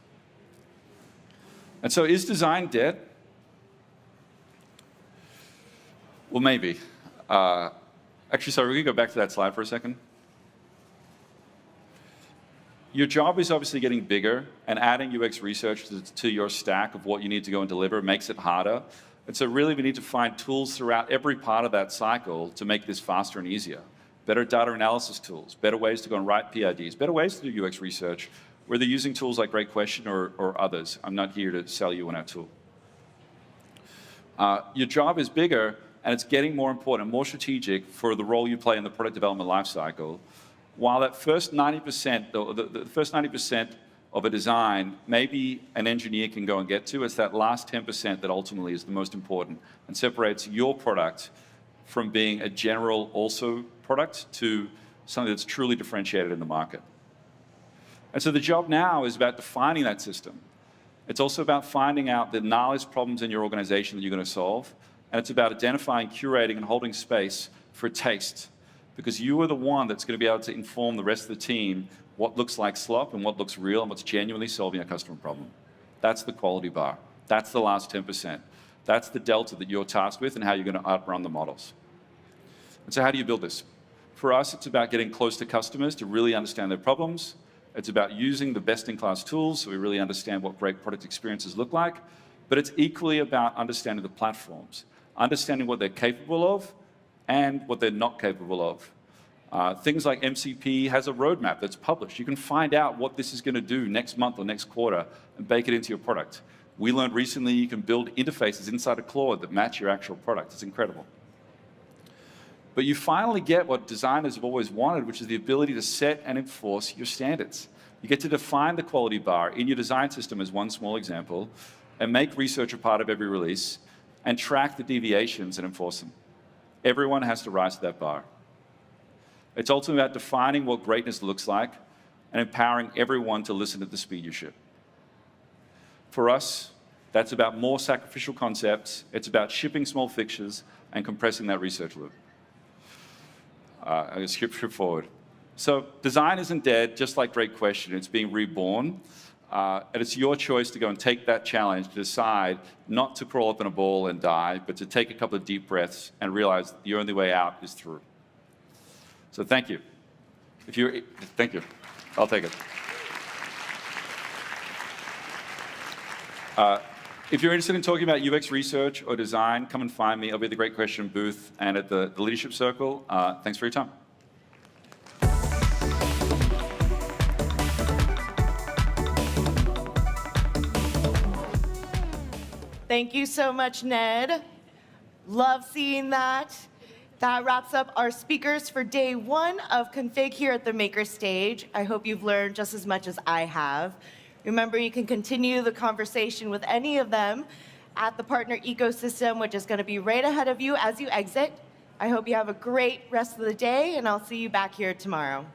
And so is design dead? Well, maybe. Actually, sorry, we can go back to that slide for a second. Your job is obviously getting bigger, and adding UX research to your stack of what you need to go and deliver makes it harder. And so really we need to find tools throughout every part of that cycle to make this faster and easier. Better data analysis tools, better ways to go and write PIDs, better ways to do UX research, whether using tools like Great Question or others. I'm not here to sell you on our tool. Your job is bigger, and it's getting more important, more strategic for the role you play in the product development lifecycle. While that first 90%, the first 90% of a design, maybe an engineer can go and get to, it's that last 10% that ultimately is the most important and separates your product from being a general also product to something that's truly differentiated in the market. And so the job now is about defining that system. It's also about finding out the knowledge problems in your organization that you're going to solve, and it's about identifying, curating, and holding space for taste. Because you are the one that's going to be able to inform the rest of the team what looks like slop and what looks real and what's genuinely solving a customer problem. That's the quality bar. That's the last 10%. That's the delta that you're tasked with and how you're going to outrun the models. And so how do you build this? For us, it's about getting close to customers to really understand their problems. It's about using the best-in-class tools so we really understand what great product experiences look like. But it's equally about understanding the platforms, understanding what they're capable of and what they're not capable of. Things like MCP has a roadmap that's published. You can find out what this is going to do next month or next quarter and bake it into your product. We learned recently you can build interfaces inside of Claude that match your actual product. It's incredible. But you finally get what designers have always wanted, which is the ability to set and enforce your standards. You get to define the quality bar in your design system as one small example, and make research a part of every release, and track the deviations and enforce them. Everyone has to rise to that bar. It's ultimately about defining what greatness looks like and empowering everyone to listen at the speed you should. For us, that's about more sacrificial concepts. It's about shipping small fixtures and compressing that research loop. I'll skip forward. So design isn't dead, just like Great Question. It's being reborn. And it's your choice to go and take that challenge, to decide not to crawl up in a ball and die, but to take a couple of deep breaths and realize that the only way out is through. So thank you. Thank you. I'll take it. If you're interested in talking about UX research or design, come and find me. I'll be at the Great Question booth and at the Leadership Circle. Thanks for your time. Thank you so much, Ned. Love seeing that. That wraps up our speakers for day one of Config here at the Maker Stage. I hope you've learned just as much as I have. Remember, you can continue the conversation with any of them at the partner ecosystem, which is going to be right ahead of you as you exit. I hope you have a great rest of the day, and I'll see you back here tomorrow.